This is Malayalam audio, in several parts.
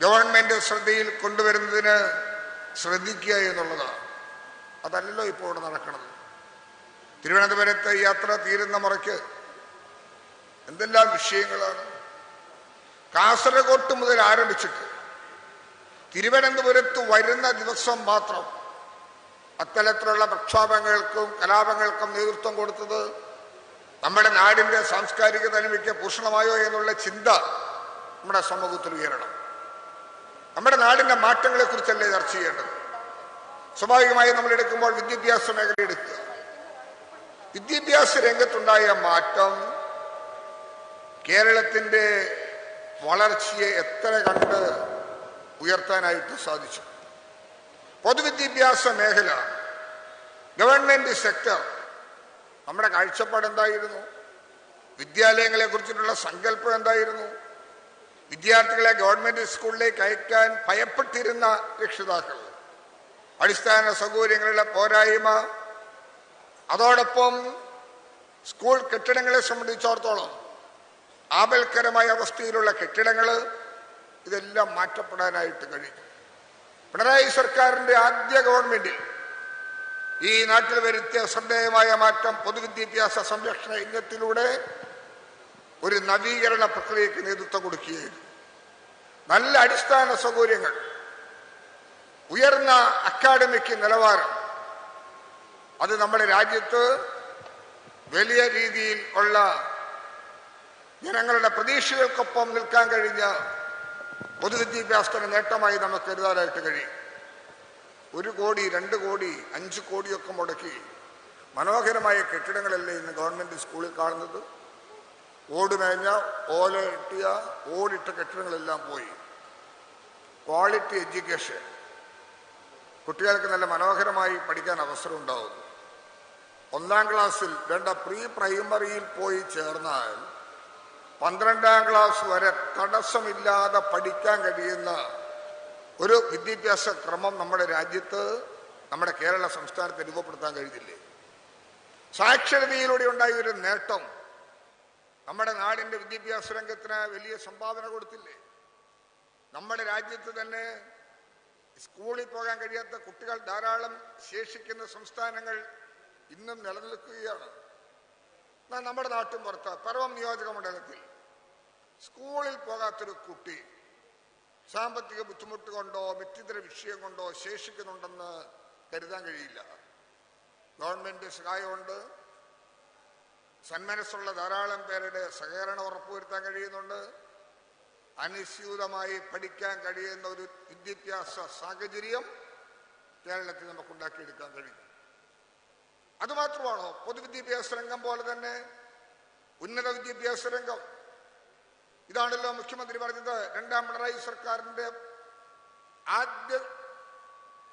ഗവൺമെന്റ് ശ്രദ്ധയിൽ കൊണ്ടുവരുന്നതിന് ശ്രദ്ധിക്കുക എന്നുള്ളതാണ്. അതല്ലല്ലോ ഇപ്പോൾ ഇവിടെ നടക്കുന്നത്. തിരുവനന്തപുരത്ത് യാത്ര തീരുന്ന മുറയ്ക്ക് എന്തെല്ലാം വിഷയങ്ങളാണ്. കാസർഗോഡ് മുതൽ ആരംഭിച്ചിട്ട് തിരുവനന്തപുരത്ത് വരുന്ന ദിവസം മാത്രം അത്തരത്തിലുള്ള പ്രക്ഷോഭങ്ങൾക്കും കലാപങ്ങൾക്കും നേതൃത്വം കൊടുത്തത് നമ്മുടെ നാടിന്റെ സാംസ്കാരിക തനിമയ്ക്ക് ഭൂഷണമായോ എന്നുള്ള ചിന്ത നമ്മുടെ സമൂഹത്തിൽ ഉയരണം. നമ്മുടെ നാടിന്റെ മാറ്റങ്ങളെ കുറിച്ചല്ലേ ചർച്ച ചെയ്യേണ്ടത്. സ്വാഭാവികമായി നമ്മൾ എടുക്കുമ്പോൾ വിദ്യാഭ്യാസ മേഖല എടുക്കുക. വിദ്യാഭ്യാസ രംഗത്തുണ്ടായ മാറ്റം കേരളത്തിന്റെ വളർച്ചയെ എത്ര കണ്ട് ഉയർത്താനായിട്ട് സാധിച്ചു. പൊതുവിദ്യാഭ്യാസ മേഖല, ഗവൺമെന്റ് സെക്ടർ, നമ്മുടെ കാഴ്ചപ്പാട് എന്തായിരുന്നു? വിദ്യാലയങ്ങളെ കുറിച്ചിട്ടുള്ള സങ്കല്പം എന്തായിരുന്നു? വിദ്യാർത്ഥികളെ ഗവൺമെന്റ് സ്കൂളിലേക്ക് അയക്കാൻ ഭയപ്പെട്ടിരുന്ന രക്ഷിതാക്കൾ, അടിസ്ഥാന സൗകര്യങ്ങളുടെ പോരായ്മ, അതോടൊപ്പം സ്കൂൾ കെട്ടിടങ്ങളെ സംബന്ധിച്ചിടത്തോളം ആപൽക്കരമായ അവസ്ഥയിലുള്ള കെട്ടിടങ്ങൾ, ഇതെല്ലാം മാറ്റപ്പെടാനായിട്ട് കഴിയും. പിണറായി സർക്കാരിന്റെ ആദ്യ ഗവൺമെന്റിൽ ഈ നാട്ടിൽ വരുത്തിയ ശ്രദ്ധേയമായ മാറ്റം പൊതുവിദ്യാഭ്യാസ സംരക്ഷണ യജ്ഞത്തിലൂടെ ഒരു നവീകരണ പ്രക്രിയയ്ക്ക് നേതൃത്വം കൊടുക്കുകയായിരുന്നു. നല്ല അടിസ്ഥാന സൗകര്യങ്ങൾ, ഉയർന്ന അക്കാഡമിക് നിലവാരം, അത് നമ്മുടെ രാജ്യത്ത് വലിയ രീതിയിൽ ഉള്ള ജനങ്ങളുടെ പ്രതീക്ഷകൾക്കൊപ്പം നിൽക്കാൻ കഴിഞ്ഞ പൊതുവിദ്യാഭ്യാസത്തിന് നേട്ടമായി നമുക്ക് കരുതാനായിട്ട് കഴിയും. 1 കോടി 2 കോടി 5 കോടിയൊക്കെ മുടക്കി മനോഹരമായ കെട്ടിടങ്ങളല്ലേ ഇന്ന് ഗവൺമെന്റ് സ്കൂളിൽ കാണുന്നത്. ഓടുമേഞ്ഞ ഓല ഇട്ടിയ ഓടിട്ട കെട്ടിടങ്ങളെല്ലാം പോയി. ക്വാളിറ്റി എഡ്യൂക്കേഷൻ, കുട്ടികൾക്ക് നല്ല മനോഹരമായി പഠിക്കാൻ അവസരം ഉണ്ടാവുന്നു. 1ാം ക്ലാസ്സിൽ വേണ്ട പ്രീ പ്രൈമറിയിൽ പോയി ചേർന്നാൽ 12ാം ക്ലാസ് വരെ തടസ്സമില്ലാതെ പഠിക്കാൻ കഴിയുന്ന ഒരു വിദ്യാഭ്യാസ ക്രമം നമ്മുടെ രാജ്യത്ത്, നമ്മുടെ കേരള സംസ്ഥാനത്ത് രൂപപ്പെടുത്താൻ കഴിഞ്ഞില്ലേ? സാക്ഷരതയിലൂടെ ഉണ്ടായ ഒരു നേട്ടം നമ്മുടെ നാടിന്റെ വിദ്യാഭ്യാസ രംഗത്തിന് വലിയ സംഭാവന കൊടുത്തില്ലേ? നമ്മുടെ രാജ്യത്ത് തന്നെ സ്കൂളിൽ പോകാൻ കഴിയാത്ത കുട്ടികൾ ധാരാളം ശേഷിക്കുന്ന സംസ്ഥാനങ്ങൾ ഇന്നും നിലനിൽക്കുകയാണ്. നമ്മുടെ നാട്ടും പുറത്ത് പിറവം നിയോജക മണ്ഡലത്തിൽ സ്കൂളിൽ പോകാത്തൊരു കുട്ടി സാമ്പത്തിക ബുദ്ധിമുട്ട് കൊണ്ടോ മറ്റിതര വിഷയം കൊണ്ടോ ശേഷിക്കുന്നുണ്ടെന്ന് കരുതാൻ കഴിയില്ല. ഗവൺമെന്റ് സഹായമുണ്ട്, സന്മനസ്സുള്ള ധാരാളം പേരുടെ സഹകരണം ഉറപ്പുവരുത്താൻ കഴിയുന്നുണ്ട്. അനുസ്യൂതമായി പഠിക്കാൻ കഴിയുന്ന ഒരു വിദ്യാഭ്യാസ സാഹചര്യം കേരളത്തിൽ നമുക്ക് ഉണ്ടാക്കിയെടുക്കാൻ കഴിയും. അതുമാത്രമാണോ? പൊതുവിദ്യാഭ്യാസ രംഗം പോലെ തന്നെ ഉന്നത വിദ്യാഭ്യാസ രംഗം, ഇതാണല്ലോ മുഖ്യമന്ത്രി പറഞ്ഞത്. 2ാം പിണറായി സർക്കാരിന്റെ ആദ്യ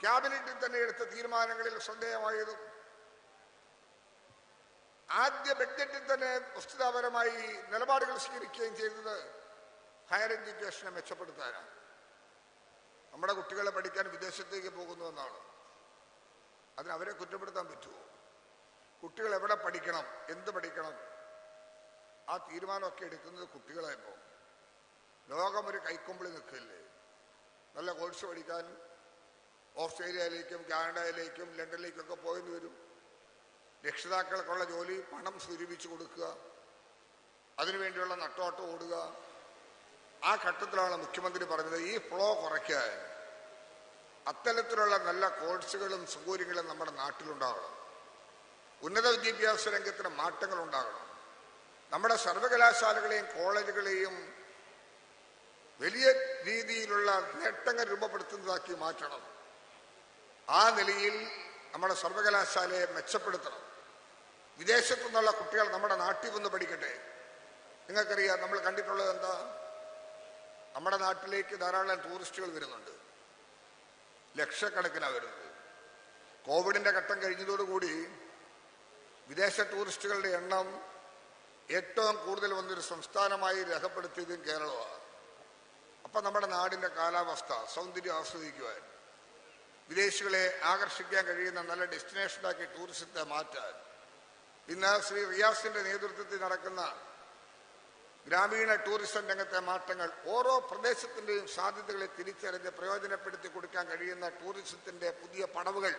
ക്യാബിനറ്റിൽ തന്നെ എടുത്ത തീരുമാനങ്ങളിൽ ശ്രദ്ധേയമായതും ആദ്യ ബഡ്ജറ്റിൽ തന്നെ വസ്തുതാപരമായി നിലപാടുകൾ സ്വീകരിക്കുകയും ചെയ്തത് ഹയർ എഡ്യൂക്കേഷനെ മെച്ചപ്പെടുത്താനാണ്. നമ്മുടെ കുട്ടികളെ പഠിക്കാൻ വിദേശത്തേക്ക് പോകുന്നുവെന്നാണ്. അതിന് അവരെ കുറ്റപ്പെടുത്താൻ പറ്റുമോ? കുട്ടികൾ എവിടെ പഠിക്കണം, എന്ത് പഠിക്കണം, ആ തീരുമാനമൊക്കെ എടുക്കുന്നത് കുട്ടികളായപ്പോൾ. ലോകം ഒരു കൈക്കൊമ്പിളി നിൽക്കില്ലേ? നല്ല കോഴ്സ് പഠിക്കാൻ ഓസ്ട്രേലിയയിലേക്കും കാനഡയിലേക്കും ലണ്ടനിലേക്കൊക്കെ പോയെന്ന് വരും. രക്ഷിതാക്കൾക്കുള്ള ജോലി പണം സ്വരൂപിച്ചു കൊടുക്കുക, അതിനുവേണ്ടിയുള്ള നട്ടോട്ടം ഓടുക. ആ ഘട്ടത്തിലാണ് മുഖ്യമന്ത്രി പറഞ്ഞത് ഈ ഫ്ലോ കുറയ്ക്കാൻ അത്തരത്തിലുള്ള നല്ല കോഴ്സുകളും സൗകര്യങ്ങളും നമ്മുടെ നാട്ടിലുണ്ടാകണം. ഉന്നത വിദ്യാഭ്യാസ രംഗത്തിന് മാറ്റങ്ങൾ ഉണ്ടാകണം. നമ്മുടെ സർവകലാശാലകളെയും കോളേജുകളെയും വലിയ രീതിയിലുള്ള നേട്ടങ്ങൾ രൂപപ്പെടുത്തുന്നതാക്കി മാറ്റണം. ആ നിലയിൽ നമ്മുടെ സർവകലാശാലയെ മെച്ചപ്പെടുത്തണം. വിദേശത്തു നിന്നുള്ള കുട്ടികൾ നമ്മുടെ നാട്ടിൽ വന്ന് പഠിക്കട്ടെ. നിങ്ങൾക്കറിയാം, നമ്മൾ കണ്ടിട്ടുള്ളത് എന്താ? നമ്മുടെ നാട്ടിലേക്ക് ധാരാളം ടൂറിസ്റ്റുകൾ വരുന്നുണ്ട്, ലക്ഷക്കണക്കിനാണ് വരുന്നത്. കോവിഡിന്റെ ഘട്ടം കഴിഞ്ഞതോടുകൂടി വിദേശ ടൂറിസ്റ്റുകളുടെ എണ്ണം ഏറ്റവും കൂടുതൽ വന്നൊരു സംസ്ഥാനമായി രേഖപ്പെടുത്തിയതും കേരളമാണ്. അപ്പം നമ്മുടെ നാടിന്റെ കാലാവസ്ഥ സൗന്ദര്യം ആസ്വദിക്കുവാൻ, വിദേശികളെ ആകർഷിക്കാൻ കഴിയുന്ന നല്ല ഡെസ്റ്റിനേഷനാക്കി ടൂറിസത്തെ മാറ്റാൻ ഇന്ന് ശ്രീ റിയാസിന്റെ നേതൃത്വത്തിൽ നടക്കുന്ന ഗ്രാമീണ ടൂറിസം രംഗത്തെ മാറ്റങ്ങൾ, ഓരോ പ്രദേശത്തിന്റെയും സാധ്യതകളെ തിരിച്ചറിഞ്ഞ് പ്രയോജനപ്പെടുത്തി കൊടുക്കാൻ കഴിയുന്ന ടൂറിസത്തിന്റെ പുതിയ പടവുകൾ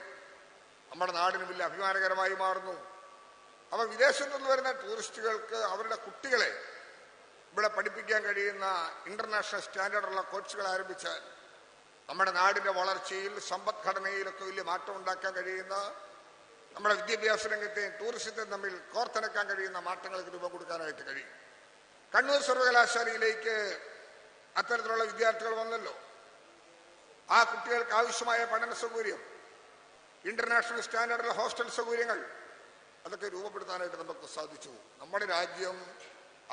നമ്മുടെ നാടിന് വലിയ അഭിമാനകരമായി മാറുന്നു. അപ്പോൾ വിദേശത്തു നിന്ന് വരുന്ന ടൂറിസ്റ്റുകൾക്ക് അവരുടെ കുട്ടികളെ ഇവിടെ പഠിപ്പിക്കാൻ കഴിയുന്ന ഇന്റർനാഷണൽ സ്റ്റാൻഡേർഡുള്ള കോഴ്സുകൾ ആരംഭിച്ചാൽ നമ്മുടെ നാടിന്റെ വളർച്ചയിൽ, സമ്പദ്ഘടനയിലൊക്കെ വലിയ മാറ്റം ഉണ്ടാക്കാൻ കഴിയുന്ന, നമ്മുടെ വിദ്യാഭ്യാസ രംഗത്തെയും ടൂറിസത്തെയും തമ്മിൽ കോർത്തെടുക്കാൻ കഴിയുന്ന മാറ്റങ്ങൾക്ക് രൂപം കൊടുക്കാനായിട്ട് കഴിയും. കണ്ണൂർ സർവകലാശാലയിലേക്ക് അത്തരത്തിലുള്ള വിദ്യാർത്ഥികൾ വന്നല്ലോ. ആ കുട്ടികൾക്ക് ആവശ്യമായ പഠന സൗകര്യം, ഇന്റർനാഷണൽ സ്റ്റാൻഡേർഡുള്ള ഹോസ്റ്റൽ സൗകര്യങ്ങൾ, അതൊക്കെ രൂപപ്പെടുത്താനായിട്ട് നമുക്ക് സാധിച്ചു. നമ്മുടെ രാജ്യം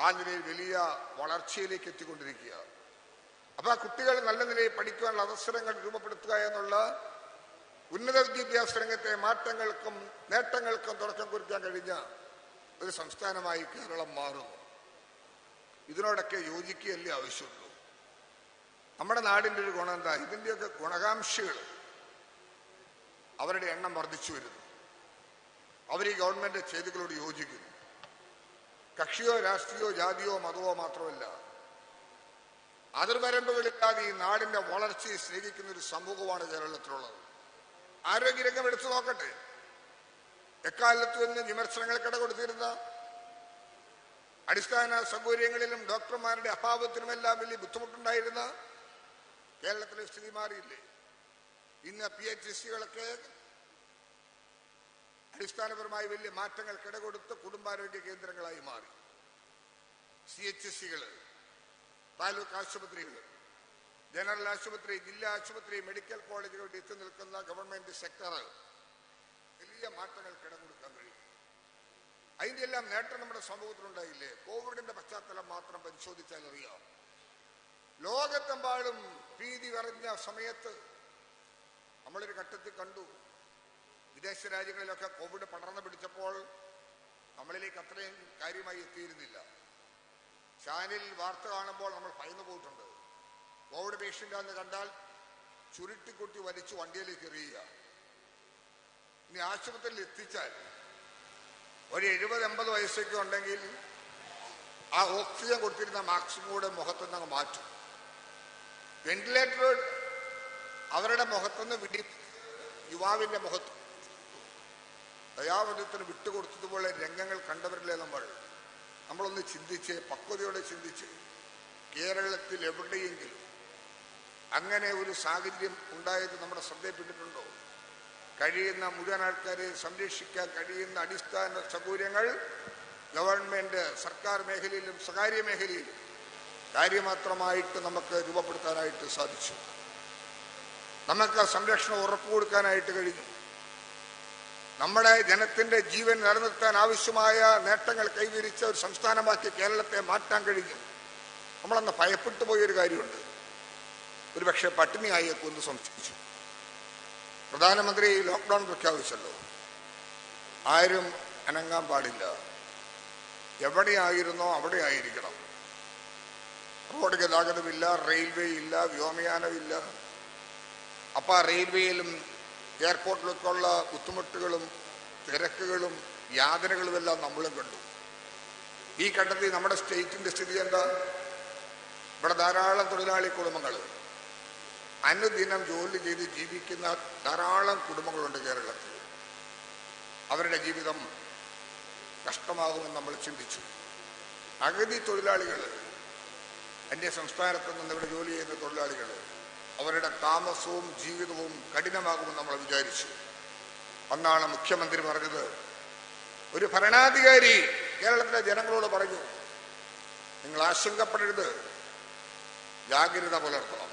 ആ നിലയിൽ വലിയ വളർച്ചയിലേക്ക് എത്തിക്കൊണ്ടിരിക്കുക. അപ്പൊ ആ കുട്ടികൾ നല്ല നിലയിൽ പഠിക്കുവാനുള്ള അവസരങ്ങൾ രൂപപ്പെടുത്തുക എന്നുള്ള ഉന്നത വിദ്യാഭ്യാസ രംഗത്തെ മാറ്റങ്ങൾക്കും നേട്ടങ്ങൾക്കും തുടക്കം കുറിക്കാൻ കഴിഞ്ഞ ഒരു സംസ്ഥാനമായി കേരളം മാറുന്നു. ഇതിനോടൊക്കെ യോജിക്കുകയല്ലേ ആവശ്യമുള്ളൂ. നമ്മുടെ നാടിൻ്റെ ഒരു ഗുണം എന്താ? ഇതിൻ്റെയൊക്കെ ഗുണകാംക്ഷികൾ അവരുടെ എണ്ണം വർദ്ധിച്ചു വരുന്നു. അവർ ഈ ഗവൺമെന്റ് ചെയ്തികളോട് യോജിക്കുന്നു. കക്ഷിയോ രാഷ്ട്രീയോ ജാതിയോ മതമോ മാത്രമല്ല, അതിർവരമ്പുകളില്ലാതെ ഈ നാടിന്റെ വളർച്ചയെ സ്നേഹിക്കുന്ന ഒരു സമൂഹമാണ് കേരളത്തിലുള്ളത്. ആരോഗ്യരംഗം എടുത്തു നോക്കട്ടെ. എക്കാലത്ത് നിന്ന് വിമർശനങ്ങൾ കിടകൊടുത്തിരുന്ന അടിസ്ഥാന സൗകര്യങ്ങളിലും ഡോക്ടർമാരുടെ അഭാവത്തിനുമെല്ലാം വലിയ ബുദ്ധിമുട്ടുണ്ടായിരുന്ന കേരളത്തിലെ സ്ഥിതി മാറിയില്ലേ? ഇന്ന് PHCകളൊക്കെ അടിസ്ഥാനപരമായി വലിയ മാറ്റങ്ങൾ കിടകൊടുത്ത് കുടുംബാരോഗ്യ കേന്ദ്രങ്ങളായി മാറി. CHCകൾ, താലൂക്ക് ആശുപത്രികൾ, ജനറൽ ആശുപത്രി, ജില്ലാ ആശുപത്രി, മെഡിക്കൽ കോളേജുകൾ എത്തി നിൽക്കുന്ന ഗവൺമെന്റ് സെക്ടർ വലിയ മാറ്റങ്ങൾ കിടകൊടുക്കാൻ കഴിയും. അതിന്റെ എല്ലാം നേട്ടം നമ്മുടെ സമൂഹത്തിലുണ്ടായില്ലേ? കോവിഡിന്റെ പശ്ചാത്തലം മാത്രം പരിശോധിച്ചാൽ അറിയാം. ലോകത്തെമ്പാടും ഭീതി നിറഞ്ഞ സമയത്ത് നമ്മളൊരു ഘട്ടത്തിൽ കണ്ടു, വിദേശ രാജ്യങ്ങളിലൊക്കെ കോവിഡ് പടർന്നു പിടിച്ചപ്പോൾ നമ്മളിലേക്ക് അത്രയും കാര്യമായി എത്തിയിരുന്നില്ല. ചാനലിൽ വാർത്ത കാണുമ്പോൾ നമ്മൾ ഭയന്നു പോയിട്ടുണ്ട്. കോവിഡ് പേഷ്യൻ്റാന്ന് കണ്ടാൽ ചുരുട്ടിക്കുട്ടി വലിച്ചു വണ്ടിയിലേക്ക് എറിയുക. ഇനി ആശുപത്രിയിൽ എത്തിച്ചാൽ ഒരു 70-80 വയസ്സൊക്കെ ഉണ്ടെങ്കിൽ ആ ഓക്സിജൻ കൊടുത്തിരുന്ന മാസ്കും കൂടെ മുഖത്തുനിന്ന് അങ്ങ് മാറ്റും. വെന്റിലേറ്റർ അവരുടെ മുഖത്തുനിന്ന് യുവാവിന്റെ മുഖത്ത് ദയാവധത്തിന് വിട്ടുകൊടുത്തതുപോലെ രംഗങ്ങൾ കണ്ടവരില്ലേ നമ്മളൊന്ന് ചിന്തിച്ച്, പക്വതയോടെ ചിന്തിച്ച്, കേരളത്തിൽ എവിടെയെങ്കിലും അങ്ങനെ ഒരു സാഹചര്യം ഉണ്ടായത് നമ്മുടെ ശ്രദ്ധയിൽപ്പെട്ടിട്ടുണ്ടോ? കഴിയുന്ന മുഴുവൻ ആൾക്കാരെ സംരക്ഷിക്കാൻ കഴിയുന്ന അടിസ്ഥാന സൗകര്യങ്ങൾ ഗവൺമെന്റ്, സർക്കാർ മേഖലയിലും സ്വകാര്യ മേഖലയിലും കാര്യമാത്രമായിട്ട് നമുക്ക് രൂപപ്പെടുത്താനായിട്ട് സാധിച്ചു. നമുക്ക് സംരക്ഷണം ഉറപ്പുകൊടുക്കാനായിട്ട് കഴിഞ്ഞു. നമ്മുടെ ജനത്തിന്റെ ജീവൻ നിലനിർത്താൻ ആവശ്യമായ നേട്ടങ്ങൾ കൈവരിച്ച ഒരു സംസ്ഥാനമാക്കി കേരളത്തെ മാറ്റാൻ കഴിഞ്ഞു. നമ്മളന്ന് ഭയപ്പെട്ടു പോയൊരു കാര്യമുണ്ട്. ഒരു പക്ഷേ പട്ടിണിയായേക്കുമെന്ന് സംശയിച്ചു. പ്രധാനമന്ത്രി ലോക്ക്ഡൌൺ പ്രഖ്യാപിച്ചല്ലോ. ആരും അനങ്ങാൻ പാടില്ല. എവിടെയായിരുന്നോ അവിടെ ആയിരിക്കണം. റോഡ് ഗതാഗതമില്ല, റെയിൽവേ ഇല്ല, വ്യോമയാനമില്ല. അപ്പം ആ റെയിൽവേയിലും എയർപോർട്ടിലൊക്കെ ഉള്ള ബുദ്ധിമുട്ടുകളും തിരക്കുകളും യാതനകളുമെല്ലാം നമ്മളും കണ്ടു. ഈ ഘട്ടത്തിൽ നമ്മുടെ സ്റ്റേറ്റിന്റെ സ്ഥിതി എന്താ? ഇവിടെ ധാരാളം തൊഴിലാളി കുടുംബങ്ങൾ, അനുദിനം ജോലി ചെയ്ത് ജീവിക്കുന്ന ധാരാളം കുടുംബങ്ങളുണ്ട് കേരളത്തിൽ. അവരുടെ ജീവിതം കഷ്ടമാകുമെന്ന് നമ്മൾ ചിന്തിച്ചു. അഗതി തൊഴിലാളികൾ, അന്യ സംസ്ഥാനത്ത് നിന്ന് ഇവിടെ ജോലി ചെയ്യുന്ന തൊഴിലാളികൾ, അവരുടെ താമസവും ജീവിതവും കഠിനമാകുമെന്ന് നമ്മൾ വിചാരിച്ചു. അന്നാണ് മുഖ്യമന്ത്രി പറഞ്ഞത്, ഒരു ഭരണാധികാരി കേരളത്തിലെ ജനങ്ങളോട് പറഞ്ഞു, നിങ്ങൾ ആശങ്കപ്പെടരുത്, ജാഗ്രത പുലർത്തണം.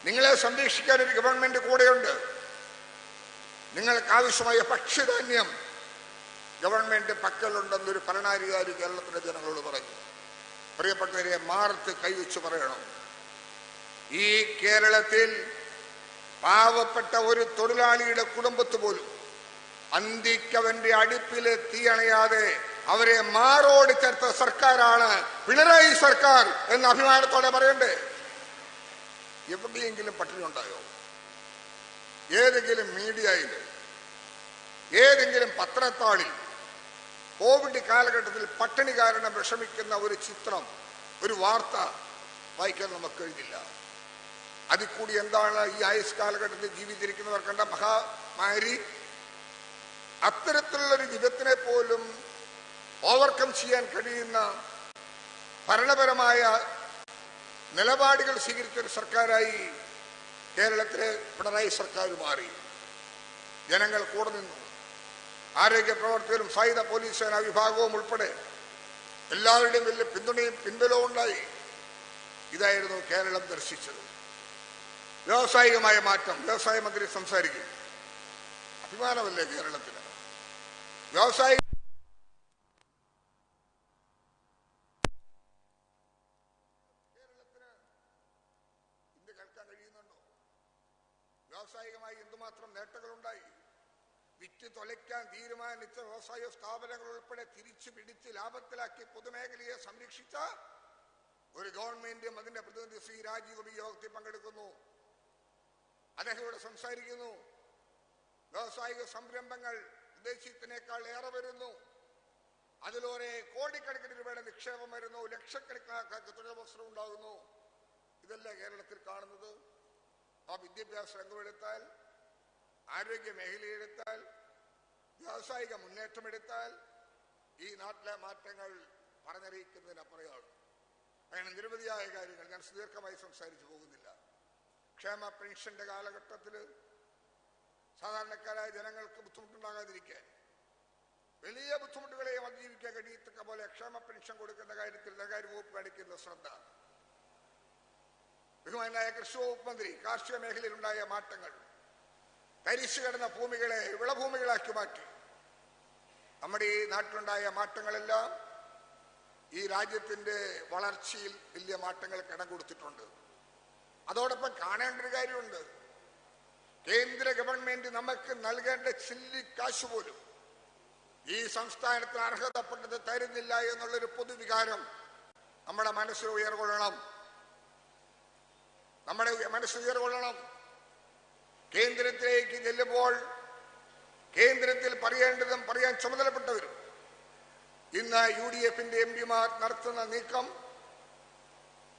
നിങ്ങളെ സംരക്ഷിക്കാൻ ഒരു ഗവൺമെന്റ് കൂടെയുണ്ട്. നിങ്ങൾക്ക് ആവശ്യമായ ഭക്ഷ്യധാന്യം ഗവൺമെന്റ് പക്കലുണ്ടെന്നൊരു ഭരണാധികാരി കേരളത്തിലെ ജനങ്ങളോട് പറഞ്ഞു. പ്രിയപ്പെട്ടവരെ, മാർത്ത് കൈവച്ച് പറയണം, ഈ കേരളത്തിൽ പാവപ്പെട്ട ഒരു തൊഴിലാളിയുടെ കുടുംബത്ത് പോലും അന്തിക്കവന്റെ അടുപ്പിലെ തീയണയാതെ അവരെ മാറോട് ചേർത്ത സർക്കാരാണ് പിണറായി സർക്കാർ എന്ന അഭിമാനത്തോടെ പറയണ്ടേ? എവിടെയെങ്കിലും പട്ടിണി ഉണ്ടായോ? ഏതെങ്കിലും മീഡിയയിൽ, ഏതെങ്കിലും പത്രത്താളിൽ കോവിഡ് കാലഘട്ടത്തിൽ പട്ടിണി കാരണം വിഷമിക്കുന്ന ഒരു ചിത്രം, ഒരു വാർത്ത വായിക്കാൻ നമുക്ക് കഴിഞ്ഞില്ല. അതിൽ കൂടി എന്താണ് ഈ ആയുസ് കാലഘട്ടത്തിൽ ജീവിച്ചിരിക്കുന്നവർ കണ്ട മഹാമാരി? അത്തരത്തിലുള്ളൊരു വിപത്തിനെ പോലും ഓവർകം ചെയ്യാൻ കഴിയുന്ന ഭരണപരമായ നിലപാടുകൾ സ്വീകരിച്ചൊരു സർക്കാരായി കേരളത്തിലെ പിണറായി സർക്കാർ മാറി. ജനങ്ങൾ കൂടെ നിന്നു. ആരോഗ്യ പ്രവർത്തകരും സായുധ പോലീസ് സേനാ വിഭാഗവും ഉൾപ്പെടെ എല്ലാവരുടെയും വലിയ പിന്തുണയും പിൻബലവും ഉണ്ടായി. ഇതായിരുന്നു കേരളം ദർശിച്ചത്. വ്യാവസായികമായ മാറ്റം വ്യവസായ മന്ത്രി സംസാരിക്കും. അഭിമാനമല്ലേ കേരളത്തിന്? വ്യവസായിക കേരളത്തിന് ഇന്ന് കേൾക്കാൻ കഴിയുന്നുണ്ടോ? വ്യാവസായികമായി എന്തുമാത്രം നേട്ടങ്ങളുണ്ടായി? വിറ്റ് തൊലയ്ക്കാൻ തീരുമാനിച്ച വ്യവസായ സ്ഥാപനങ്ങൾ ഉൾപ്പെടെ തിരിച്ചു പിടിച്ച് ലാഭത്തിലാക്കി പൊതുമേഖലയെ സംരക്ഷിച്ച ഒരു ഗവൺമെന്റും അതിന്റെ പ്രതിനിധി ശ്രീ രാജീവ് യോഗത്തിൽ പങ്കെടുക്കുന്നു. അദ്ദേഹം ഇവിടെ സംസാരിക്കുന്നു. വ്യാവസായിക സംരംഭങ്ങൾ ഉദ്ദേശിച്ചതിനേക്കാൾ ഏറെ വരുന്നു. അതിലൂടെ കോടിക്കണക്കിന് രൂപയുടെ നിക്ഷേപം വരുന്നു. ലക്ഷക്കണക്കിന് തൊഴിലവസരം ഉണ്ടാകുന്നു. ഇതല്ല കേരളത്തിൽ കാണുന്നത്. ആ വിദ്യാഭ്യാസ രംഗമെടുത്താൽ, ആരോഗ്യ മേഖലയെടുത്താൽ, വ്യാവസായിക മുന്നേറ്റമെടുത്താൽ ഈ നാട്ടിലെ മാറ്റങ്ങൾ പറഞ്ഞറിയിക്കുന്നതിനപ്പുറമാണ്. അങ്ങനെ നിരവധിയായ കാര്യങ്ങൾ ഞാൻ സുദീർഘമായി സംസാരിച്ചു പോകുന്നില്ല. ക്ഷേമ പെൻഷന്റെ കാലഘട്ടത്തിൽ സാധാരണക്കാരായ ജനങ്ങൾക്ക് ബുദ്ധിമുട്ടുണ്ടാകാതിരിക്കാൻ, വലിയ ബുദ്ധിമുട്ടുകളെയും അതിജീവിക്കാൻ കഴിയത്തക്ക പോലെ ക്ഷേമ പെൻഷൻ കൊടുക്കുന്ന കാര്യത്തിൽ ധനകാര്യ വകുപ്പ് കാണിക്കുന്ന ശ്രദ്ധ, ബഹുമാനായ കൃഷി വകുപ്പ് മന്ത്രി കാർഷിക മേഖലയിലുണ്ടായ മാറ്റങ്ങൾ, തരിശു കിടന്ന ഭൂമികളെ വിളഭൂമികളാക്കി മാറ്റി. നമ്മുടെ ഈ നാട്ടിലുണ്ടായ മാറ്റങ്ങളെല്ലാം ഈ രാജ്യത്തിന്റെ വളർച്ചയിൽ വലിയ മാറ്റങ്ങൾക്ക് ഇടം കൊടുത്തിട്ടുണ്ട്. അതോടൊപ്പം കാണേണ്ട ഒരു കാര്യമുണ്ട്. കേന്ദ്ര ഗവൺമെന്റ് നമുക്ക് നൽകേണ്ട ചില്ലി കാശ് പോലും ഈ സംസ്ഥാനത്തിന് അർഹതപ്പെട്ടത് തരുന്നില്ല എന്നുള്ളൊരു പൊതുവികാരം നമ്മുടെ മനസ്സിൽ ഉയർകൊള്ളണം. കേന്ദ്രത്തിലേക്ക് ചെല്ലുമ്പോൾ കേന്ദ്രത്തിൽ പറയേണ്ടതും പറയാൻ ചുമതലപ്പെട്ടവരും ഇന്ന് UDFന്റെ MP-മാർ നടത്തുന്ന നീക്കം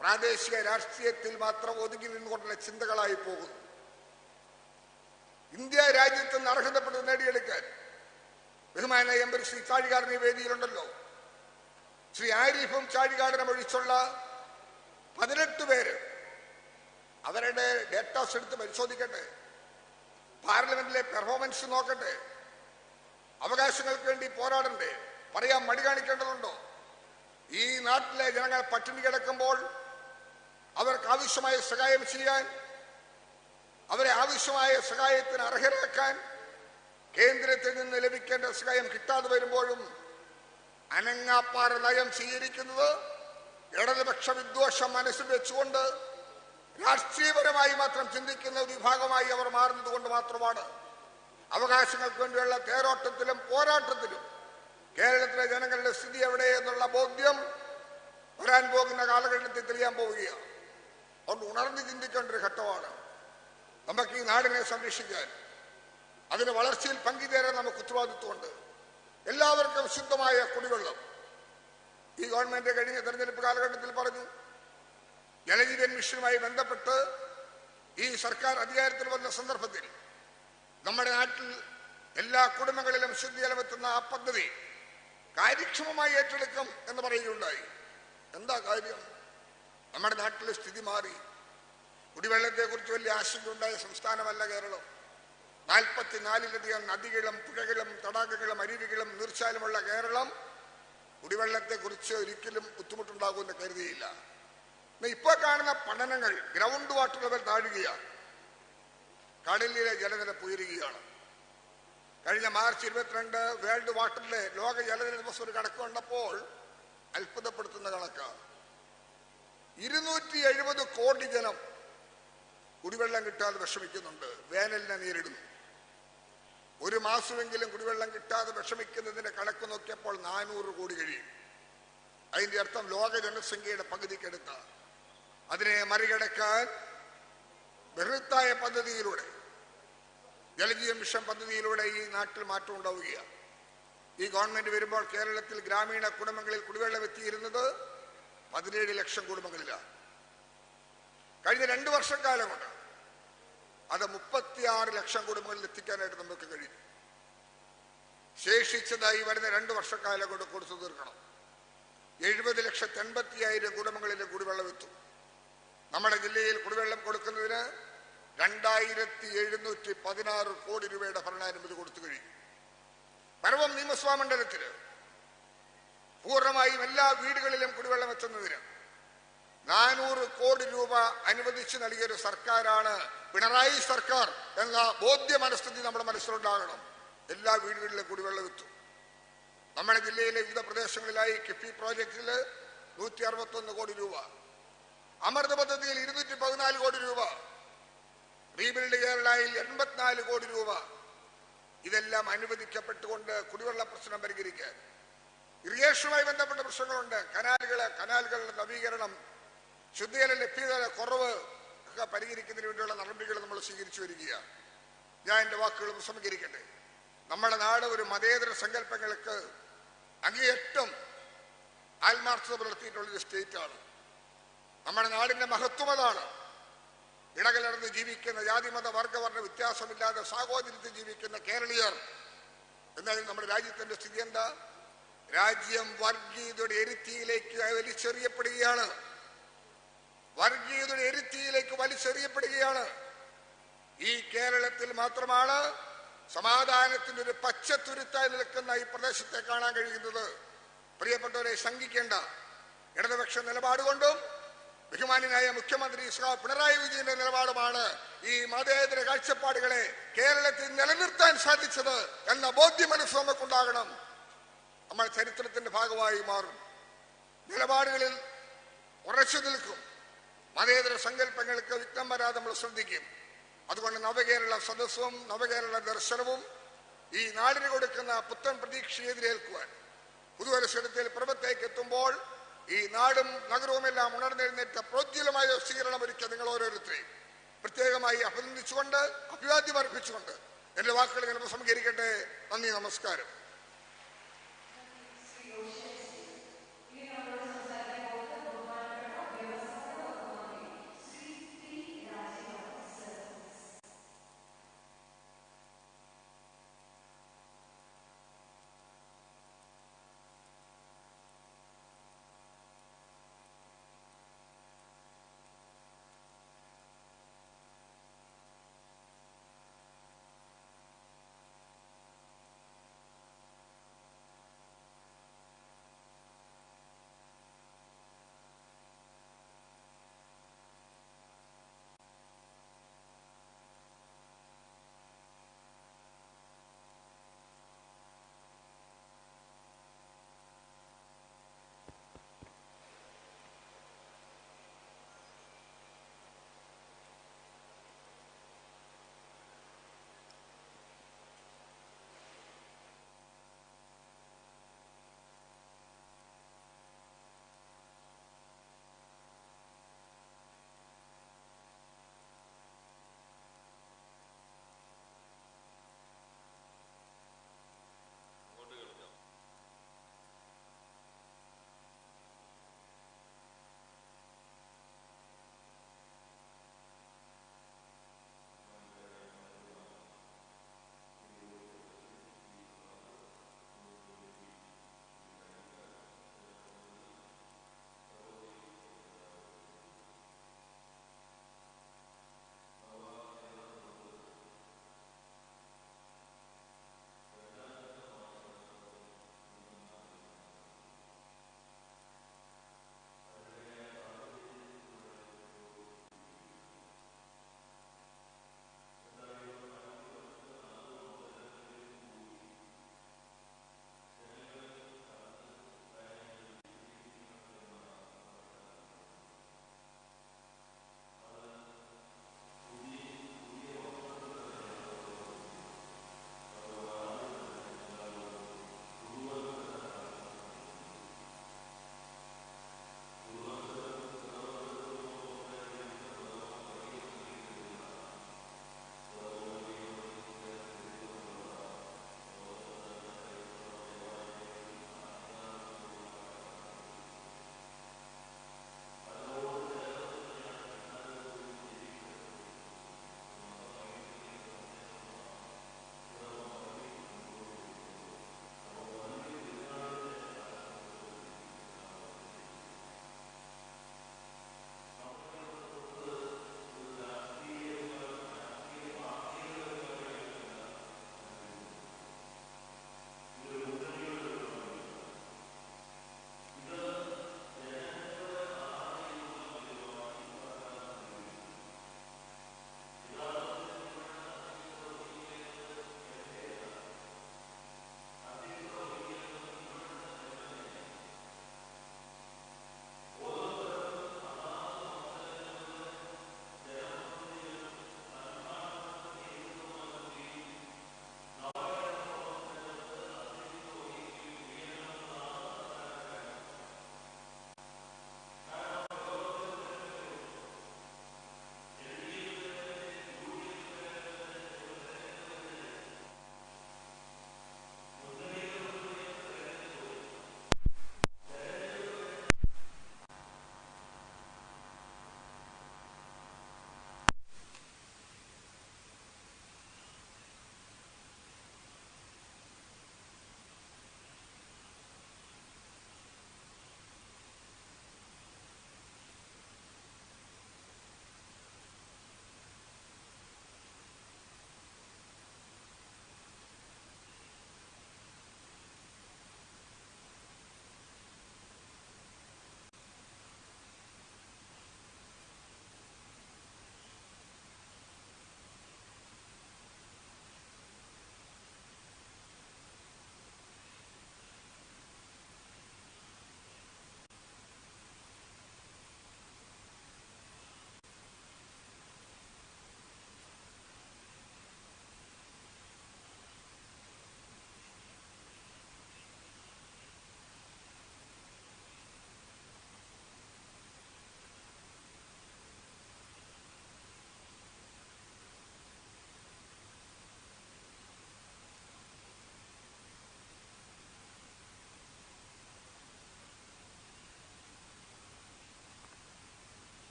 പ്രാദേശിക രാഷ്ട്രീയത്തിൽ മാത്രം ഒതുങ്ങി നിന്നുകൊണ്ടുള്ള ചിന്തകളായി പോകുന്നു. ഇന്ത്യ രാജ്യത്ത് നിന്ന് അർഹതപ്പെട്ടത് നേടിയെടുക്കാൻ ബഹുമാനായ MP ശ്രീ ചാഴികാടൻ ഈ വേദിയിലുണ്ടല്ലോ. ശ്രീ ആരിഫും ചാഴികാടനും ഒഴിച്ചുള്ള 18 പേര് അവരുടെ ഡേറ്റാസ് എടുത്ത് പരിശോധിക്കട്ടെ. പാർലമെന്റിലെ പെർഫോമൻസ് നോക്കട്ടെ. അവകാശങ്ങൾക്ക് വേണ്ടി പോരാടണ്ടേ? പറയാൻ മടി കാണിക്കേണ്ടതുണ്ടോ? ഈ നാട്ടിലെ ജനങ്ങൾ പട്ടിണി കിടക്കുമ്പോൾ അവർക്ക് ആവശ്യമായ സഹായം ചെയ്യാൻ, അവരെ ആവശ്യമായ സഹായത്തിന് അർഹരാക്കാൻ, കേന്ദ്രത്തിൽ നിന്ന് ലഭിക്കേണ്ട സഹായം കിട്ടാതെ വരുമ്പോഴും അനങ്ങാപ്പാറ നയം സ്വീകരിക്കുന്നത് ഇടതുപക്ഷ വിദ്വേഷം മനസ്സിൽ വെച്ചുകൊണ്ട് രാഷ്ട്രീയപരമായി മാത്രം ചിന്തിക്കുന്ന ഒരു വിഭാഗമായി അവർ മാറുന്നത് കൊണ്ട് മാത്രമാണ്. അവകാശങ്ങൾക്ക് വേണ്ടിയുള്ള തേരോട്ടത്തിലും പോരാട്ടത്തിലും കേരളത്തിലെ ജനങ്ങളുടെ സ്ഥിതി എവിടെ എന്നുള്ള ബോധ്യം വരാൻ പോകുന്ന കാലഘട്ടത്തിൽ തെളിയാൻ പോവുകയാണ്. അതുകൊണ്ട് ഉണർന്ന് ചിന്തിക്കേണ്ട ഒരു ഘട്ടമാണ്. നമുക്ക് ഈ നാടിനെ സംരക്ഷിക്കാൻ, അതിന് വളർച്ചയിൽ പങ്കുചേരാൻ നമുക്ക് ഉത്തരവാദിത്വമുണ്ട്. എല്ലാവർക്കും ശുദ്ധമായ കുടിവെള്ളം. ഈ ഗവൺമെന്റ് കഴിഞ്ഞ തെരഞ്ഞെടുപ്പ് കാലഘട്ടത്തിൽ പറഞ്ഞു. ജലജീവൻ മിഷനുമായി ബന്ധപ്പെട്ട് ഈ സർക്കാർ അധികാരത്തിൽ വന്ന സന്ദർഭത്തിൽ നമ്മുടെ നാട്ടിൽ എല്ലാ കുടുംബങ്ങളിലും ശുദ്ധജലമെത്തുന്ന ആ പദ്ധതി കാര്യക്ഷമമായി ഏറ്റെടുക്കും എന്ന് പറയുകയുണ്ടായി. എന്താ കാര്യം? നമ്മുടെ നാട്ടിലെ സ്ഥിതി മാറി. കുടിവെള്ളത്തെക്കുറിച്ച് വലിയ ആശങ്കയുണ്ടായ സംസ്ഥാനമല്ല കേരളം. 44-ലധികം നദികളും പുഴകളും തടാകങ്ങളും അരുവികളും നീർച്ചാലുമുള്ള കേരളം കുടിവെള്ളത്തെക്കുറിച്ച് ഒരിക്കലും ബുദ്ധിമുട്ടുണ്ടാകുമെന്ന് കരുതിയില്ല. ഇപ്പോൾ കാണുന്ന പഠനങ്ങൾ ഗ്രൗണ്ട് വാട്ടർ ലെവൽ താഴുകയാണ്. കടലിലെ ജലനിരപ്പ് ഉയരുകയാണ്. കഴിഞ്ഞ മാർച്ച് 22 വേൾഡ് വാട്ടർ ഡേ, ലോക ജലനിര ദിവസം ഒരു കണക്ക് കണ്ടപ്പോൾ അത്ഭുതപ്പെടുത്തുന്ന കണക്കാണ്. 270 കോടി ജനം കുടിവെള്ളം കിട്ടാതെ വിഷമിക്കുന്നുണ്ട്, വേനലിനെ നേരിടുന്നു. ഒരു മാസമെങ്കിലും കുടിവെള്ളം കിട്ടാതെ വിഷമിക്കുന്നതിന്റെ കണക്ക് നോക്കിയപ്പോൾ 400 കോടി കഴിയും. അതിന്റെ അർത്ഥം ലോക ജനസംഖ്യയുടെ പകുതിക്കെടുത്ത. അതിനെ മറികടക്കാൻ ബൃഹത്തായ പദ്ധതിയിലൂടെ, ജലജീവൻ മിഷൻ പദ്ധതിയിലൂടെ ഈ നാട്ടിൽ മാറ്റം ഉണ്ടാവുകയാണ്. ഈ ഗവൺമെന്റ് വരുമ്പോൾ കേരളത്തിൽ ഗ്രാമീണ കുടുംബങ്ങളിൽ കുടിവെള്ളം എത്തിയിരുന്നത് 17 ലക്ഷം കുടുംബങ്ങളിലാണ്. കഴിഞ്ഞ 2 വർഷക്കാലം കൊണ്ട് അത് 36 ലക്ഷം കുടുംബങ്ങളിൽ എത്തിക്കാനായിട്ട് നമുക്ക് കഴിയും. ശേഷിച്ചതായി വരുന്ന 2 വർഷക്കാലം കൊണ്ട് കൊടുത്തു തീർക്കണം. 70,80,000 കുടുംബങ്ങളിൽ കുടിവെള്ളം എത്തും. നമ്മുടെ ജില്ലയിൽ കുടിവെള്ളം കൊടുക്കുന്നതിന് 2,716 കോടി രൂപയുടെ ഭരണാനുമതി കൊടുത്തു കഴിയും. പിറവം നിയമസഭാ മണ്ഡലത്തിന് പൂർണ്ണമായും എല്ലാ വീടുകളിലും കുടിവെള്ളം എത്തുന്നതിന് 400 കോടി രൂപ അനുവദിച്ചു നൽകിയൊരു സർക്കാരാണ് പിണറായി സർക്കാർ എന്ന ബോധ്യ മനസ്ഥിതി നമ്മുടെ മനസ്സിലുണ്ടാകണം. എല്ലാ വീടുകളിലും കുടിവെള്ളം എത്തും. നമ്മുടെ ജില്ലയിലെ വിവിധ പ്രദേശങ്ങളിലായി കിഫ്ബി പ്രോജക്റ്റിൽ 161 കോടി രൂപ, അമൃത പദ്ധതിയിൽ 214 കോടി രൂപ, റീബിൽഡ് കേരളയിൽ 84 കോടി രൂപ, ഇതെല്ലാം അനുവദിക്കപ്പെട്ടുകൊണ്ട് കുടിവെള്ള പ്രശ്നം പരിഹരിക്കാൻ. ഇറിഗേഷനുമായി ബന്ധപ്പെട്ട പ്രശ്നങ്ങളുണ്ട്. കനാലുകളുടെ നവീകരണം, ശുദ്ധജല ലഭ്യത കുറവ് ഒക്കെ പരിഹരിക്കുന്നതിന് വേണ്ടിയുള്ള നടപടികൾ നമ്മൾ സ്വീകരിച്ചു വരികയാണ്. ഞാൻ എൻ്റെ വാക്കുകൾ ഉപസംഹരിക്കട്ടെ. നമ്മുടെ നാട് ഒരു മതേതര സങ്കല്പങ്ങൾക്ക് അങ്ങേയറ്റം ആത്മാർത്ഥത പുലർത്തിയിട്ടുള്ളൊരു സ്റ്റേറ്റാണ്. നമ്മുടെ നാടിന്റെ മഹത്വം അതാണ്. ഇടകലർന്ന് ജീവിക്കുന്ന ജാതിമത വർഗവർണ്ണ വ്യത്യാസമില്ലാതെ സാഹോദര്യത്തിൽ ജീവിക്കുന്ന കേരളീയർ. എന്നാൽ നമ്മുടെ രാജ്യത്തിന്റെ സ്ഥിതി എന്താ? രാജ്യം വർഗീയതയുടെ എരുത്തിയിലേക്ക് വലിച്ചെറിയപ്പെടുകയാണ്. വർഗീയതയുടെ എരുത്തിയിലേക്ക് വലിച്ചെറിയപ്പെടുകയാണ്. ഈ കേരളത്തിൽ മാത്രമാണ് സമാധാനത്തിന്റെ ഒരു പച്ചത്തുരുത്തായി നിൽക്കുന്ന ഈ പ്രദേശത്തെ കാണാൻ കഴിയുന്നത്. പ്രിയപ്പെട്ടവരെ, ശങ്കിക്കേണ്ട. ഇടതുപക്ഷ നിലപാട് കൊണ്ടും ബഹുമാന്യനായ മുഖ്യമന്ത്രി പിണറായി വിജയന്റെ നിലപാടുമാണ് ഈ മതേതര കാഴ്ചപ്പാടുകളെ കേരളത്തിൽ നിലനിർത്താൻ സാധിച്ചത് എന്ന ബോധ്യം മനസ്സ് നമുക്കുണ്ടാകണം. നമ്മൾ ചരിത്രത്തിന്റെ ഭാഗമായി മാറും. നിലപാടുകളിൽ ഉറച്ചു നിൽക്കും. മതേതര സങ്കല്പങ്ങൾക്ക് വിഘ്നം വരാതെ നമ്മൾ ശ്രദ്ധിക്കും. അതുകൊണ്ട് നവകേരള സദസ്സും നവകേരള ദർശനവും ഈ നാടിന് കൊടുക്കുന്ന പുത്തൻ പ്രതീക്ഷയെ എതിരേൽക്കുവാൻ പുതുവത്സരത്തിൽ പർവ്വത്തേക്ക് എത്തുമ്പോൾ ഈ നാടും നഗരവുമെല്ലാം ഉണർന്നെഴുന്നേറ്റ പ്രോജ്വലമായ സ്വീകരണം ഒരുക്കിയ നിങ്ങൾ ഓരോരുത്തരെയും പ്രത്യേകമായി അഭിനന്ദിച്ചുകൊണ്ട് അഭിവാദ്യം അർപ്പിച്ചുകൊണ്ട് എന്റെ വാക്കുകൾ ഞാൻ ഉപസംഹരിക്കട്ടെ. നന്ദി, നമസ്കാരം.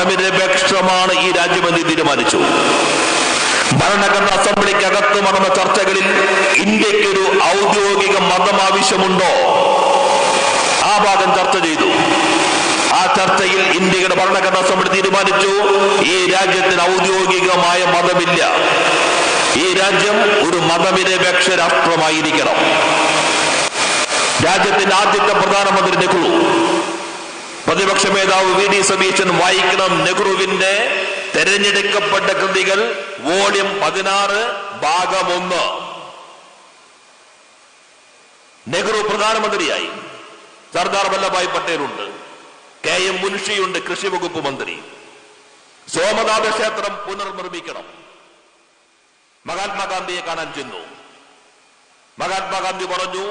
മതനിരപേക്ഷമാണ് ഈ രാജ്യമെന്ന് തീരുമാനിച്ചു. ഭരണഘടനാ അസംബ്ലിക്കകത്ത് നടന്ന ചർച്ചകളിൽ ഇന്ത്യക്കൊരു ഔദ്യോഗിക മതം ആവശ്യമുണ്ടോ, ആ ഭാഗം ചർച്ച ചെയ്തു. ആ ചർച്ചയിൽ ഇന്ത്യയുടെ ഭരണഘടനാ അസംബ്ലി തീരുമാനിച്ചു, ഈ രാജ്യത്തിന് ഔദ്യോഗികമായ മതമില്ല, ഈ രാജ്യം ഒരു മതനിരപേക്ഷ രാഷ്ട്രമായിരിക്കണം. രാജ്യത്തിന്റെ ആദ്യത്തെ പ്രധാനമന്ത്രി നെഹ്റു, പ്രതിപക്ഷ നേതാവ് വി ഡി സതീശൻ വായിക്കണം നെഹ്റുവിന്റെ തെരഞ്ഞെടുക്കപ്പെട്ട കൃതികൾ വോളിയം 16 ഭാഗം 1. നെഹ്റു പ്രധാനമന്ത്രിയായി. സർദാർ വല്ലഭായ് പട്ടേലുണ്ട്, കെ എം മുൻഷിയുണ്ട് കൃഷി വകുപ്പ് മന്ത്രി. സോമനാഥ ക്ഷേത്രം പുനർനിർമ്മിക്കണം. മഹാത്മാഗാന്ധിയെ കാണാൻ ചെന്നു. മഹാത്മാഗാന്ധി പറഞ്ഞു,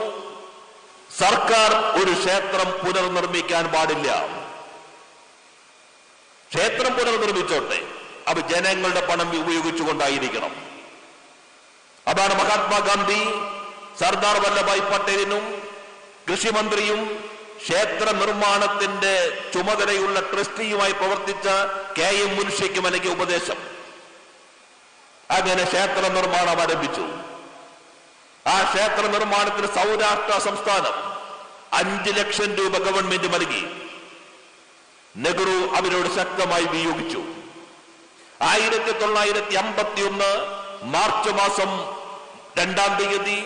സർക്കാർ ഒരു ക്ഷേത്രം പുനർനിർമ്മിക്കാൻ പാടില്ല. ക്ഷേത്രം പുനർനിർമ്മിച്ചോട്ടെ, അത് ജനങ്ങളുടെ പണം ഉപയോഗിച്ചുകൊണ്ടായിരിക്കണം. അതാണ് മഹാത്മാഗാന്ധി സർദാർ വല്ലഭായ് പട്ടേലിനും കൃഷിമന്ത്രിയും ക്ഷേത്ര നിർമ്മാണത്തിന്റെ ചുമതലയുള്ള ട്രസ്റ്റിയുമായി പ്രവർത്തിച്ച കെ എം മുൻഷിക്കും നൽകിയ ഉപദേശം. അങ്ങനെ ക്ഷേത്ര നിർമ്മാണം ആരംഭിച്ചു. ആ ക്ഷേത്ര നിർമ്മാണത്തിന് സൗരാഷ്ട്ര സംസ്ഥാനം 5 ലക്ഷം രൂപ ഗവൺമെന്റ് നൽകി. നെഹ്റു അവരോട് ശക്തമായി വിയോജിച്ചു. 1951 മാർച്ച് മാസം 2-ാം തീയതി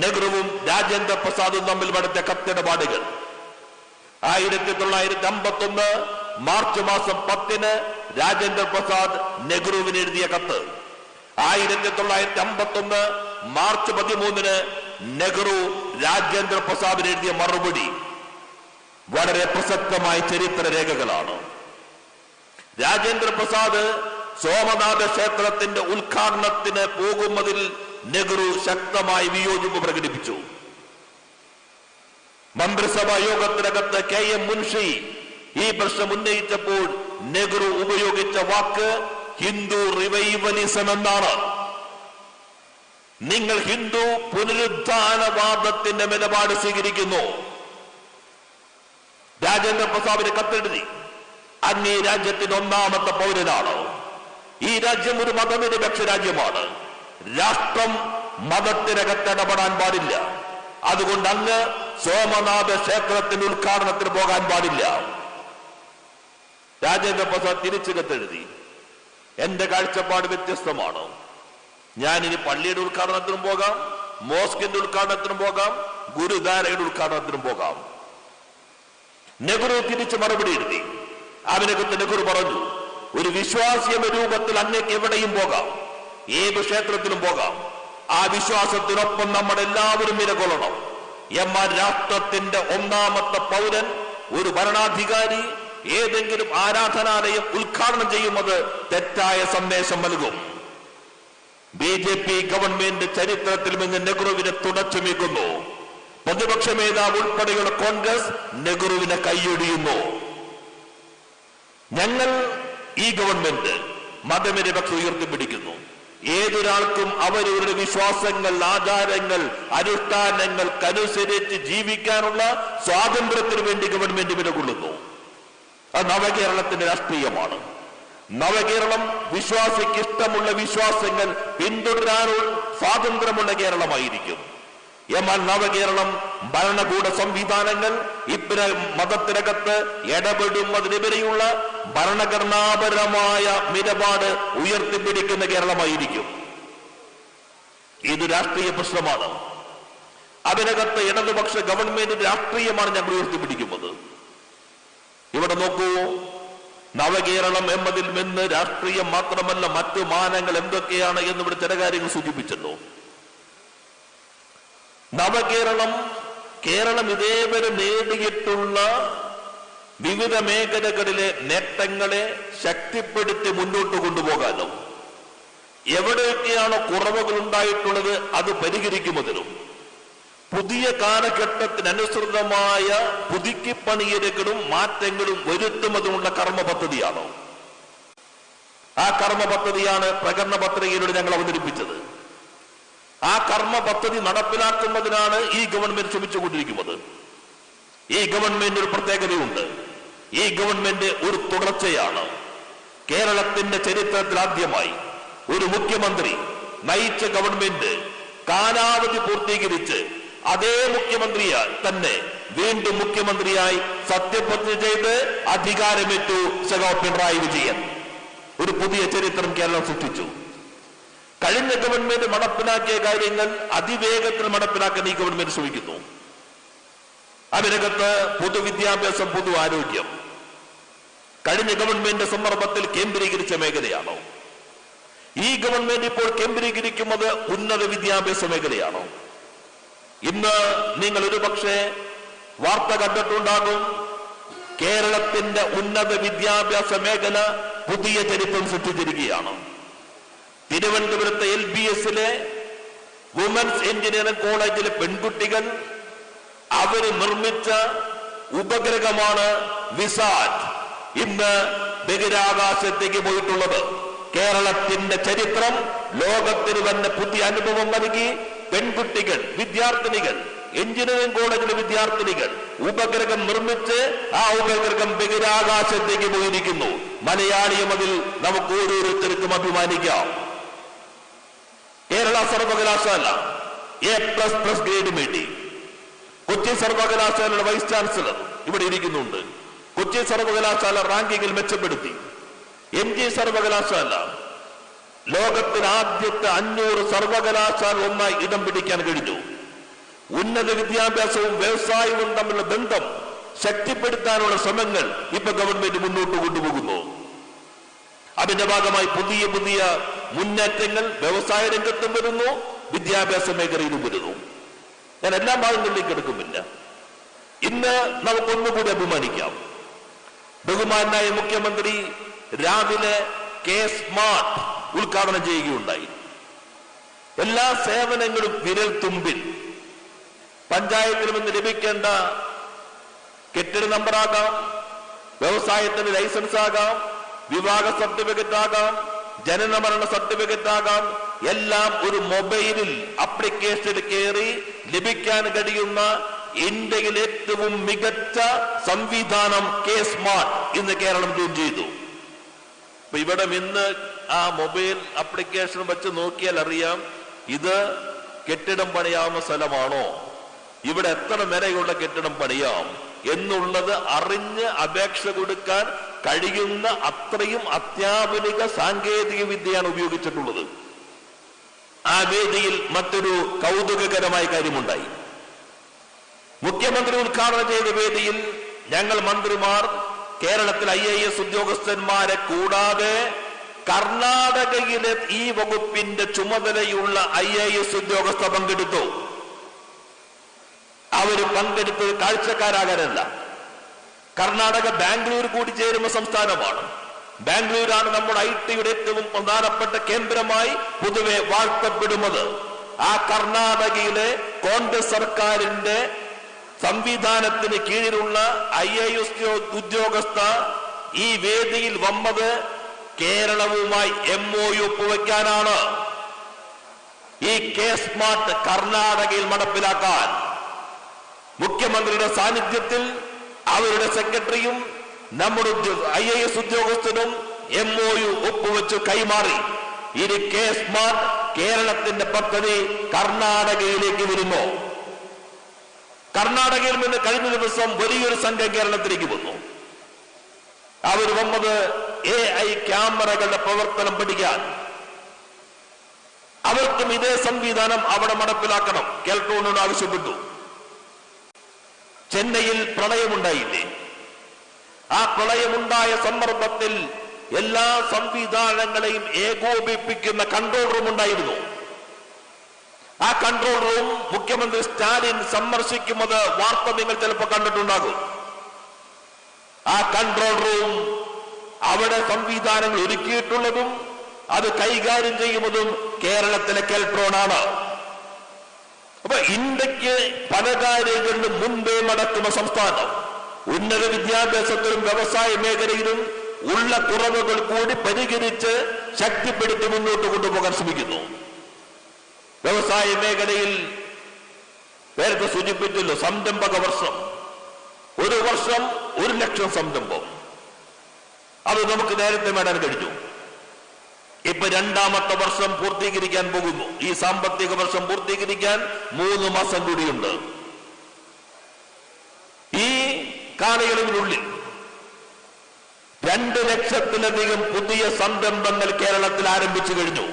നെഹ്റുവും രാജേന്ദ്ര പ്രസാദും തമ്മിൽ നടത്തിയ കത്തിടപാടുകൾ. 1951 മാർച്ച് മാസം 10-ന് രാജേന്ദ്ര പ്രസാദ് നെഹ്റുവിന് എഴുതിയ കത്ത്. 1951 മാർച്ച് 13-ന് നെഹ്റു രാജേന്ദ്ര പ്രസാദിന് എഴുതിയ മറുപടി വളരെ പ്രസക്തമായ ചരിത്ര രേഖകളാണ്. രാജേന്ദ്ര പ്രസാദ് സോമനാഥ ക്ഷേത്രത്തിന്റെ ഉദ്ഘാടനത്തിന് പോകുന്നതിൽ നെഹ്റു ശക്തമായി വിയോജിപ്പ് പ്രകടിപ്പിച്ചു. മന്ത്രിസഭാ യോഗത്തിനകത്ത് കെ എം മുൻഷി ഈ പ്രശ്നം ഉന്നയിച്ചപ്പോൾ നെഹ്റു ഉപയോഗിച്ച വാക്ക് ഹിന്ദു റിവൈവലിസം എന്നാണ്. നിങ്ങൾ ഹിന്ദു പുനരുദ്ധാനവാദത്തിന്റെ നിലപാട് സ്വീകരിക്കുന്നു. രാജേന്ദ്ര പ്രസാദിന് കത്തെഴുതി, അങ്ങ് ഈ രാജ്യത്തിന്റെ 1ാമത്തെ പൗരനാണ്. ഈ രാജ്യം ഒരു മതനിരപേക്ഷ രാജ്യമാണ്. രാഷ്ട്രം മതത്തിനകത്ത് ഇടപെടാൻ പാടില്ല. അതുകൊണ്ട് അങ്ങ് സോമനാഥ ക്ഷേത്രത്തിന്റെ ഉദ്ഘാടനത്തിന് പോകാൻ പാടില്ല. രാജേന്ദ്ര പ്രസാദ് തിരിച്ചു കത്തെഴുതി, എന്റെ കാഴ്ചപ്പാട് വ്യത്യസ്തമാണ്. ഞാനിനി പള്ളിയുടെ ഉദ്ഘാടനത്തിനും പോകാം, മോസ്കിന്റെ ഉദ്ഘാടനത്തിനും പോകാം, ഗുരുദ്വാരയുടെ ഉദ്ഘാടനത്തിനും പോകാം. നെഹ്റു തിരിച്ച് മറുപടി എഴുതി. അതിനകത്ത് നെഹ്റു പറഞ്ഞു, ഒരു വിശ്വാസി എന്ന രൂപത്തിൽ അങ്ങേക്ക് എവിടെയും പോകാം, ഏത് ക്ഷേത്രത്തിലും പോകാം. ആ വിശ്വാസത്തിനൊപ്പം നമ്മളെല്ലാവരും നിലകൊള്ളണം. എന്നാൽ രാഷ്ട്രത്തിന്റെ 1ാമത്തെ പൗരൻ, ഒരു ഭരണാധികാരി ഏതെങ്കിലും ആരാധനാലയം ഉദ്ഘാടനം ചെയ്യുന്നത് തെറ്റായ സന്ദേശം നൽകും. BJP ഗവൺമെന്റ് ചരിത്രത്തിൽ നിന്ന് നെഹ്റുവിനെ തുടച്ചു നീക്കുന്നു. പ്രതിപക്ഷ നേതാവ് ഉൾപ്പെടെയുള്ള കോൺഗ്രസ് നെഹ്റുവിനെ കൈയൊടിയുന്നു. ഞങ്ങൾ ഈ ഗവൺമെന്റ് മതനിരപേക്ഷ ഉയർത്തിപ്പിടിക്കുന്നു. ഏതൊരാൾക്കും അവരവരുടെ വിശ്വാസങ്ങൾ, ആചാരങ്ങൾ, അനുഷ്ഠാനങ്ങൾക്കനുസരിച്ച് ജീവിക്കാനുള്ള സ്വാതന്ത്ര്യത്തിന് വേണ്ടി ഗവൺമെന്റ് നിലകൊള്ളുന്നു. അത് നവകേരളത്തിന്റെ രാഷ്ട്രീയമാണ്. നവകേരളം വിശ്വാസിക്ക് ഇഷ്ടമുള്ള വിശ്വാസങ്ങൾ പിന്തുടരാനുള്ള സ്വാതന്ത്ര്യമുള്ള കേരളമായിരിക്കും. എന്നാൽ നവകേരളം ഭരണകൂട സംവിധാനങ്ങൾ മതത്തിനകത്ത് ഇടപെടുന്നതിനെതിരെയുള്ള ഭരണഘടനാപരമായ നിലപാട് ഉയർത്തിപ്പിടിക്കുന്ന കേരളമായിരിക്കും. ഇത് രാഷ്ട്രീയ പ്രശ്നമാണ്. അതിനകത്ത് ഇടതുപക്ഷ ഗവൺമെന്റ് രാഷ്ട്രീയമാണ് ഞങ്ങൾ ഉയർത്തിപ്പിടിക്കുന്നത്. ഇവിടെ നോക്കൂ, നവകേരളം എന്നതിൽ നിന്ന് രാഷ്ട്രീയം മാത്രമല്ല മറ്റു മാനങ്ങൾ എന്തൊക്കെയാണ് എന്ന് ഇവിടെ ചില കാര്യങ്ങൾ സൂചിപ്പിച്ചല്ലോ. നവകേരളം, കേരളം ഇതേവരെ നേടിയിട്ടുള്ള വിവിധ മേഖലകളിലെ നേട്ടങ്ങളെ ശക്തിപ്പെടുത്തി മുന്നോട്ട് കൊണ്ടുപോകാനും എവിടെയൊക്കെയാണോ കുറവുകൾ ഉണ്ടായിട്ടുള്ളത് അത് പരിഹരിക്കുന്നതിനും പുതിയ കാലഘട്ടത്തിനനുസൃതമായ പുതുക്കിപ്പണിയലുകളും മാറ്റങ്ങളും വരുത്തുന്നതിനുള്ള കർമ്മ പദ്ധതിയാണോ? ആ കർമ്മ പദ്ധതിയാണ് പ്രകടന പത്രികയിലൂടെ ഞങ്ങൾ അവതരിപ്പിച്ചത്. ആ കർമ്മ പദ്ധതി നടപ്പിലാക്കുന്നതിനാണ് ഈ ഗവൺമെന്റ് ശ്രമിച്ചുകൊണ്ടിരിക്കുന്നത്. ഈ ഗവൺമെന്റിന് ഒരു പ്രത്യേകതയുണ്ട്. ഈ ഗവൺമെന്റ് ഒരു തുടർച്ചയാണ്. കേരളത്തിന്റെ ചരിത്രത്തിൽ ആദ്യമായി ഒരു മുഖ്യമന്ത്രി നയിച്ച ഗവൺമെന്റ് കാലാവധി പൂർത്തീകരിച്ച് അതേ മുഖ്യമന്ത്രിയെ തന്നെ വീണ്ടും മുഖ്യമന്ത്രിയായി സത്യപ്രതിജ്ഞ ചെയ്ത് അധികാരമേറ്റു സഖാവ് പിണറായി വിജയൻ. ഒരു പുതിയ ചരിത്രം കേരളം സൃഷ്ടിച്ചു. കഴിഞ്ഞ ഗവൺമെന്റ് നടപ്പിലാക്കിയ കാര്യങ്ങൾ അതിവേഗത്തിൽ നടപ്പിലാക്കാൻ ഈ ഗവൺമെന്റ് ശ്രമിക്കുന്നു. അതിനകത്ത് പൊതുവിദ്യാഭ്യാസം, പൊതു ആരോഗ്യം കഴിഞ്ഞ ഗവൺമെന്റ് സന്ദർഭത്തിൽ കേന്ദ്രീകരിച്ച മേഖലയാണോ? ഈ ഗവൺമെന്റ് ഇപ്പോൾ കേന്ദ്രീകരിക്കുന്നത് ഉന്നത വിദ്യാഭ്യാസ മേഖലയാണോ? ഇന്ന് നിങ്ങൾ ഒരുപക്ഷെ വാർത്ത കണ്ടിട്ടുണ്ടാകും. കേരളത്തിന്റെ ഉന്നത വിദ്യാഭ്യാസ മേഖല പുതിയ ചരിത്രം സൃഷ്ടിച്ചിരിക്കുകയാണ്. തിരുവനന്തപുരത്തെ LBSലെ വുമൻസ് എഞ്ചിനീയറിംഗ് കോളേജിലെ പെൺകുട്ടികൾ അവര് നിർമ്മിച്ച ഉപഗ്രഹമാണ് വിസാറ്റ് ഇന്ന് ബഹിരാകാശത്തേക്ക് പോയിട്ടുള്ളത്. കേരളത്തിന്റെ ചരിത്രം ലോകത്തിന് തന്നെ പുതിയ അനുഭവം നൽകി. പെൺകുട്ടികൾ, വിദ്യാർത്ഥിനികൾ, എഞ്ചിനീയറിംഗ് കോളേജിലെ വിദ്യാർത്ഥിനികൾ ഉപഗ്രഹം നിർമ്മിച്ച് ആ ഉപഗ്രഹം ബഹിരാകാശത്തേക്ക് പോയിരിക്കുന്നു. മലയാളിയും അതിൽ നമുക്ക് ഓരോരുത്തർക്കും അഭിമാനിക്കാം. കേരള സർവകലാശാല A++ ഗ്രേഡ് നേടി. കൊച്ചി സർവകലാശാലയുടെ വൈസ് ചാൻസലർ ഇവിടെ ഇരിക്കുന്നുണ്ട്. കൊച്ചി സർവകലാശാല റാങ്കിങ്ങിൽ മെച്ചപ്പെടുത്തി. MG സർവകലാശാല ലോകത്തിലെ ആദ്യത്തെ 500 സർവകലാശാല ഒന്നായി ഇടം പിടിക്കാൻ കഴിഞ്ഞു. ഉന്നത വിദ്യാഭ്യാസവും വ്യവസായവും തമ്മിലുള്ള ബന്ധം ശക്തിപ്പെടുത്താനുള്ള ശ്രമങ്ങൾ ഇപ്പൊ ഗവൺമെന്റ് മുന്നോട്ട് കൊണ്ടുപോകുന്നു. അതിന്റെ ഭാഗമായി പുതിയ പുതിയ മുന്നേറ്റങ്ങൾ വ്യവസായ രംഗത്തും വരുന്നു, വിദ്യാഭ്യാസ മേഖലയിലും വരുന്നു. ഞാൻ എല്ലാ ഭാഗങ്ങളിലേക്ക് എടുക്കുന്നില്ല. ഇന്ന് നമുക്കൊന്നുകൂടി അഭിമാനിക്കാം. ബഹുമാനായ മുഖ്യമന്ത്രി രാവിലെ K-സ്മാർട്ട് ഉദ്ഘാടനം ചെയ്യുകയുണ്ടായി. എല്ലാ സേവനങ്ങളും വിരൽ തുമ്പിൽ. പഞ്ചായത്തിൽ നിന്ന് ലഭിക്കേണ്ട കെട്ടിട നമ്പറാകാം, വ്യവസായത്തിന് ലൈസൻസ് ആകാം, വിവാഹ സർട്ടിഫിക്കറ്റ് ആകാം, ജനന മരണ സർട്ടിഫിക്കറ്റ് ആകാം, എല്ലാം ഒരു മൊബൈലിൽ ആപ്ലിക്കേഷനിൽ കയറി ലഭിക്കാൻ കഴിയുന്ന ഇന്ത്യയിൽ ഏറ്റവും മികച്ച സംവിധാനം K-സ്മാർട്ട് ഇന്ന് കേരളം ലോഞ്ച് ചെയ്തു. അപ്പൊ ഇവിടെ ഇന്ന് ആ മൊബൈൽ ആപ്ലിക്കേഷൻ വെച്ച് നോക്കിയാൽ അറിയാം ഇത് കെട്ടിടം പണിയാവുന്ന സ്ഥലമാണോ, ഇവിടെ എത്ര നിലയുള്ള കെട്ടിടം പണിയാം എന്നുള്ളത് അറിഞ്ഞ് അപേക്ഷ കൊടുക്കാൻ കഴിയുന്ന അത്രയും അത്യാധുനിക സാങ്കേതിക വിദ്യയാണ് ഉപയോഗിച്ചിട്ടുള്ളത്. ആ വേദിയിൽ മറ്റൊരു കൗതുകകരമായ കാര്യമുണ്ടായി. മുഖ്യമന്ത്രി ഉദ്ഘാടനം ചെയ്ത വേദിയിൽ ഞങ്ങൾ മന്ത്രിമാർ, കേരളത്തിൽ IAS ഉദ്യോഗസ്ഥന്മാരെ കൂടാതെ കർണാടകയിലെ ഈ വകുപ്പിന്റെ ചുമതലയുള്ള IAS ഉദ്യോഗസ്ഥ പങ്കെടുത്തു. അവര് പങ്കെടുത്തത് കാഴ്ചക്കാരാകാനല്ല. കർണാടക ബാംഗ്ലൂർ കൂടി ചേരുന്ന സംസ്ഥാനമാണ്. ബാംഗ്ലൂരാണ് നമ്മുടെ IT-യുടെ ഏറ്റവും പ്രധാനപ്പെട്ട കേന്ദ്രമായി പൊതുവെ വാഴ്ത്തപ്പെടുന്നത്. ആ കർണാടകയിലെ കോൺഗ്രസ് സർക്കാരിന്റെ സംവിധാനത്തിന് കീഴിലുള്ള IAS ഉദ്യോഗസ്ഥ ഈ വേദിയിൽ വന്നത് കേരളവുമായി MOU ഒപ്പുവെക്കാനാണ്. ഈ K-സ്മാർട്ട് കർണാടകയിൽ നടപ്പിലാക്കാൻ മുഖ്യമന്ത്രിയുടെ സാന്നിധ്യത്തിൽ അവരുടെ സെക്രട്ടറിയും നമ്മുടെ IAS ഉദ്യോഗസ്ഥരും MOU ഒപ്പുവെച്ച് കൈമാറി. ഇനി K-സ്മാർട്ട് കേരളത്തിന്റെ പദ്ധതി കർണാടകയിലേക്ക് വരുന്നു. കർണാടകയിൽ നിന്ന് കഴിഞ്ഞ ദിവസം വലിയൊരു സംഘം കേരളത്തിലേക്ക് വന്നു. അവർ വന്നത് AI ക്യാമറകളുടെ പ്രവർത്തനം പഠിക്കാൻ. അവർക്കും ഇതേ സംവിധാനം അവിടെ നടപ്പിലാക്കണം കേൾക്കണമെന്ന് ആവശ്യപ്പെട്ടു. ചെന്നൈയിൽ പ്രളയമുണ്ടായില്ലേ? ആ പ്രളയമുണ്ടായ സന്ദർഭത്തിൽ എല്ലാ സംവിധാനങ്ങളെയും ഏകോപിപ്പിക്കുന്ന കൺട്രോൾ റൂം ഉണ്ടായിരുന്നു. ആ കൺട്രോൾ റൂം മുഖ്യമന്ത്രി സ്റ്റാലിൻ സന്ദർശിക്കുന്നത് വാർത്ത നിങ്ങൾ ചിലപ്പോൾ കണ്ടിട്ടുണ്ടാകും. ആ കൺട്രോൾ റൂം അവിടെ സംവിധാനങ്ങൾ ഒരുക്കിയിട്ടുള്ളതും അത് കൈകാര്യം ചെയ്യുന്നതും കേരളത്തിലെ കെൽട്രോണാണ്. അപ്പൊ ഇന്ത്യക്ക് പല കാര്യങ്ങളിലും മുൻപേ നടക്കുന്ന സംസ്ഥാനം ഉന്നത വിദ്യാഭ്യാസത്തിലും വ്യവസായ മേഖലയിലും ഉള്ള കുറവുകൾ കൂടി പരിഹരിച്ച് ശക്തിപ്പെടുത്തി മുന്നോട്ട് കൊണ്ടുപോകാൻ ശ്രമിക്കുന്നു. വ്യവസായ മേഖലയിൽ നേരത്തെ സൂചിപ്പിച്ചല്ലോ, സംരംഭക വർഷം ഒരു വർഷം 1 ലക്ഷം സംരംഭം. അത് നമുക്ക് നേരത്തെ നേടാൻ കഴിഞ്ഞു. ഇപ്പൊ രണ്ടാമത്തെ വർഷം പൂർത്തീകരിക്കാൻ പോകുന്നു. ഈ സാമ്പത്തിക വർഷം പൂർത്തീകരിക്കാൻ 3 മാസം കൂടിയുണ്ട്. ഈ കാലയളവിനുള്ളിൽ 2 ലക്ഷത്തിലധികം പുതിയ സംരംഭങ്ങൾ കേരളത്തിൽ ആരംഭിച്ചു കഴിഞ്ഞു.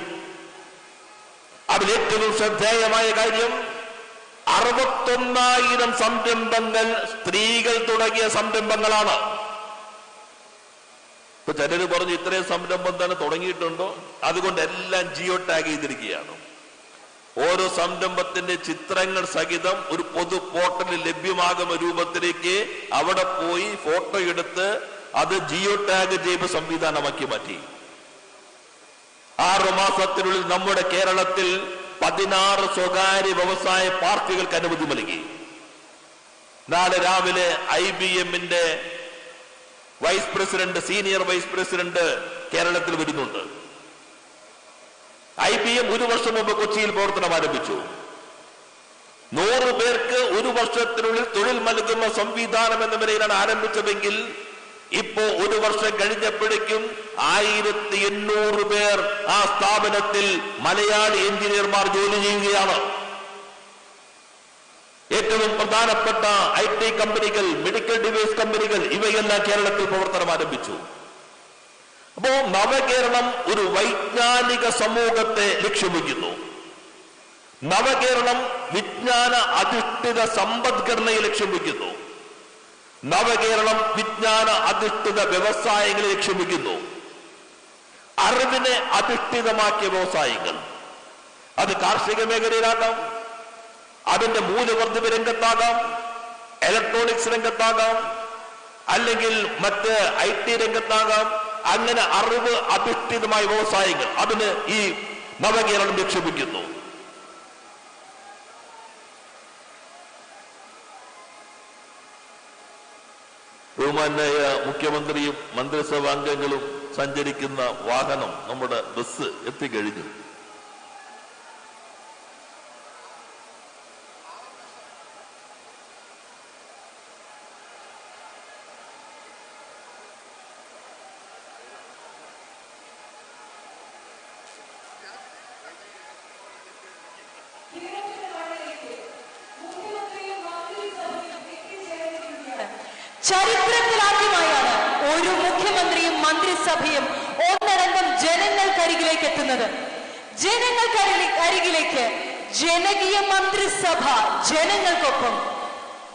അതിൽ ഏറ്റവും ശ്രദ്ധേയമായ കാര്യം 61,000 സംരംഭങ്ങൾ സ്ത്രീകൾ തുടങ്ങിയ സംരംഭങ്ങളാണ്. ഇപ്പൊ ചിലര് പറഞ്ഞു ഇത്രയും സംരംഭം തന്നെ തുടങ്ങിയിട്ടുണ്ടോ, അതുകൊണ്ട് എല്ലാം ജിയോ ടാഗ് ചെയ്തിരിക്കുകയാണ്. ഓരോ സംരംഭത്തിന്റെ ചിത്രങ്ങൾ സഹിതം ഒരു പൊതു പോർട്ടലിൽ ലഭ്യമാകുന്ന രൂപത്തിലേക്ക് അവിടെ പോയി ഫോട്ടോ എടുത്ത് അത് ജിയോ ടാഗ് ചെയ്ത സംവിധാനമാക്കി മാറ്റി. 6 മാസത്തിനുള്ളിൽ നമ്മുടെ കേരളത്തിൽ 16 സ്വകാര്യ വ്യവസായ പാർക്കുകൾക്ക് അനുമതി നൽകി. നാളെ രാവിലെ IBM-ന്റെ vice president, senior vice president കേരളത്തിൽ വരുന്നുണ്ട്. IBM 1 വർഷം മുമ്പ് കൊച്ചിയിൽ പ്രവർത്തനം ആരംഭിച്ചു. 100 പേർക്ക് 1 വർഷത്തിനുള്ളിൽ തൊഴിൽ നൽകുന്ന സംവിധാനം എന്ന നിലയിലാണ് ആരംഭിച്ചതെങ്കിൽ ഇപ്പോ 1 വർഷം കഴിഞ്ഞപ്പോഴേക്കും 1800 പേർ ആ സ്ഥാപനത്തിൽ മലയാളി എഞ്ചിനീയർമാർ ജോലി ചെയ്യുകയാണ്. ഏറ്റവും പ്രധാനപ്പെട്ട IT കമ്പനികൾ, മെഡിക്കൽ ഡിവൈസ് കമ്പനികൾ, ഇവയെല്ലാം കേരളത്തിൽ പ്രവർത്തനം ആരംഭിച്ചു. അപ്പോ നവകേരളം ഒരു വൈജ്ഞാനിക സമൂഹത്തെ ലക്ഷ്യം വയ്ക്കുന്നു. നവകേരളം വിജ്ഞാന അധിഷ്ഠിത സമ്പദ്ഘടനയെ ലക്ഷ്യം വയ്ക്കുന്നു. നവകേരളം വിജ്ഞാന അധിഷ്ഠിത വ്യവസായങ്ങളെ ലക്ഷ്യം വയ്ക്കുന്നു. അറിവിനെ അധിഷ്ഠിതമാക്കിയ വ്യവസായങ്ങൾ, അത് കാർഷിക മേഖലയിലാകാം, അതിന്റെ മൂല്യവർദ്ധിത രംഗത്താകാം, ഇലക്ട്രോണിക്സ് രംഗത്താകാം, അല്ലെങ്കിൽ മറ്റ് IT രംഗത്താകാം. അങ്ങനെ അറിവ് അധിഷ്ഠിതമായ വ്യവസായങ്ങൾ, അതിന് ഈ നവകേരളം ലക്ഷ്യം വയ്ക്കുന്നു. ബഹുമാന്യായ മുഖ്യമന്ത്രിയും മന്ത്രിസഭാംഗങ്ങളും സഞ്ചരിക്കുന്ന വാഹനം, നമ്മുടെ ബസ് എത്തിക്കഴിഞ്ഞു. ചരിത്രത്തിലാദ്യമായാണ് ഒരു മുഖ്യമന്ത്രിയും മന്ത്രിസഭയും ഒന്നടങ്കം ജനങ്ങൾക്കരികിലേക്ക് എത്തുന്നത്. ജനങ്ങൾക്കരികിലേക്ക് ജനകീയ മന്ത്രിസഭ ജനങ്ങൾക്കൊപ്പം.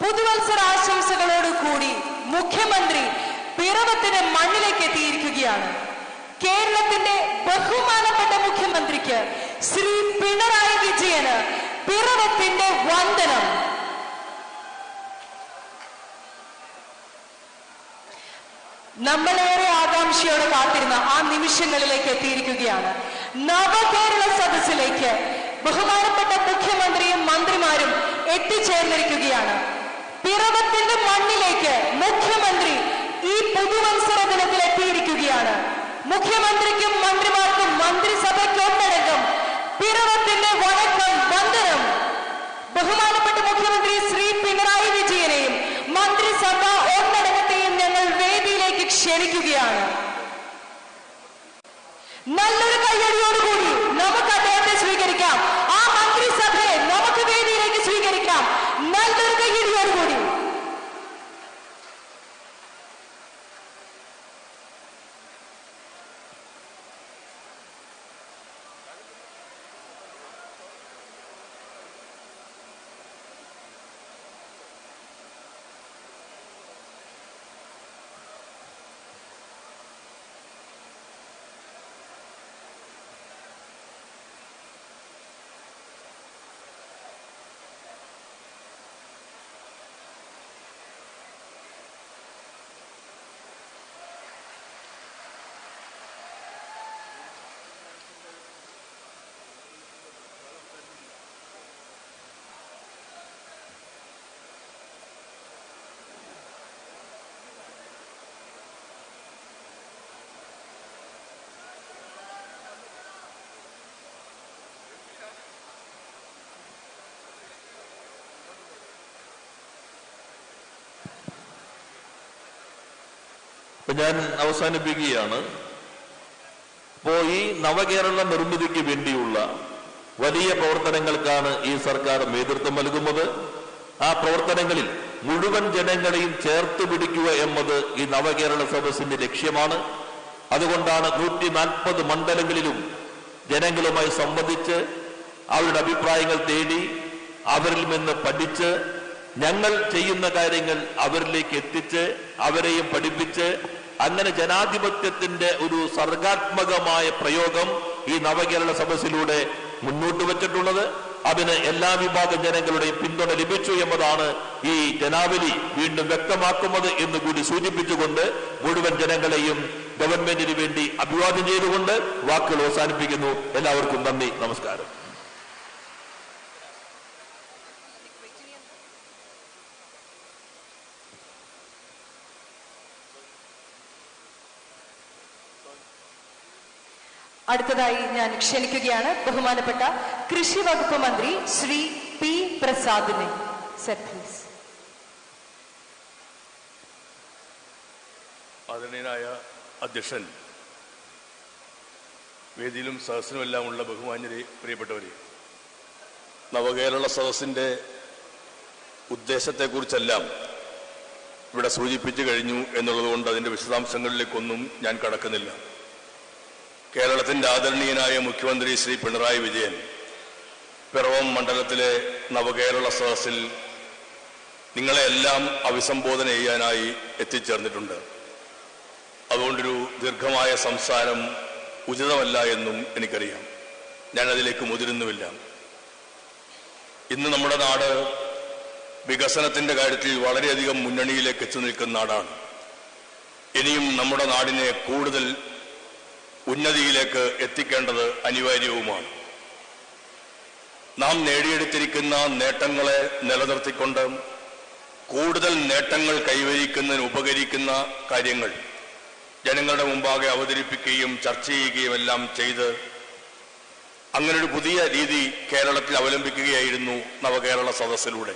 പുതുവത്സര ആശംസകളോടുകൂടി മുഖ്യമന്ത്രി പിറവത്തിന്റെ മണ്ണിലേക്ക് എത്തിയിരിക്കുകയാണ്. കേരളത്തിന്റെ ബഹുമാനപ്പെട്ട മുഖ്യമന്ത്രിക്ക് ശ്രീ പിണറായി വിജയന് പിറവത്തിന്റെ വന്ദനം. നമ്മളേറെ ആകാംക്ഷയോടെ കാത്തിരുന്ന ആ നിമിഷങ്ങളിലേക്ക് എത്തിയിരിക്കുകയാണ്. നവകേരള സദസ്സിലേക്ക് ബഹുമാനപ്പെട്ട മുഖ്യമന്ത്രിയും മന്ത്രിമാരും എത്തിച്ചേർന്നിരിക്കുകയാണ്. പിറവത്തിന്റെ മണ്ണിലേക്ക് മുഖ്യമന്ത്രി ഈ പുതുവത്സര ദിനത്തിൽ എത്തിയിരിക്കുകയാണ്. മുഖ്യമന്ത്രിക്കും മന്ത്രിമാർക്കും മന്ത്രിസഭയ്ക്കൊന്നടങ്കം പിറവത്തിന്റെ വണക്കം, വന്ദനം. ബഹുമാനപ്പെട്ട മുഖ്യമന്ത്രി ശ്രീ പിണറായി വിജയനെയും മന്ത്രിസഭ ഒന്നടങ്കത്തെയും ഞങ്ങൾ വേദിയിലേക്ക് ക്ഷണിക്കുകയാണ്. നല്ലൊരു കയ്യടിയോടുകൂടി നമുക്ക് അദ്ദേഹത്തെ സ്വീകരിക്കാം. ആ മന്ത്രിസഭയെ നമുക്ക് വേദിയിലേക്ക് സ്വീകരിക്കാം. നല്ലൊരു കയ്യടിയോടുകൂടി. ഞാൻ അവസാനിപ്പിക്കുകയാണ്. അപ്പോ ഈ നവകേരള നിർമ്മിതിക്ക് വേണ്ടിയുള്ള വലിയ പ്രവർത്തനങ്ങൾക്കാണ് ഈ സർക്കാർ നേതൃത്വം നൽകുന്നത്. ആ പ്രവർത്തനങ്ങളിൽ മുഴുവൻ ജനങ്ങളെയും ചേർത്ത് പിടിക്കുക എന്നത് ഈ നവകേരള സദസ്സിന്റെ ലക്ഷ്യമാണ്. അതുകൊണ്ടാണ് 140 മണ്ഡലങ്ങളിലും ജനങ്ങളുമായി സംവദിച്ച് അവരുടെ അഭിപ്രായങ്ങൾ തേടി അവരിൽ നിന്ന് പഠിച്ച് ഞങ്ങൾ ചെയ്യുന്ന കാര്യങ്ങൾ അവരിലേക്ക് എത്തിച്ച് അവരെയും പഠിപ്പിച്ച് അങ്ങനെ ജനാധിപത്യത്തിന്റെ ഒരു സർഗാത്മകമായ പ്രയോഗം ഈ നവകേരള സദസ്സിലൂടെ മുന്നോട്ട് വച്ചിട്ടുള്ളത്. അതിന് എല്ലാ വിഭാഗം ജനങ്ങളുടെയും പിന്തുണ ലഭിച്ചു എന്നതാണ് ഈ ജനാവലി വീണ്ടും വ്യക്തമാക്കുന്നത് എന്ന് കൂടി സൂചിപ്പിച്ചുകൊണ്ട് മുഴുവൻ ജനങ്ങളെയും ഗവൺമെന്റിന് വേണ്ടി അഭിവാദ്യം ചെയ്തുകൊണ്ട് വാക്കുകൾ അവസാനിപ്പിക്കുന്നു. എല്ലാവർക്കും നന്ദി, നമസ്കാരം. അടുത്തതായി ഞാൻ ക്ഷണിക്കുകയാണ് ബഹുമാനപ്പെട്ട കൃഷി വകുപ്പ് മന്ത്രി ശ്രീ പി പ്രസാദിനെ. Sir please. ആദരണീയനായ അധ്യക്ഷൻ, വേദിയിലും സദസ്സിനുമെല്ലാമുള്ള ബഹുമാന്യരെ, പ്രിയപ്പെട്ടവരെ, നവകേരള സദസ്സിന്റെ ഉദ്ദേശത്തെക്കുറിച്ചെല്ലാം ഇവിടെ സൂചിപ്പിച്ചു കഴിഞ്ഞു എന്നുള്ളതുകൊണ്ട് അതിൻ്റെ വിശദാംശങ്ങളിലേക്കൊന്നും ഞാൻ കടക്കുന്നില്ല. കേരളത്തിൻ്റെ ആദരണീയനായ മുഖ്യമന്ത്രി ശ്രീ പിണറായി വിജയൻ പിറവം മണ്ഡലത്തിലെ നവകേരള സദസ്സിൽ നിങ്ങളെല്ലാം അഭിസംബോധന ചെയ്യാനായി എത്തിച്ചേർന്നിട്ടുണ്ട്. അതുകൊണ്ടൊരു ദീർഘമായ സംസാരം ഉചിതമല്ല എന്നും എനിക്കറിയാം. ഞാനതിലേക്ക് മുതിരുന്നുമില്ല. ഇന്ന് നമ്മുടെ നാട് വികസനത്തിൻ്റെ കാര്യത്തിൽ വളരെയധികം മുന്നണിയിലേക്ക് എത്തി നിൽക്കുന്ന നാടാണ്. ഇനിയും നമ്മുടെ നാടിനെ കൂടുതൽ ഉന്നതിയിലേക്ക് എത്തിക്കേണ്ടത് അനിവാര്യവുമാണ്. നാം നേടിയെടുത്തിരിക്കുന്ന നേട്ടങ്ങളെ നിലനിർത്തിക്കൊണ്ട് കൂടുതൽ നേട്ടങ്ങൾ കൈവരിക്കുന്നതിന് ഉപകരിക്കുന്ന കാര്യങ്ങൾ ജനങ്ങളുടെ മുമ്പാകെ അവതരിപ്പിക്കുകയും ചർച്ച ചെയ്യുകയും എല്ലാം ചെയ്ത് അങ്ങനൊരു പുതിയ രീതി കേരളത്തിൽ അവലംബിക്കുകയായിരുന്നു നവകേരള സദസ്സിലൂടെ.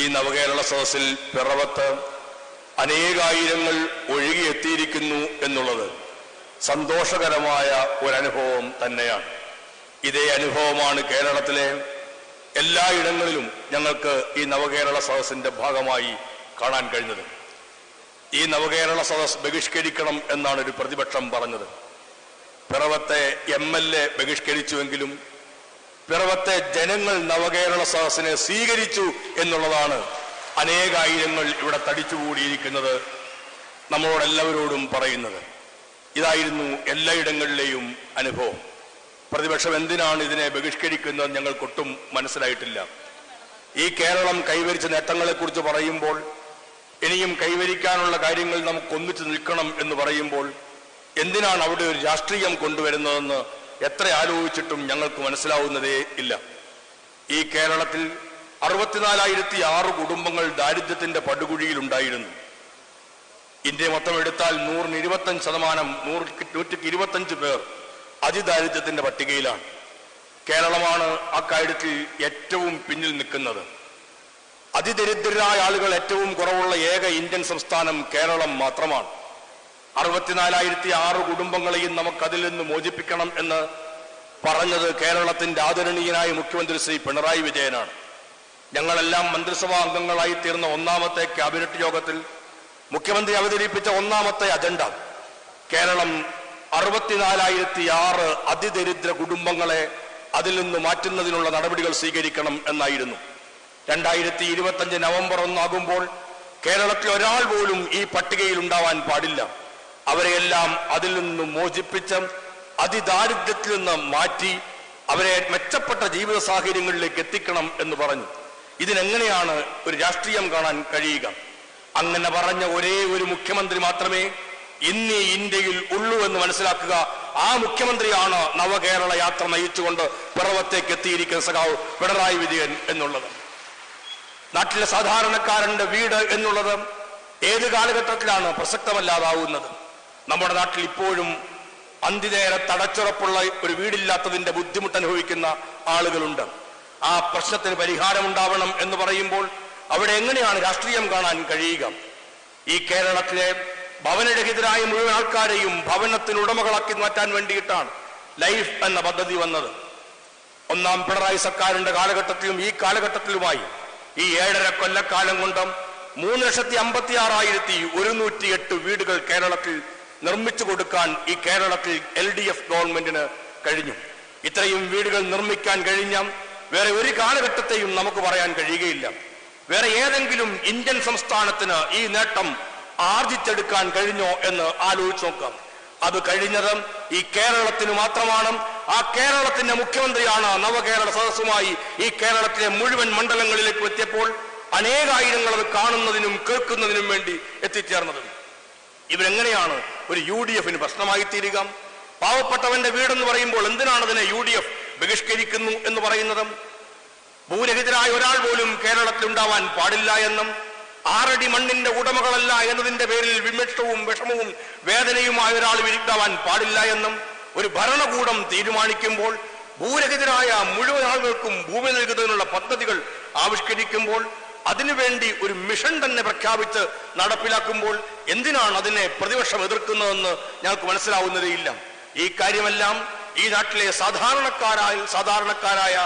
ഈ നവകേരള സദസ്സിൽ പിറവത്ത് അനേകായിരങ്ങൾ ഒഴുകിയെത്തിയിരിക്കുന്നു എന്നുള്ളത് സന്തോഷകരമായ ഒരനുഭവം തന്നെയാണ്. ഇതേ അനുഭവമാണ് കേരളത്തിലെ എല്ലായിടങ്ങളിലും ഞങ്ങൾക്ക് ഈ നവകേരള സദസ്സിന്റെ ഭാഗമായി കാണാൻ കഴിഞ്ഞത്. ഈ നവകേരള സദസ് ബഹിഷ്കരിക്കണം എന്നാണ് ഒരു പ്രതിപക്ഷം പറഞ്ഞത്. പിറവത്തെ MLA ബഹിഷ്കരിച്ചുവെങ്കിലും പിറവത്തെ ജനങ്ങൾ നവകേരള സദസ്സിനെ സ്വീകരിച്ചു എന്നുള്ളതാണ് അനേകായിരങ്ങൾ ഇവിടെ തടിച്ചുകൂടിയിരിക്കുന്നത് നമ്മളോടെല്ലാവരോടും പറയുന്നത്. ഇതായിരുന്നു എല്ലായിടങ്ങളിലെയും അനുഭവം. പ്രതിപക്ഷം എന്തിനാണ് ഇതിനെ ബഹിഷ്കരിക്കുന്നത് ഞങ്ങൾക്കൊട്ടും മനസ്സിലായിട്ടില്ല. ഈ കേരളം കൈവരിച്ച നേട്ടങ്ങളെക്കുറിച്ച് പറയുമ്പോൾ, ഇനിയും കൈവരിക്കാനുള്ള കാര്യങ്ങൾ നമുക്ക് ഒന്നിച്ചു നിൽക്കണം എന്ന് പറയുമ്പോൾ എന്തിനാണ് അവിടെ ഒരു രാഷ്ട്രീയം കൊണ്ടുവരുന്നതെന്ന് എത്ര ആലോചിച്ചിട്ടും ഞങ്ങൾക്ക് മനസ്സിലാവുന്നതേ ഇല്ല. ഈ കേരളത്തിൽ 64,006 കുടുംബങ്ങൾ ദാരിദ്ര്യത്തിന്റെ പടുകുഴിയിലുണ്ടായിരുന്നു. ഇന്ത്യ മൊത്തം എടുത്താൽ 125%, 125 പേർ അതിദാരിദ്ര്യത്തിന്റെ പട്ടികയിലാണ്. കേരളമാണ് അക്കാര്യത്തിൽ ഏറ്റവും പിന്നിൽ നിൽക്കുന്നത്. അതിദരിദ്രരായ ആളുകൾ ഏറ്റവും കുറവുള്ള ഏക ഇന്ത്യൻ സംസ്ഥാനം കേരളം മാത്രമാണ്. 64,006 കുടുംബങ്ങളെയും നമുക്കതിൽ നിന്ന് മോചിപ്പിക്കണം എന്ന് പറഞ്ഞത് കേരളത്തിന്റെ ആദരണീയനായ മുഖ്യമന്ത്രി ശ്രീ പിണറായി വിജയനാണ്. ഞങ്ങളെല്ലാം മന്ത്രിസഭാ അംഗങ്ങളായി തീർന്ന ഒന്നാമത്തെ ക്യാബിനറ്റ് യോഗത്തിൽ മുഖ്യമന്ത്രി അവതരിപ്പിച്ച ഒന്നാമത്തെ അജണ്ട കേരളം 64,006 അതിദരിദ്ര കുടുംബങ്ങളെ അതിൽ നിന്ന് മാറ്റുന്നതിനുള്ള നടപടികൾ സ്വീകരിക്കണം എന്നായിരുന്നു. 2025 നവംബർ 1 ആകുമ്പോൾ കേരളത്തിൽ ഒരാൾ പോലും ഈ പട്ടികയിൽ ഉണ്ടാവാൻ പാടില്ല. അവരെയെല്ലാം അതിൽ നിന്ന് മോചിപ്പിച്ച് അതിദാരിദ്ര്യത്തിൽ നിന്ന് മാറ്റി അവരെ മെച്ചപ്പെട്ട ജീവിത സാഹചര്യങ്ങളിലേക്ക് എത്തിക്കണം എന്ന് പറഞ്ഞു. ഇതിനെങ്ങനെയാണ് ഒരു രാഷ്ട്രീയം കാണാൻ കഴിയുക? അങ്ങനെ പറഞ്ഞ ഒരേ ഒരു മുഖ്യമന്ത്രി മാത്രമേ ഇന്ന് ഈ ഇന്ത്യയിൽ ഉള്ളൂ എന്ന് മനസ്സിലാക്കുക. ആ മുഖ്യമന്ത്രിയാണ് നവകേരള യാത്ര നയിച്ചുകൊണ്ട് പിറവത്തേക്ക് എത്തിയിരിക്കുന്ന സഖാവ് പിണറായി വിജയൻ എന്നുള്ളത്. നാട്ടിലെ സാധാരണക്കാരന്റെ വീട് എന്നുള്ളത് ഏത് കാലഘട്ടത്തിലാണ് പ്രസക്തമല്ലാതാവുന്നത്? നമ്മുടെ നാട്ടിൽ ഇപ്പോഴും അന്തിനേരത്ത് അടച്ചുറപ്പുള്ള ഒരു വീടില്ലാത്തതിന്റെ ബുദ്ധിമുട്ട് അനുഭവിക്കുന്ന ആളുകളുണ്ട്. ആ പ്രശ്നത്തിന് പരിഹാരമുണ്ടാവണം എന്ന് പറയുമ്പോൾ അവിടെ എങ്ങനെയാണ് രാഷ്ട്രീയം കാണാൻ കഴിയുക? ഈ കേരളത്തിലെ ഭവനരഹിതരായ മുഴുവൻ ആൾക്കാരെയും ഭവനത്തിന് ഉടമകളാക്കി മാറ്റാൻ വേണ്ടിയിട്ടാണ് ലൈഫ് എന്ന പദ്ധതി വന്നത്. ഒന്നാം പിണറായി സർക്കാരിന്റെ കാലഘട്ടത്തിലും ഈ കാലഘട്ടത്തിലുമായി ഈ 7.5 കൊല്ലക്കാലം കൊണ്ട് 3,56,108 വീടുകൾ കേരളത്തിൽ നിർമ്മിച്ചു കൊടുക്കാൻ ഈ കേരളത്തിൽ LDF ഗവൺമെന്റിന് കഴിഞ്ഞു. ഇത്രയും വീടുകൾ നിർമ്മിക്കാൻ കഴിഞ്ഞ വേറെ ഒരു കാലഘട്ടത്തെയും നമുക്ക് പറയാൻ കഴിയുകയില്ല. വേറെ ഏതെങ്കിലും ഇന്ത്യൻ സംസ്ഥാനത്തിന് ഈ നേട്ടം ആർജിച്ചെടുക്കാൻ കഴിഞ്ഞോ എന്ന് ആലോചിച്ച് നോക്കാം. അത് കഴിഞ്ഞത് ഈ കേരളത്തിന് മാത്രമാണ്. ആ കേരളത്തിന്റെ മുഖ്യമന്ത്രിയാണ് നവകേരള സദസ്സുമായി ഈ കേരളത്തിലെ മുഴുവൻ മണ്ഡലങ്ങളിലേക്ക് എത്തിയപ്പോൾ അനേകായിരങ്ങൾ അത് കാണുന്നതിനും കേൾക്കുന്നതിനും വേണ്ടി എത്തിച്ചേർന്നത്. ഇവരെങ്ങനെയാണ് ഒരു UDFന് പ്രശ്നമായി തീരുക? പാവപ്പെട്ടവന്റെ വീടെന്ന് പറയുമ്പോൾ എന്തിനാണ് അതിനെ UDF ബഹിഷ്കരിക്കുന്നു എന്ന് പറയുന്നത്? ഭൂരഹിതരായ ഒരാൾ പോലും കേരളത്തിൽ ഉണ്ടാവാൻ പാടില്ല എന്നും 6 അടി മണ്ണിന്റെ ഉടമകളല്ല എന്നതിന്റെ പേരിൽ വിമിഷ്ടവും വിഷമവും വേദനയുമായ ഒരാൾ ഉണ്ടാവാൻ പാടില്ല എന്നും ഒരു ഭരണകൂടം തീരുമാനിക്കുമ്പോൾ ഭൂരഹിതരായ മുഴുവൻ ആളുകൾക്കും ഭൂമി നൽകുന്നതിനുള്ള പദ്ധതികൾ ആവിഷ്കരിക്കുമ്പോൾ അതിനുവേണ്ടി ഒരു മിഷൻ തന്നെ പ്രഖ്യാപിച്ച് നടപ്പിലാക്കുമ്പോൾ എന്തിനാണ് അതിനെ പ്രതിപക്ഷം എതിർക്കുന്നതെന്ന് ഞങ്ങൾക്ക് മനസ്സിലാവുന്നതേയില്ല. ഈ കാര്യമെല്ലാം ഈ നാട്ടിലെ സാധാരണക്കാരായ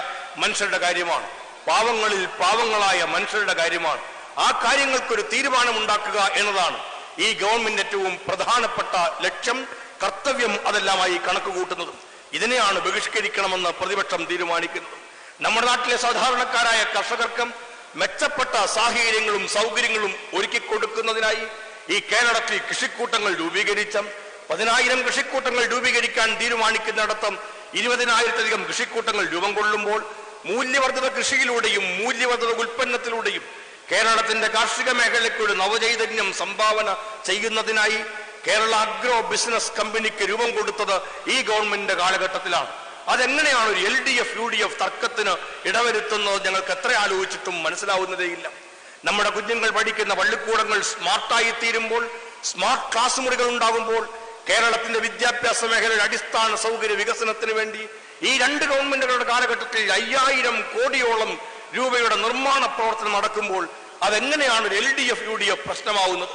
മനുഷ്യരുടെ കാര്യമാണ്. പാവങ്ങളിൽ പാവങ്ങളായ മനുഷ്യരുടെ കാര്യമാണ്. ആ കാര്യങ്ങൾക്കൊരു തീരുമാനമുണ്ടാക്കുക എന്നതാണ് ഈ ഗവൺമെന്റ് ഏറ്റവും പ്രധാനപ്പെട്ട ലക്ഷ്യം, കർത്തവ്യം അതെല്ലാമായി കണക്ക് കൂട്ടുന്നതും. ഇതിനെയാണ് ബഹിഷ്കരിക്കണമെന്ന് പ്രതിപക്ഷം തീരുമാനിക്കുന്നത്. നമ്മുടെ നാട്ടിലെ സാധാരണക്കാരായ കർഷകർക്ക് മെച്ചപ്പെട്ട സാഹചര്യങ്ങളും സൗകര്യങ്ങളും ഒരുക്കി കൊടുക്കുന്നതിനായി ഈ കേരളത്തിൽ കൃഷിക്കൂട്ടങ്ങൾ രൂപീകരിച്ച 10,000 കൃഷിക്കൂട്ടങ്ങൾ രൂപീകരിക്കാൻ തീരുമാനിക്കുന്നിടത്തും 20,000-ലധികം കൃഷിക്കൂട്ടങ്ങൾ രൂപം കൊള്ളുമ്പോൾ മൂല്യവർദ്ധിത കൃഷിയിലൂടെയും മൂല്യവർദ്ധിത ഉൽപ്പന്നത്തിലൂടെയും കേരളത്തിന്റെ കാർഷിക മേഖലയ്ക്ക് ഒരു നവചൈതന്യം സംഭാവന ചെയ്യുന്നതിനായി കേരള അഗ്രോ ബിസിനസ് കമ്പനിക്ക് രൂപം കൊടുത്തത് ഈ ഗവൺമെന്റിന്റെ കാലഘട്ടത്തിലാണ്. അതെങ്ങനെയാണ് ഒരു LDF UDF തർക്കത്തിന് ഇടവരുത്തുന്നത് ഞങ്ങൾക്ക് എത്ര ആലോചിച്ചിട്ടും മനസ്സിലാവുന്നതേയില്ല. നമ്മുടെ കുഞ്ഞുങ്ങൾ പഠിക്കുന്ന പള്ളിക്കൂടങ്ങൾ സ്മാർട്ടായി തീരുമ്പോൾ, സ്മാർട്ട് ക്ലാസ് മുറികൾ ഉണ്ടാകുമ്പോൾ കേരളത്തിന്റെ വിദ്യാഭ്യാസ മേഖലയുടെ അടിസ്ഥാന സൗകര്യ വികസനത്തിന് വേണ്ടി ഈ 2 ഗവൺമെന്റുകളുടെ കാലഘട്ടത്തിൽ 5,000 കോടിയോളം രൂപയുടെ നിർമ്മാണ പ്രവർത്തനം നടക്കുമ്പോൾ അതെങ്ങനെയാണ് ഒരു LDF UDF പ്രശ്നമാവുന്നത്?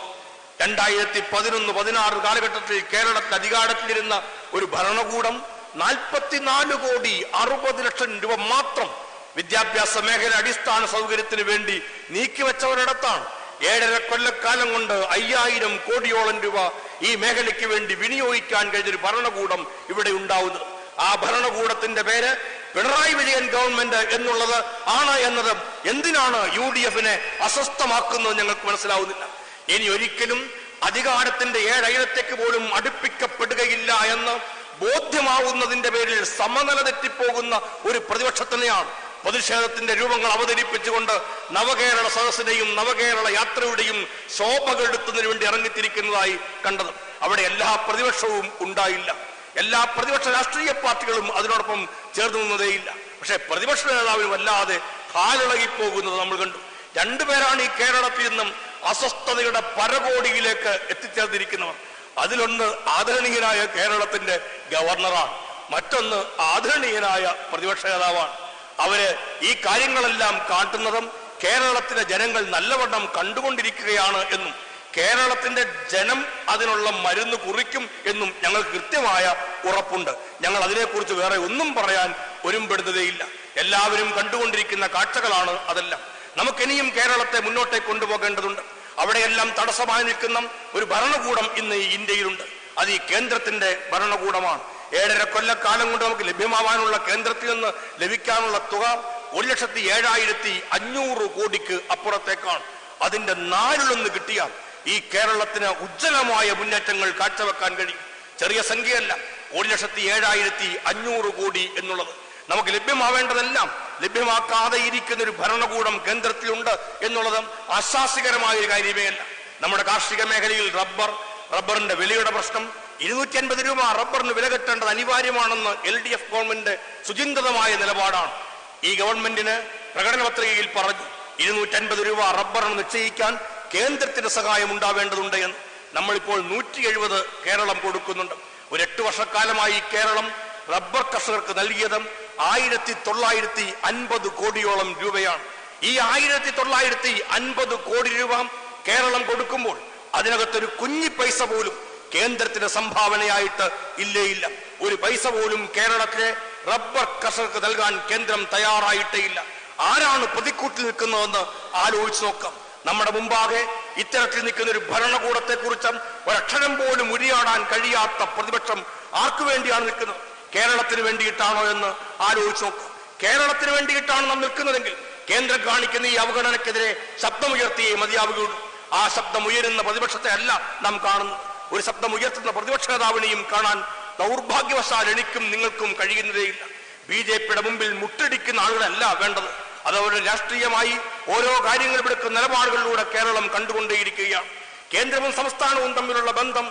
2011-16 കാലഘട്ടത്തിൽ കേരളത്തിൽ അധികാരത്തിലിരുന്ന ഒരു ഭരണകൂടം 44,60,00,000 രൂപ മാത്രം വിദ്യാഭ്യാസ മേഖല അടിസ്ഥാന സൗകര്യത്തിന് വേണ്ടി നീക്കിവെച്ചവരിടത്താണ് 7.5 കൊല്ലക്കാലം കൊണ്ട് 5,000 കോടിയോളം രൂപ ഈ മേഖലയ്ക്ക് വേണ്ടി വിനിയോഗിക്കാൻ കഴിഞ്ഞൊരു ഭരണകൂടം ഇവിടെ ഉണ്ടാവുന്നത്. ആ ഭരണകൂടത്തിന്റെ പേര് പിണറായി വിജയൻ ഗവൺമെന്റ് എന്നുള്ളത് ആണ് എന്നത് എന്തിനാണ് UDFനെ അസ്വസ്ഥമാക്കുന്നത് ഞങ്ങൾക്ക് മനസ്സിലാവുന്നില്ല. ഇനി ഒരിക്കലും അധികാരത്തിന്റെ 7 അയലത്തേക്ക് പോലും അടുപ്പിക്കപ്പെടുകയില്ല എന്ന് ബോധ്യമാവുന്നതിന്റെ പേരിൽ സമനില തെറ്റിപ്പോകുന്ന ഒരു പ്രതിപക്ഷത്തിനെയാണ് പ്രതിഷേധത്തിന്റെ രൂപങ്ങൾ അവതരിപ്പിച്ചുകൊണ്ട് നവകേരള സദസ്സിന്റെയും നവകേരള യാത്രയുടെയും ശോഭകെടുത്തുന്നതിന് വേണ്ടി ഇറങ്ങിത്തിരിക്കുന്നതായി കണ്ടത്. അവിടെ എല്ലാ പ്രതിപക്ഷവും ഉണ്ടായില്ല. എല്ലാ പ്രതിപക്ഷ രാഷ്ട്രീയ പാർട്ടികളും അതിനോടൊപ്പം ചേർന്ന് നിന്നതേയില്ല. പക്ഷെ പ്രതിപക്ഷ നേതാവിന് വല്ലാതെ കാലിളകിപ്പോകുന്നത് നമ്മൾ കണ്ടു. 2 പേരാണ് ഈ കേരളത്തിൽ നിന്നും അസ്വസ്ഥതയുടെ പരകോടിയിലേക്ക് എത്തിച്ചേർന്നിരിക്കുന്നവർ. അതിലൊന്ന് ആദരണീയനായ കേരളത്തിന്റെ ഗവർണറാണ്, മറ്റൊന്ന് ആദരണീയനായ പ്രതിപക്ഷ നേതാവാണ്. അവര് ഈ കാര്യങ്ങളെല്ലാം കാട്ടുന്നതും കേരളത്തിലെ ജനങ്ങൾ നല്ലവണ്ണം കണ്ടുകൊണ്ടിരിക്കുകയാണ് എന്നും കേരളത്തിന്റെ ജനം അതിനുള്ള മരുന്ന് കുറിക്കും എന്നും ഞങ്ങൾക്ക് കൃത്യമായ ഉറപ്പുണ്ട്. ഞങ്ങൾ അതിനെക്കുറിച്ച് വേറെ ഒന്നും പറയാൻ ഒരുമ്പെടുന്നതേയില്ല. എല്ലാവരും കണ്ടുകൊണ്ടിരിക്കുന്ന കാഴ്ചകളാണ് അതെല്ലാം. നമുക്കിനിയും കേരളത്തെ മുന്നോട്ടേക്ക് കൊണ്ടുപോകേണ്ടതുണ്ട്. അവിടെയെല്ലാം തടസ്സമായി നിൽക്കുന്ന ഒരു ഭരണകൂടം ഇന്ന് ഈ ഇന്ത്യയിലുണ്ട്. അത് ഈ കേന്ദ്രത്തിന്റെ ഭരണകൂടമാണ്. 7.5 കൊല്ലക്കാലം കൊണ്ട് നമുക്ക് ലഭ്യമാവാനുള്ള കേന്ദ്രത്തിൽ നിന്ന് ലഭിക്കാനുള്ള തുക 1,07,500 കോടിക്ക് അപ്പുറത്തേക്കാണ്. അതിന്റെ 4 കിട്ടിയാൽ ഈ കേരളത്തിന് ഉജ്ജ്വലമായ മുന്നേറ്റങ്ങൾ കാഴ്ചവെക്കാൻ കഴിയും. ചെറിയ സംഖ്യയല്ല 1,07,500 കോടി എന്നുള്ളത്. നമുക്ക് ലഭ്യമാവേണ്ടതെല്ലാം ലഭ്യമാക്കാതെ ഇരിക്കുന്ന ഒരു ഭരണകൂടം കേന്ദ്രത്തിലുണ്ട് എന്നുള്ളത് ആശാസ്യകരമായ ഒരു കാര്യമേ അല്ല. നമ്മുടെ കാർഷിക മേഖലയിൽ റബ്ബറിന്റെ വിലയുടെ പ്രശ്നം, 250 രൂപ റബ്ബറിന് വില കെട്ടേണ്ടത് അനിവാര്യമാണെന്ന് LDF ഗവൺമെന്റ് സുചിന്തിതമായ നിലപാടാണ്. ഈ ഗവൺമെന്റിന് പ്രകടന പത്രികയിൽ പറഞ്ഞു 250 രൂപ റബ്ബറിന് നിശ്ചയിക്കാൻ കേന്ദ്രത്തിന്റെ സഹായം ഉണ്ടാവേണ്ടതുണ്ട് എന്ന്. നമ്മളിപ്പോൾ 170 കേരളം കൊടുക്കുന്നുണ്ട്. ഒരു 8 വർഷക്കാലമായി കേരളം റബ്ബർ കർഷകർക്ക് നൽകിയത് 1,950 കോടിയോളം രൂപയാണ്. ഈ 1,950 കോടി രൂപ കേരളം കൊടുക്കുമ്പോൾ അതിനകത്തൊരു കുഞ്ഞി പൈസ പോലും കേന്ദ്രത്തിന്റെ സംഭാവനയായിട്ട് ഇല്ല. ഒരു പൈസ പോലും കേരളത്തിലെ റബ്ബർ കർഷകർക്ക് നൽകാൻ കേന്ദ്രം തയ്യാറായിട്ടേ ഇല്ല. ആരാണ് പ്രതിക്കൂട്ടിൽ നിൽക്കുന്നതെന്ന് ആലോചിച്ച് നോക്കാം. നമ്മുടെ മുമ്പാകെ ഇത്തരത്തിൽ നിൽക്കുന്ന ഒരു ഭരണകൂടത്തെ കുറിച്ച് ഒരക്ഷരം പോലും ഉരിയാടാൻ കഴിയാത്ത പ്രതിപക്ഷം ആർക്കു വേണ്ടിയാണ് നിൽക്കുന്നത്? കേരളത്തിന് വേണ്ടിയിട്ടാണോ എന്ന് ആലോചിച്ച് നോക്കാം. കേരളത്തിന് വേണ്ടിയിട്ടാണ് നാം നിൽക്കുന്നതെങ്കിൽ കേന്ദ്രം കാണിക്കുന്ന ഈ അവഗണനക്കെതിരെ ശബ്ദമുയർത്തിയേ മതിയാവുകയുള്ളൂ. ആ ശബ്ദം ഉയരുന്ന പ്രതിപക്ഷത്തെ അല്ല നാം കാണുന്നത്. ഒരു ശബ്ദം ഉയർത്തുന്ന പ്രതിപക്ഷ നേതാവിനെയും കാണാൻ ദൗർഭാഗ്യവശാൽ എനിക്കും നിങ്ങൾക്കും കഴിയുന്നതേയില്ല. BJPയുടെ മുമ്പിൽ മുട്ടടിക്കുന്ന ആളുകളല്ല വേണ്ടത്. അത് അവരുടെ രാഷ്ട്രീയമായി ഓരോ കാര്യങ്ങളും എടുക്കുന്ന നിലപാടുകളിലൂടെ കേരളം കണ്ടുകൊണ്ടേയിരിക്കുകയാണ്. കേന്ദ്രവും സംസ്ഥാനവും തമ്മിലുള്ള ബന്ധം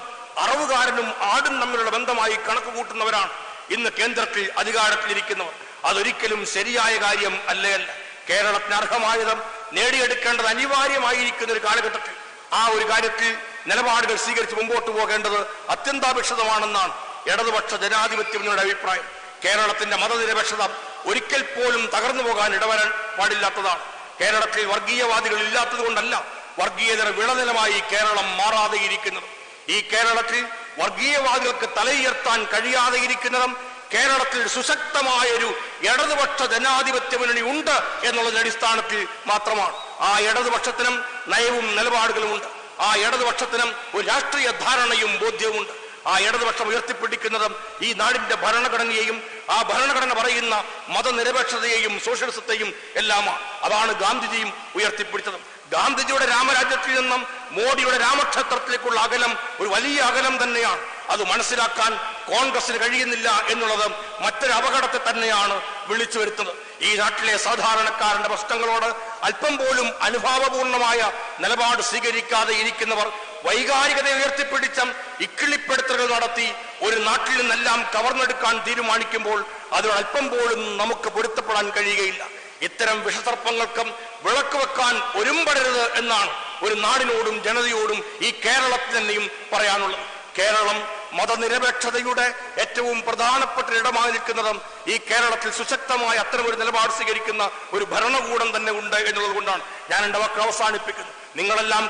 അറവുകാരനും ആടും തമ്മിലുള്ള ബന്ധമായി കണക്ക് കൂട്ടുന്നവരാണ് ഇന്ന് കേന്ദ്രത്തിൽ അധികാരത്തിലിരിക്കുന്നവർ. അതൊരിക്കലും ശരിയായ കാര്യം അല്ല. കേരളത്തിന് അർഹമായത് നേടിയെടുക്കേണ്ടത് അനിവാര്യമായിരിക്കുന്ന ഒരു കാലഘട്ടത്തിൽ ആ ഒരു കാര്യത്തിൽ നിലപാടുകൾ സ്വീകരിച്ച് മുമ്പോട്ട് പോകേണ്ടത് അത്യന്താപേക്ഷിതമാണെന്നാണ് ഇടതുപക്ഷ ജനാധിപത്യ മുന്നണിയുടെ അഭിപ്രായം. കേരളത്തിന്റെ മതനിരപേക്ഷത ഒരിക്കൽ പോലും തകർന്നു പോകാൻ ഇടവരാൻ പാടില്ലാത്തതാണ്. കേരളത്തിൽ വർഗീയവാദികൾ ഇല്ലാത്തത് കൊണ്ടല്ല വർഗീയതയുടെ വിളനിലമായി കേരളം മാറാതെയിരിക്കുന്നത്. ഈ കേരളത്തിൽ വർഗീയവാദികൾക്ക് തലയുയർത്താൻ കഴിയാതെയിരിക്കുന്നതും കേരളത്തിൽ സുശക്തമായൊരു ഇടതുപക്ഷ ജനാധിപത്യ മുന്നണി ഉണ്ട് എന്നുള്ളതിന്റെ അടിസ്ഥാനത്തിൽ മാത്രമാണ്. ആ ഇടതുപക്ഷത്തിനും നയവും നിലപാടുകളുമുണ്ട്. ആ ഇടതുപക്ഷത്തിനും ഒരു രാഷ്ട്രീയ ധാരണയും ബോധ്യവുമുണ്ട്. ആ ഇടതുപക്ഷം ഉയർത്തിപ്പിടിക്കുന്നതും ഈ നാടിന്റെ ഭരണഘടനയെയും ആ ഭരണഘടന പറയുന്ന മതനിരപേക്ഷതയെയും സോഷ്യലിസത്തെയും എല്ലാമാണ്. അതാണ് ഗാന്ധിജിയും ഉയർത്തിപ്പിടിച്ചത്. ഗാന്ധിജിയുടെ രാമരാജ്യത്തിൽ നിന്നും മോഡിയുടെ രാമക്ഷേത്രത്തിലേക്കുള്ള അകലം ഒരു വലിയ അകലം തന്നെയാണ്. അത് മനസ്സിലാക്കാൻ കോൺഗ്രസിന് കഴിയുന്നില്ല എന്നുള്ളത് മറ്റൊരു അപകടത്തെ തന്നെയാണ് വിളിച്ചു വരുത്തുന്നത്. ഈ നാട്ടിലെ സാധാരണക്കാരന്റെ പ്രശ്നങ്ങളോട് അല്പം പോലും അനുഭാവപൂർണമായ നിലപാട് സ്വീകരിക്കാതെ ഇരിക്കുന്നവർ വൈകാരികത ഉയർത്തിപ്പിടിച്ച ഇക്കിളിപ്പെടുത്തലുകൾ നടത്തി ഒരു നാട്ടിൽ നിന്നെല്ലാം കവർന്നെടുക്കാൻ തീരുമാനിക്കുമ്പോൾ അതിനോട് അല്പം പോലും നമുക്ക് പൊരുത്തപ്പെടാൻ കഴിയുകയില്ല. ഇത്തരം വിഷസർപ്പങ്ങൾക്കും വിളക്ക് വെക്കാൻ ഒരുമ്പടരുത് എന്നാണ് ഒരു നാടിനോടും ജനതയോടും ഈ കേരളത്തിൽ തന്നെയും പറയാനുള്ളത്. കേരളം മതനിരപേക്ഷതയുടെ ഏറ്റവും പ്രധാനപ്പെട്ട ഇടമായി നിൽക്കുന്നതും ഈ കേരളത്തിൽ സുശക്തമായ അത്തരമൊരു നിലപാട് സ്വീകരിക്കുന്ന ഒരു ഭരണകൂടം തന്നെ ഉണ്ട് എന്നുള്ളത് കൊണ്ടാണ് ഞാൻ എൻ്റെ വാക്ക് അവസാനിപ്പിക്കുന്നത്. നിങ്ങളെല്ലാം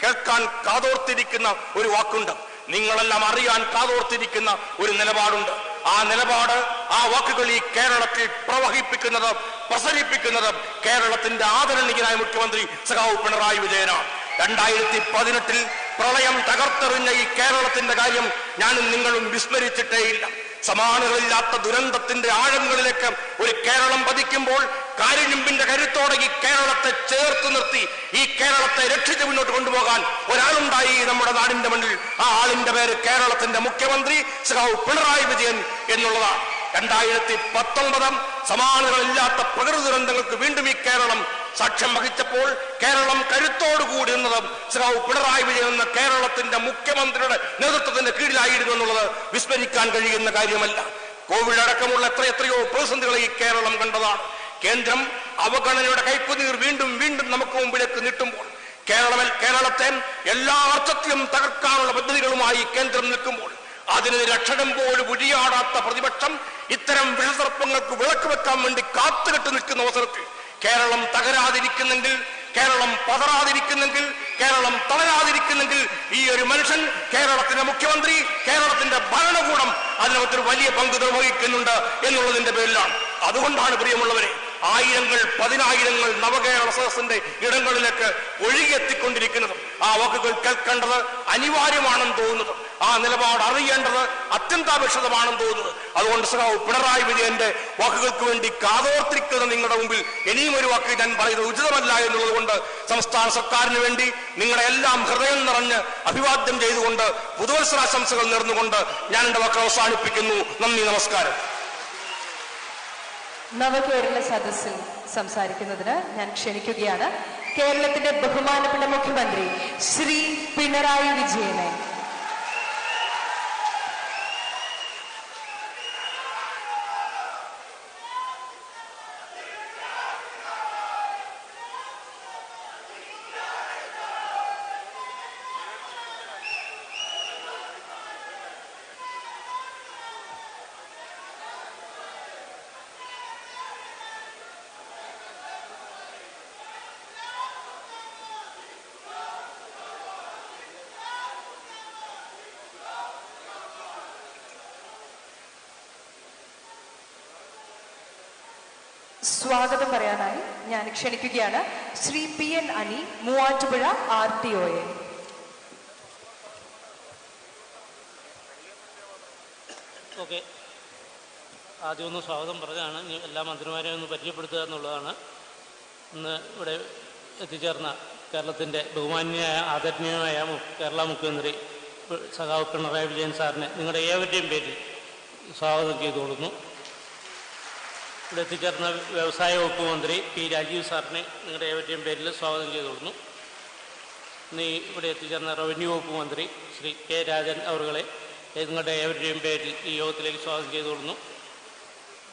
കേൾക്കാൻ കാതോർത്തിരിക്കുന്ന ഒരു വാക്കുണ്ട്. നിങ്ങളെല്ലാം അറിയാൻ കാതോർത്തിരിക്കുന്ന ഒരു നിലപാടുണ്ട്. ആ നിലപാട്, ആ വാക്കുകൾ ഈ കേരളത്തിൽ പ്രവഹിപ്പിക്കുന്നത്, പ്രസരിപ്പിക്കുന്നത് കേരളത്തിന്റെ ആദരണീയനായ മുഖ്യമന്ത്രി സഖാവ് പിണറായി വിജയനാണ്. 2018 പ്രളയം തകർത്തെറിഞ്ഞ ഈ കേരളത്തിന്റെ കാര്യം ഞാനും നിങ്ങളും വിസ്മരിച്ചിട്ടേയില്ല. സമാനതകളില്ലാത്ത ദുരന്തത്തിന്റെ ആഴങ്ങളിലേക്ക് ഒരു കേരളം പതിക്കുമ്പോൾ കാരിരുമ്പിന്റെ കരുത്തോടെ ഈ കേരളത്തെ ചേർത്ത് നിർത്തി ഈ കേരളത്തെ രക്ഷിച്ച് മുന്നോട്ട് കൊണ്ടുപോകാൻ ഒരാളുണ്ടായി നമ്മുടെ നാടിന്റെ മുന്നിൽ. ആ ആളിന്റെ പേര് കേരളത്തിന്റെ മുഖ്യമന്ത്രി സഖാവ് പിണറായി വിജയൻ എന്നുള്ളതാണ്. 2019 സമാനതകളില്ലാത്ത പ്രകൃതി ദുരന്തങ്ങൾക്ക് വീണ്ടും ഈ കേരളം സാക്ഷ്യം വഹിച്ചപ്പോൾ കേരളം കരുത്തോടുകൂടി നിന്നതും സഖാവ് പിണറായി വിജയൻ എന്ന കേരളത്തിന്റെ മുഖ്യമന്ത്രിയുടെ നേതൃത്വത്തിന്റെ കീഴിലായിരുന്നു എന്നുള്ളത് വിസ്മരിക്കാൻ കഴിയുന്ന കാര്യമല്ല. കോവിഡ് അടക്കമുള്ള എത്രയോ പ്രതിസന്ധികളെ ഈ കേരളം കണ്ടതാണ്. കേന്ദ്രം അവഗണനയുടെ കൈപ്പുനീർ വീണ്ടും വീണ്ടും നമുക്ക് മുമ്പിലേക്ക് നീട്ടുമ്പോൾ കേരളത്തെ എല്ലാ അർത്ഥത്തിലും തകർക്കാനുള്ള പദ്ധതികളുമായി കേന്ദ്രം നിൽക്കുമ്പോൾ അതിനെതിരെ അക്ഷരം പോലും ഉരിയാടാത്ത പ്രതിപക്ഷം ഇത്തരം വിഷസർപ്പങ്ങൾക്ക് വിളക്ക് വെക്കാൻ വേണ്ടി കാത്തുകെട്ട് നിൽക്കുന്ന അവസരത്തിൽ കേരളം തകരാതിരിക്കുന്നെങ്കിൽ, കേരളം പതറാതിരിക്കുന്നെങ്കിൽ, കേരളം തളരാതിരിക്കുന്നെങ്കിൽ ഈ ഒരു മനുഷ്യൻ, കേരളത്തിന്റെ മുഖ്യമന്ത്രി, കേരളത്തിന്റെ ഭരണകൂടം അതിനകത്തൊരു വലിയ പങ്ക് നിർവഹിക്കുന്നുണ്ട് എന്നുള്ളതിന്റെ പേരിലാണ്. അതുകൊണ്ടാണ് പ്രിയമുള്ളവരെ ആയിരങ്ങൾ പതിനായിരങ്ങൾ നവകേരള സദസ്സിന്റെ ഇടങ്ങളിലേക്ക് ഒഴുകിയെത്തിക്കൊണ്ടിരിക്കുന്നത്. ആ വാക്കുകൾ കേൾക്കേണ്ടത് അനിവാര്യമാണെന്ന് തോന്നുന്നത്, ആ നിലപാട് അറിയേണ്ടത് അത്യന്താപേക്ഷിതമാണെന്ന് തോന്നുന്നത്. അതുകൊണ്ട് സഖാവ് പിണറായി വിജയന്റെ വാക്കുകൾക്ക് വേണ്ടി കാതോർത്തിരിക്കുന്ന നിങ്ങളുടെ മുമ്പിൽ ഇനിയും ഒരു വാക്ക് ഞാൻ പറയുന്നത് ഉചിതമല്ല എന്നുള്ളത് കൊണ്ട് സംസ്ഥാന സർക്കാരിന് വേണ്ടി നിങ്ങളെ എല്ലാം ഹൃദയം നിറഞ്ഞ് അഭിവാദ്യം ചെയ്തുകൊണ്ട് പുതുവത്സരാശംസകൾ നേർന്നുകൊണ്ട് ഞാൻ എന്റെ വാക്ക് അവസാനിപ്പിക്കുന്നു. നന്ദി, നമസ്കാരം. നവകേരള സദസ്സിൽ സംസാരിക്കുന്നതിന് ഞാൻ ക്ഷണിക്കുകയാണ് കേരളത്തിന്റെ ബഹുമാനപ്പെട്ട മുഖ്യമന്ത്രി ശ്രീ പിണറായി വിജയനെ. സ്വാഗതം പറയാനായി ഞാൻ ക്ഷണിക്കുകയാണ് ശ്രീ PN അനി, മൂവാറ്റുപുഴ RTOA. ഓക്കെ, ആദ്യം ഒന്ന് സ്വാഗതം പറഞ്ഞതാണ്. എല്ലാ മന്ത്രിമാരെയും ഒന്ന് പരിചയപ്പെടുത്തുക എന്നുള്ളതാണ്. ഇന്ന് ഇവിടെ എത്തിച്ചേർന്ന കേരളത്തിൻ്റെ ബഹുമാന്യനായ ആദരണീയനായ കേരള മുഖ്യമന്ത്രി സഖാവ് പിണറായി വിജയൻ സാറിനെ നിങ്ങളുടെ ഏവരുടെയും പേരിൽ സ്വാഗതം ചെയ്തുകൊള്ളുന്നു. ഇവിടെ എത്തിച്ചേർന്ന വ്യവസായ വകുപ്പ് മന്ത്രി P രാജീവ് സാറിനെ നിങ്ങളുടെ ഏവരുടെയും പേരിൽ സ്വാഗതം ചെയ്തുകൊള്ളുന്നു. ഇന്ന് ഇവിടെ എത്തിച്ചേർന്ന റവന്യൂ വകുപ്പ് മന്ത്രി ശ്രീ K രാജൻ അവരുകളെ നിങ്ങളുടെ ഏവരുടെയും പേരിൽ ഈ യോഗത്തിലേക്ക് സ്വാഗതം ചെയ്തുകൊള്ളുന്നു.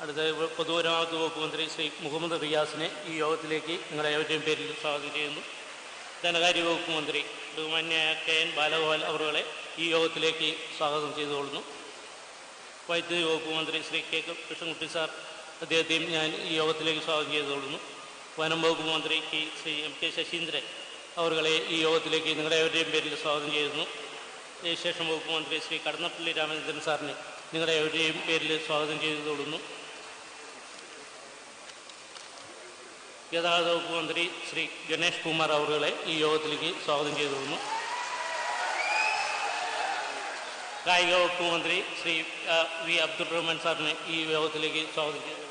അടുത്ത പൊതുമരാമത്ത് വകുപ്പ് മന്ത്രി ശ്രീ മുഹമ്മദ് റിയാസിനെ ഈ യോഗത്തിലേക്ക് നിങ്ങളുടെ ഏവരുടെയും പേരിൽ സ്വാഗതം ചെയ്യുന്നു. ധനകാര്യ വകുപ്പ് മന്ത്രി ബഹുമാന്യായ KN ബാലഗോപാൽ അവരുകളെ ഈ യോഗത്തിലേക്ക് സ്വാഗതം ചെയ്തുകൊള്ളുന്നു. വൈദ്യുതി വകുപ്പ് മന്ത്രി ശ്രീ K കൃഷ്ണൻകുട്ടി സാർ, അദ്ദേഹത്തെയും ഞാൻ ഈ യോഗത്തിലേക്ക് സ്വാഗതം ചെയ്തുകൊള്ളുന്നു. വനം വകുപ്പ് മന്ത്രി ശ്രീ MK ശശീന്ദ്രൻ അവരുകളെ ഈ യോഗത്തിലേക്ക് നിങ്ങളുടെ ഏവരുടെയും പേരിൽ സ്വാഗതം ചെയ്യുന്നു. രജിസ്ട്രേഷൻ വകുപ്പ് മന്ത്രി ശ്രീ കടന്നപ്പള്ളി രാമചന്ദ്രൻ സാറിനെ നിങ്ങളുടെ ഏവരുടെയും പേരിൽ സ്വാഗതം ചെയ്തുകൊള്ളുന്നു. ഗതാഗത വകുപ്പ് മന്ത്രി ശ്രീ ഗണേഷ് കുമാർ അവരുകളെ ഈ യോഗത്തിലേക്ക് സ്വാഗതം ചെയ്തുകൊള്ളുന്നു. കായിക വകുപ്പ് മന്ത്രി ശ്രീ V അബ്ദുൾ റഹ്മാൻ സാറിനെ ഈ യോഗത്തിലേക്ക് സ്വാഗതം ചെയ്തുകൊള്ളുന്നു.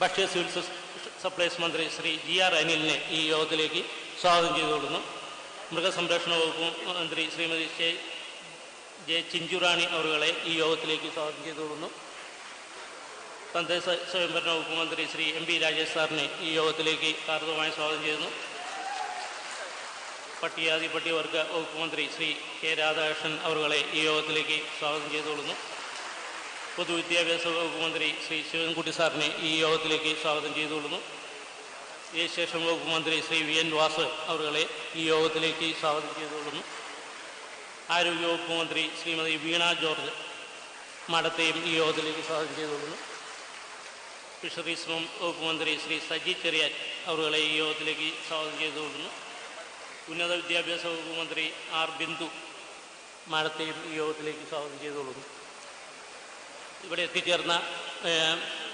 ഭക്ഷ്യ സിവിൽ സപ്ലൈസ് മന്ത്രി ശ്രീ GR അനിലിനെ ഈ യോഗത്തിലേക്ക് സ്വാഗതം ചെയ്തുകൊള്ളുന്നു. മൃഗസംരക്ഷണ വകുപ്പ് മന്ത്രി ശ്രീമതി ജെ ചിഞ്ചുറാണി അവരുകളെ ഈ യോഗത്തിലേക്ക് സ്വാഗതം ചെയ്തുകൊള്ളുന്നു. തദ്ദേശ സ്വയംഭരണ വകുപ്പ് മന്ത്രി ശ്രീ MP രാജേഷ് സാറിനെ ഈ യോഗത്തിലേക്ക് ഹാർദവമായി സ്വാഗതം ചെയ്യുന്നു. പട്ടികജാതി പട്ടികവർഗ വകുപ്പ് മന്ത്രി ശ്രീ K രാധാകൃഷ്ണൻ അവരുകളെ ഈ യോഗത്തിലേക്ക് സ്വാഗതം ചെയ്തുകൊള്ളുന്നു. പൊതുവിദ്യാഭ്യാസ വകുപ്പ് മന്ത്രി ശ്രീ ശിവൻകുട്ടി സാറിനെ ഈ യോഗത്തിലേക്ക് സ്വാഗതം ചെയ്തുകൊള്ളുന്നു. രജിസ്ട്രേഷൻ വകുപ്പ് മന്ത്രി ശ്രീ VN വാസു അവരുകളെ ഈ യോഗത്തിലേക്ക് സ്വാഗതം ചെയ്തുകൊള്ളുന്നു. ആരോഗ്യ വകുപ്പ് മന്ത്രി ശ്രീമതി വീണ ജോർജ് മാഡത്തെയും ഈ യോഗത്തിലേക്ക് സ്വാഗതം ചെയ്തുകൊള്ളുന്നു. ഫിഷറീസ് വകുപ്പ് മന്ത്രി ശ്രീ സജി ചെറിയാൻ അവരുകളെ ഈ യോഗത്തിലേക്ക് സ്വാഗതം ചെയ്തുകൊള്ളുന്നു. ഉന്നത വിദ്യാഭ്യാസ വകുപ്പ് മന്ത്രി R ബിന്ദു മാഡത്തെയും ഈ യോഗത്തിലേക്ക് സ്വാഗതം ചെയ്തുകൊള്ളുന്നു. ഇവിടെ എത്തിച്ചേർന്ന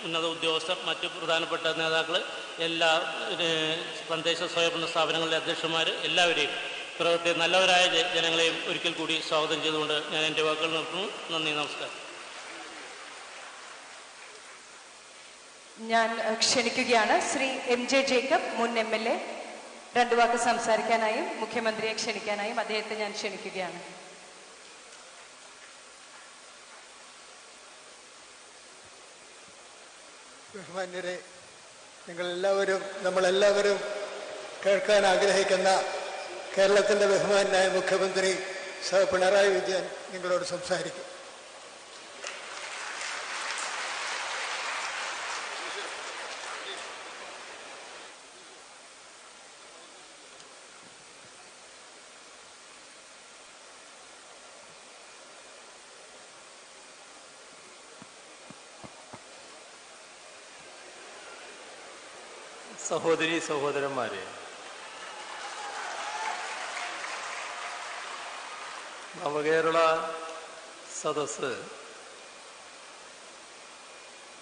ഉന്നത ഉദ്യോഗസ്ഥർ, മറ്റ് പ്രധാനപ്പെട്ട നേതാക്കൾ, എല്ലാ തദ്ദേശ സ്വയംഭരണ സ്ഥാപനങ്ങളിലെ അധ്യക്ഷന്മാർ, എല്ലാവരെയും പ്രവർത്തി നല്ലവരായ ജനങ്ങളെയും ഒരിക്കൽ കൂടി സ്വാഗതം ചെയ്തുകൊണ്ട് ഞാൻ എൻ്റെ വാക്കുകൾ നിർത്തുന്നു. നന്ദി, നമസ്കാരം. ഞാൻ ക്ഷണിക്കുകയാണ് ശ്രീ MJ ജേക്കബ്, മുൻ MLA, രണ്ടു വാക്ക് സംസാരിക്കാനായും മുഖ്യമന്ത്രിയെ ക്ഷണിക്കാനായും അദ്ദേഹത്തെ ഞാൻ ക്ഷണിക്കുകയാണ്. ബഹുമാന്യരെ, നമ്മളെല്ലാവരും കേൾക്കാൻ ആഗ്രഹിക്കുന്ന കേരളത്തിൻ്റെ ബഹുമാനായ മുഖ്യമന്ത്രി പിണറായി വിജയൻ നിങ്ങളോട് സംസാരിക്കും. സഹോദരീ സഹോദരന്മാരെ, നവകേരള സദസ്സ്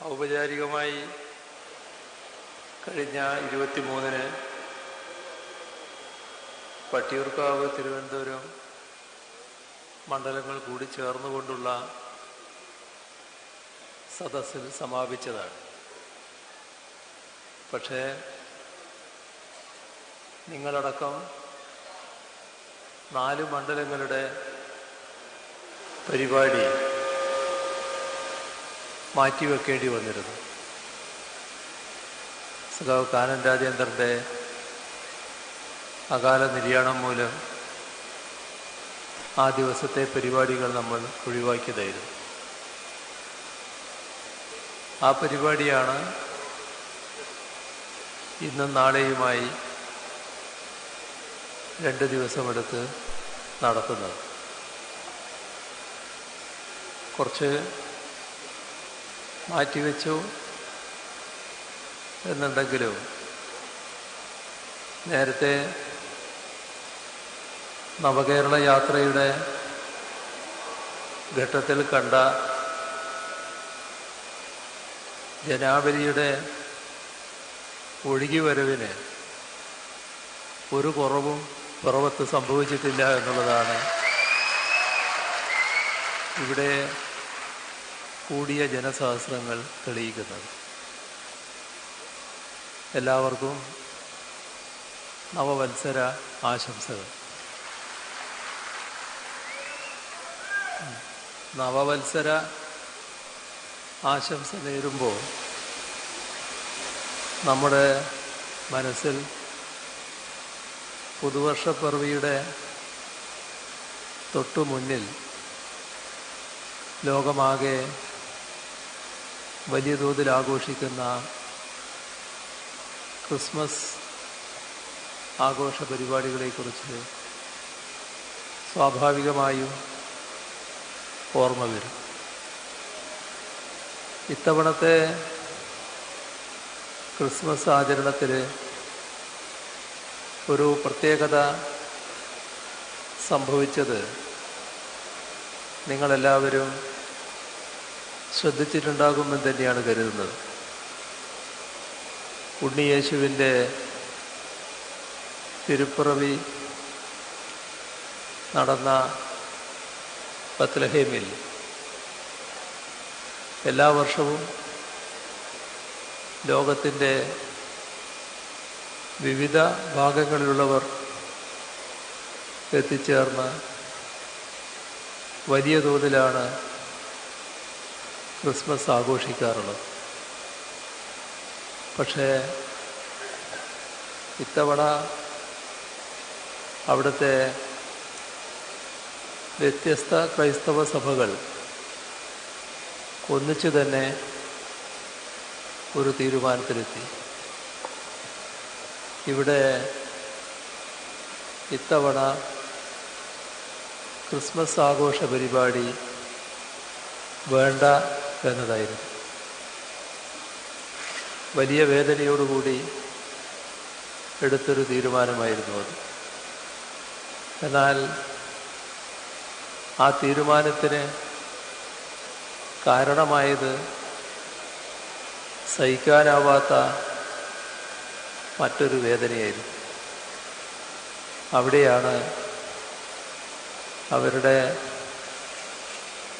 ഔപചാരികമായി കഴിഞ്ഞ 23-ന് വട്ടിയൂർക്കാവ്, തിരുവനന്തപുരം മണ്ഡലങ്ങൾ കൂടി ചേർന്നുകൊണ്ടുള്ള സദസ്സിൽ സമാപിച്ചതാണ്. പക്ഷേ നിങ്ങളടക്കം 4 മണ്ഡലങ്ങളുടെ പരിപാടി മാറ്റിവെക്കേണ്ടി വന്നിരുന്നു. സഖാവ് കാനൻ രാജേന്ദ്രൻ്റെ അകാല നിര്യാണം മൂലം ആ ദിവസത്തെ പരിപാടികൾ നമ്മൾ ഒഴിവാക്കിയതായിരുന്നു. ആ പരിപാടിയാണ് ഇന്നും നാളെയുമായി 2 ദിവസമെടുത്ത് നടത്തുന്നത്. കുറച്ച് മാറ്റിവെച്ചു എന്നുണ്ടെങ്കിലും നേരത്തെ നവകേരള യാത്രയുടെ ഘട്ടത്തിൽ കണ്ട ജനാവലിയുടെ ഒഴുകിവരവിന് ഒരു കുറവും പിറവത്ത് സംഭവിച്ചിട്ടില്ല എന്നുള്ളതാണ് ഇവിടെ കൂടിയ ജനസഹസ്രങ്ങൾ തെളിയിക്കുന്നത്. എല്ലാവർക്കും നവവത്സര ആശംസകൾ. നവവത്സര ആശംസ നേരുമ്പോൾ നമ്മുടെ മനസ്സിൽ പുതുവർഷപ്പിറവിയുടെ തൊട്ടു മുന്നിൽ ലോകമാകെ വലിയ തോതിൽ ആഘോഷിക്കുന്ന ക്രിസ്മസ് ആഘോഷ പരിപാടികളെക്കുറിച്ച് സ്വാഭാവികമായും ഓർമ്മ വരും. ഇത്തവണത്തെ ക്രിസ്മസ് ആചരണത്തിൽ ഒരു പ്രത്യേകത സംഭവിച്ചത് നിങ്ങളെല്ലാവരും ശ്രദ്ധിച്ചിട്ടുണ്ടാകുമെന്ന് തന്നെയാണ് കരുതുന്നത്. ഉണ്ണിയേശുവിൻ്റെ തിരുപ്പിറവി നടന്ന ബത്ലഹേമിൽ എല്ലാ വർഷവും ലോകത്തിൻ്റെ വിവിധ ഭാഗങ്ങളിലുള്ളവർ എത്തിച്ചേർന്ന് വലിയ തോതിലാണ് ക്രിസ്മസ് ആഘോഷിക്കാറുള്ളത്. പക്ഷേ ഇത്തവണ അവിടുത്തെ വ്യത്യസ്ത ക്രൈസ്തവ സഭകൾ ഒന്നിച്ചു തന്നെ ഒരു തീരുമാനത്തിലെത്തി. ഇവിടെ ഇത്തവണ ക്രിസ്മസ് ആഘോഷ പരിപാടി വേണ്ട എന്നതായിരുന്നു. വലിയ വേദനയോടുകൂടി എടുത്തൊരു തീരുമാനമായിരുന്നു അത്. എന്നാൽ ആ തീരുമാനത്തിന് കാരണമായത് സഹിക്കാനാവാത്ത മറ്റൊരു വേദനയായിരുന്നു. അവിടെയാണ് അവരുടെ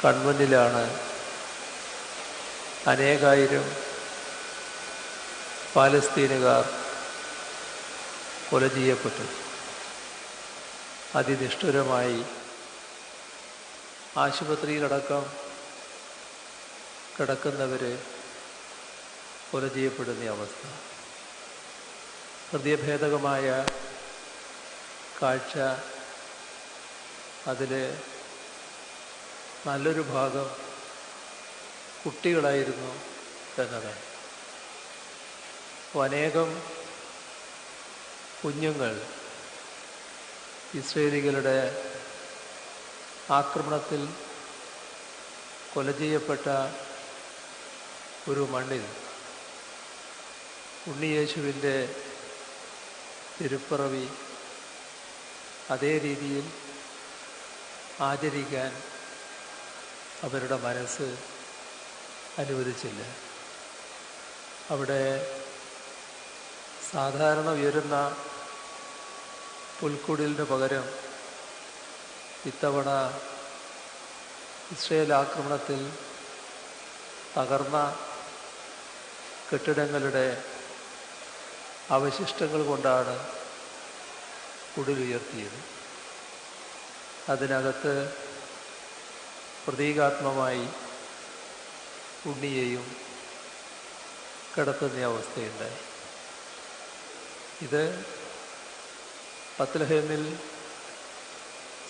കൺമുന്നിലാണ് അനേകായിരം പാലസ്തീനുകാർ കൊല ചെയ്യപ്പെട്ടു. അതിനിഷ്ഠുരമായി ആശുപത്രിയിലടക്കം കിടക്കുന്നവർ കൊല ചെയ്യപ്പെടുന്ന അവസ്ഥ. ഹൃദയഭേദകമായ കാഴ്ച. അതിൽ നല്ലൊരു ഭാഗം കുട്ടികളായിരുന്നു എന്നതാണ്. അനേകം കുഞ്ഞുങ്ങൾ ഇസ്രയേലികളുടെ ആക്രമണത്തിൽ കൊല ചെയ്യപ്പെട്ട ഒരു മണ്ണിൽ ഉണ്ണിയേശുവിൻ്റെ തിരുപ്പിറവി അതേ രീതിയിൽ ആചരിക്കാൻ അവരുടെ മനസ്സ് അനുവദിച്ചില്ല. അവിടെ സാധാരണ ഉയരുന്ന പുൽക്കുടിലിന് പകരം ഇത്തവണ ഇസ്രയേൽ ആക്രമണത്തിൽ തകർന്ന കെട്ടിടങ്ങളുടെ അവശിഷ്ടങ്ങൾ കൊണ്ടാണ് കുടിലുയർത്തിയത്. അതിനകത്ത് പ്രതീകാത്മകമായി ഉണ്ണിയെയും കിടത്തുന്ന അവസ്ഥയുണ്ടായി. ഇത് ബത്ലഹേമിൽ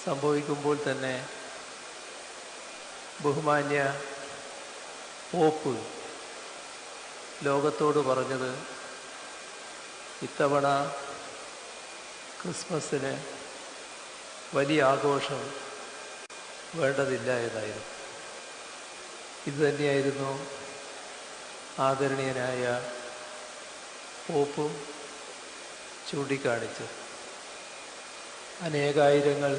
സംഭവിക്കുമ്പോൾ തന്നെ ബഹുമാന്യ പോപ്പ് ലോകത്തോട് പറഞ്ഞത് ഇത്തവണ ക്രിസ്മസിന് വലിയ ആഘോഷം വേണ്ടതില്ല എന്നായിരുന്നു. ഇതുതന്നെയായിരുന്നു ആദരണീയനായ പോപ്പും ചൂണ്ടിക്കാണിച്ചത്. അനേകായിരങ്ങൾ,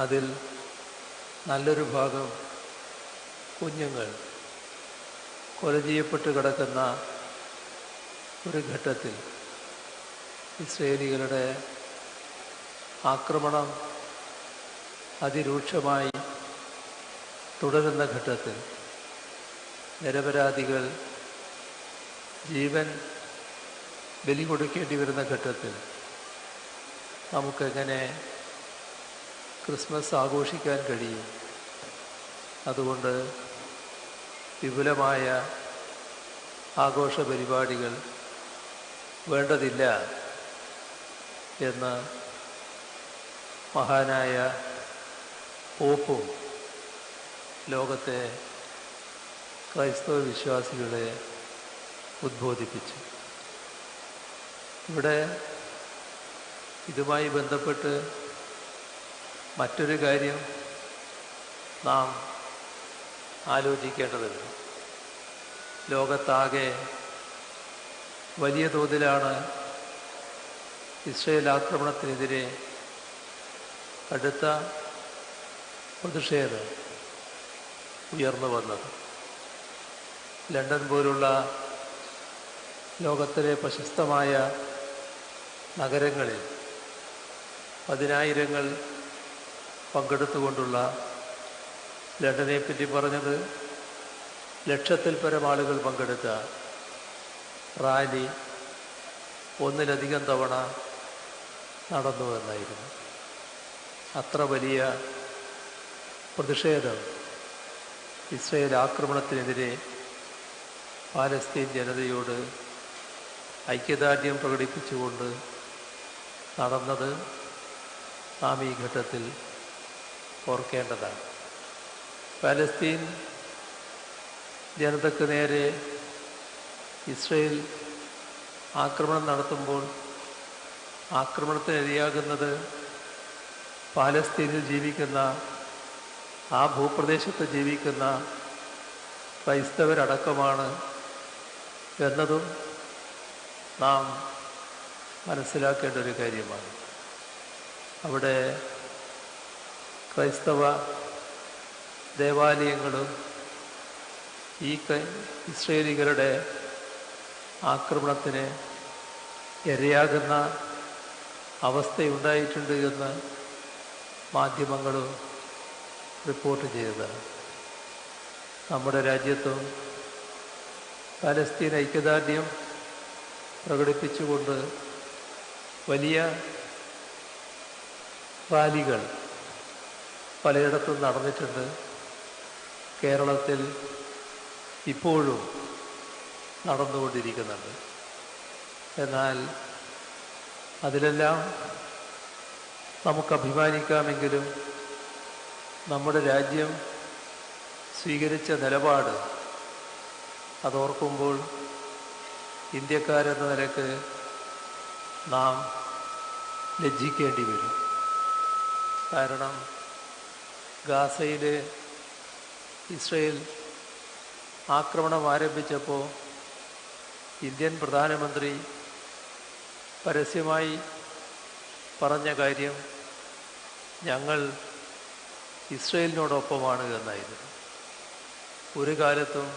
അതിൽ നല്ലൊരു ഭാഗം കുഞ്ഞുങ്ങൾ കൊല ചെയ്യപ്പെട്ട് കിടക്കുന്ന ഒരു ഘട്ടത്തിൽ ഇസ്രയേലികളുടെ ആക്രമണം അതിരൂക്ഷമായി തുടരുന്ന ഘട്ടത്തിൽ നിരപരാധികൾ ജീവൻ ബലി കൊടുക്കേണ്ടി വരുന്ന ഘട്ടത്തിൽ നമുക്കെങ്ങനെ ക്രിസ്മസ് ആഘോഷിക്കാൻ കഴിയും? അതുകൊണ്ട് വിപുലമായ ആഘോഷ പരിപാടികൾ വേണ്ടതില്ല എന്ന് മഹാനായ പോപ്പും ലോകത്തെ ക്രൈസ്തവ വിശ്വാസികളെ ഉദ്ബോധിപ്പിച്ചു. ഇവിടെ ഇതുമായി ബന്ധപ്പെട്ട് മറ്റൊരു കാര്യം നാം ആലോചിക്കേണ്ടതുണ്ട്. ലോകത്താകെ വലിയ തോതിലാണ് ഇസ്രയേൽ ആക്രമണത്തിനെതിരെ കടുത്ത പ്രതിഷേധം ഉയർന്നു വന്നത്. ലണ്ടൻ പോലുള്ള ലോകത്തിലെ പ്രശസ്തമായ നഗരങ്ങളിൽ പതിനായിരങ്ങൾ പങ്കെടുത്തുകൊണ്ടുള്ള, ലണ്ടനെ പറ്റി പറഞ്ഞത് ലക്ഷത്തിൽ പരം ആളുകൾ പങ്കെടുത്ത റാലി ഒന്നിലധികം തവണ നടന്നു എന്നായിരുന്നു. അത്ര വലിയ പ്രതിഷേധം ഇസ്രയേൽ ആക്രമണത്തിനെതിരെ പാലസ്തീൻ ജനതയോട് ഐക്യദാർഢ്യം പ്രകടിപ്പിച്ചുകൊണ്ട് നടന്നത് നാം ഈ ഘട്ടത്തിൽ ഓർക്കേണ്ടതാണ്. പാലസ്തീൻ ജനതയ്ക്ക് നേരെ ഇസ്രയേൽ ആക്രമണം നടത്തുമ്പോൾ ആക്രമണത്തിനിരയാകുന്നത് പാലസ്തീനിൽ ജീവിക്കുന്ന, ആ ഭൂപ്രദേശത്ത് ജീവിക്കുന്ന ക്രൈസ്തവരടക്കമാണ് എന്നതും നാം മനസ്സിലാക്കേണ്ട ഒരു കാര്യമാണ്. അവിടെ ക്രൈസ്തവ ദേവാലയങ്ങളും ഈ ഇസ്രയേലികളുടെ ആക്രമണത്തിന് ഇരയാകുന്ന അവസ്ഥയുണ്ടായിട്ടുണ്ട് എന്ന് മാധ്യമങ്ങളും റിപ്പോർട്ട് ചെയ്തതാണ്. നമ്മുടെ രാജ്യത്തും പാലസ്തീൻ ഐക്യദാർഢ്യം പ്രകടിപ്പിച്ചുകൊണ്ട് വലിയ റാലികൾ പലയിടത്തും നടന്നിട്ടുണ്ട്. കേരളത്തിൽ ഇപ്പോഴും നടന്നുകൊണ്ടിരിക്കുന്നുണ്ട്. എന്നാൽ അതിലെല്ലാം നമുക്ക് അഭിമാനിക്കാമെങ്കിലും നമ്മുടെ രാജ്യം സ്വീകരിച്ച നിലപാട് അതോർക്കുമ്പോൾ ഇന്ത്യക്കാരെന്ന നിലക്ക് നാം ലജ്ജിക്കേണ്ടി വരും. കാരണം ഗാസയിൽ ഇസ്രയേൽ ആക്രമണം ആരംഭിച്ചപ്പോൾ ഇന്ത്യൻ പ്രധാനമന്ത്രി പരസ്യമായി പറഞ്ഞ കാര്യം ഞങ്ങൾ ഇസ്രയേലിനോടൊപ്പമാണ് എന്നായിരുന്നു. ഒരു കാലത്തും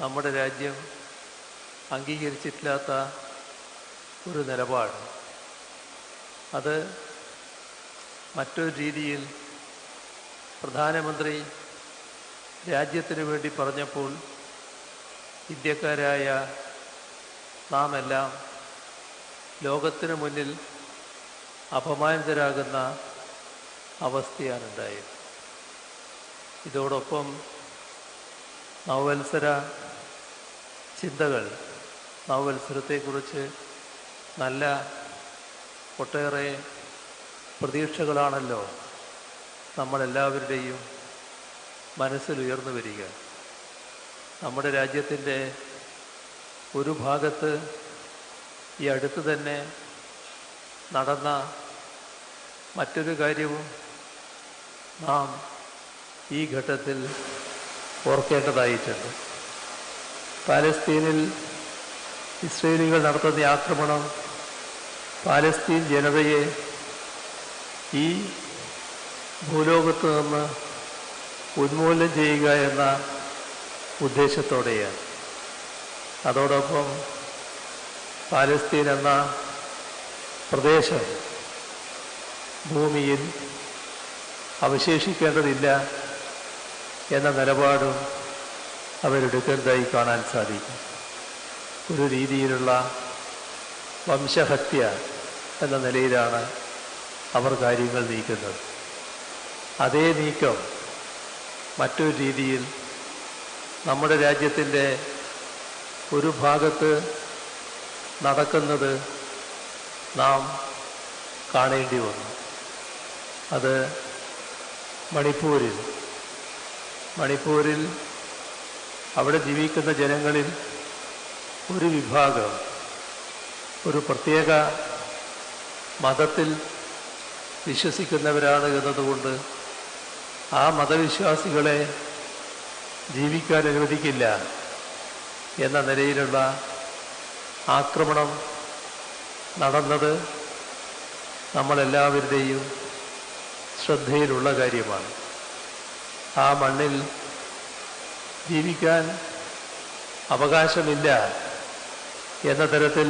നമ്മുടെ രാജ്യം അംഗീകരിച്ചിട്ടില്ലാത്ത ഒരു നിലപാട്. അത് മറ്റൊരു രീതിയിൽ പ്രധാനമന്ത്രി രാജ്യത്തിന് വേണ്ടി പറഞ്ഞപ്പോൾ ഇന്ത്യക്കാരായ നാം എല്ലാം ലോകത്തിന് മുന്നിൽ അപമാനിതരാകുന്ന അവസ്ഥയാണ് ഉണ്ടായത്. ഇതോടൊപ്പം നവവത്സര ചിന്തകൾ, നവവത്സരത്തെക്കുറിച്ച് നല്ല ഒട്ടേറെ പ്രതീക്ഷകളാണല്ലോ നമ്മളെല്ലാവരുടെയും മനസ്സിൽ ഉയർന്നു വരിക. നമ്മുടെ രാജ്യത്തിൻ്റെ ഒരു ഭാഗത്ത് ഈ അടുത്ത് തന്നെ നടന്ന മറ്റൊരു കാര്യവും നാം ഈ ഘട്ടത്തിൽ ഓർക്കേണ്ടതായിട്ടുണ്ട്. പാലസ്തീനിൽ ഇസ്രയേലികൾ നടത്തുന്ന ആക്രമണം പാലസ്തീൻ ജനതയെ ഈ ഭൂലോകത്ത് നിന്ന് ഉന്മൂലനം ചെയ്യുക എന്ന ഉദ്ദേശത്തോടെയാണ്. അതോടൊപ്പം പാലസ്തീൻ എന്ന പ്രദേശം ഭൂമിയിൽ അവശേഷിക്കേണ്ടതില്ല എന്ന നിലപാടും അവരെടുക്കുന്നതായി കാണാൻ സാധിക്കും. ഒരു രീതിയിലുള്ള വംശഹത്യ എന്ന നിലയിലാണ് അവർ കാര്യങ്ങൾ നീക്കുന്നത്. അതേ നീക്കം മറ്റൊരു രീതിയിൽ നമ്മുടെ രാജ്യത്തിൻ്റെ ഒരു ഭാഗത്ത് നടക്കുന്നത് നാം കാണേണ്ടി വന്നു. അത് മണിപ്പൂരിൽ അവിടെ ജീവിക്കുന്ന ജനങ്ങളിൽ ഒരു വിഭാഗം ഒരു പ്രത്യേക മതത്തിൽ വിശ്വസിക്കുന്നവരാണ് എന്നതുകൊണ്ട് ആ മതവിശ്വാസികളെ ജീവിക്കാൻ അനുവദിക്കില്ല എന്ന നിലയിലുള്ള ആക്രമണം നടന്നത് നമ്മളെല്ലാവരുടെയും ശ്രദ്ധയിലുള്ള കാര്യമാണ്. ആ മണ്ണിൽ ജീവിക്കാൻ അവകാശമില്ല എന്ന തരത്തിൽ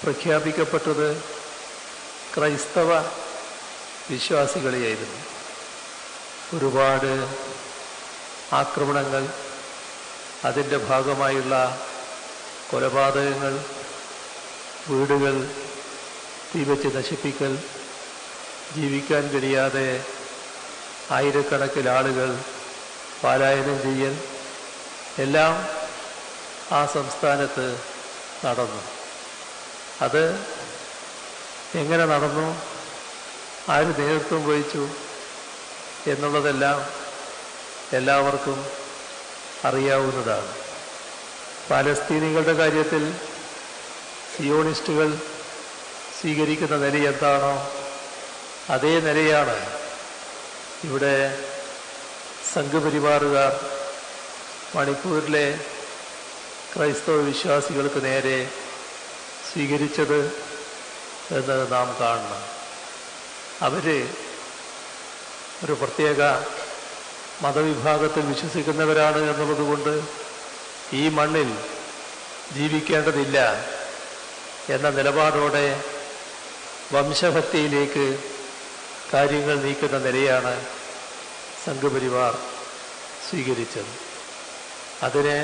പ്രഖ്യാപിക്കപ്പെട്ടത് ക്രൈസ്തവ വിശ്വാസികളെയായിരുന്നു. ഒരുപാട് ആക്രമണങ്ങൾ, അതിൻ്റെ ഭാഗമായുള്ള കൊലപാതകങ്ങൾ, വീടുകൾ തീവച്ച് നശിപ്പിക്കൽ, ജീവിക്കാൻ കഴിയാതെ ആയിരക്കണക്കിന് ആളുകൾ പലായനം ചെയ്യൽ എല്ലാം ആ സംസ്ഥാനത്ത് നടന്നു. അത് എങ്ങനെ നടന്നു, ആര് നേതൃത്വം വഹിച്ചു എന്നുള്ളതെല്ലാം എല്ലാവർക്കും അറിയാവുന്നതാണ്. പാലസ്തീനികളുടെ കാര്യത്തിൽ സിയോണിസ്റ്റുകൾ സ്വീകരിക്കുന്ന നില എന്താണോ അതേ നിലയാണ് ഇവിടെ സംഘപരിവാറുകാർ മണിപ്പൂരിലെ ക്രൈസ്തവ വിശ്വാസികൾക്ക് നേരെ സ്വീകരിച്ചത് എന്ന് നാം കാണണം. അവർ ഒരു പ്രത്യേക മതവിഭാഗത്തിൽ വിശ്വസിക്കുന്നവരാണ് എന്നുള്ളതുകൊണ്ട് ഈ മണ്ണിൽ ജീവിക്കേണ്ടതില്ല എന്ന നിലപാടോടെ വംശഹത്യയിലേക്ക് കാര്യങ്ങൾ നീക്കുന്ന നിലയാണ് സംഘപരിവാർ സ്വീകരിച്ചത്. അതിന്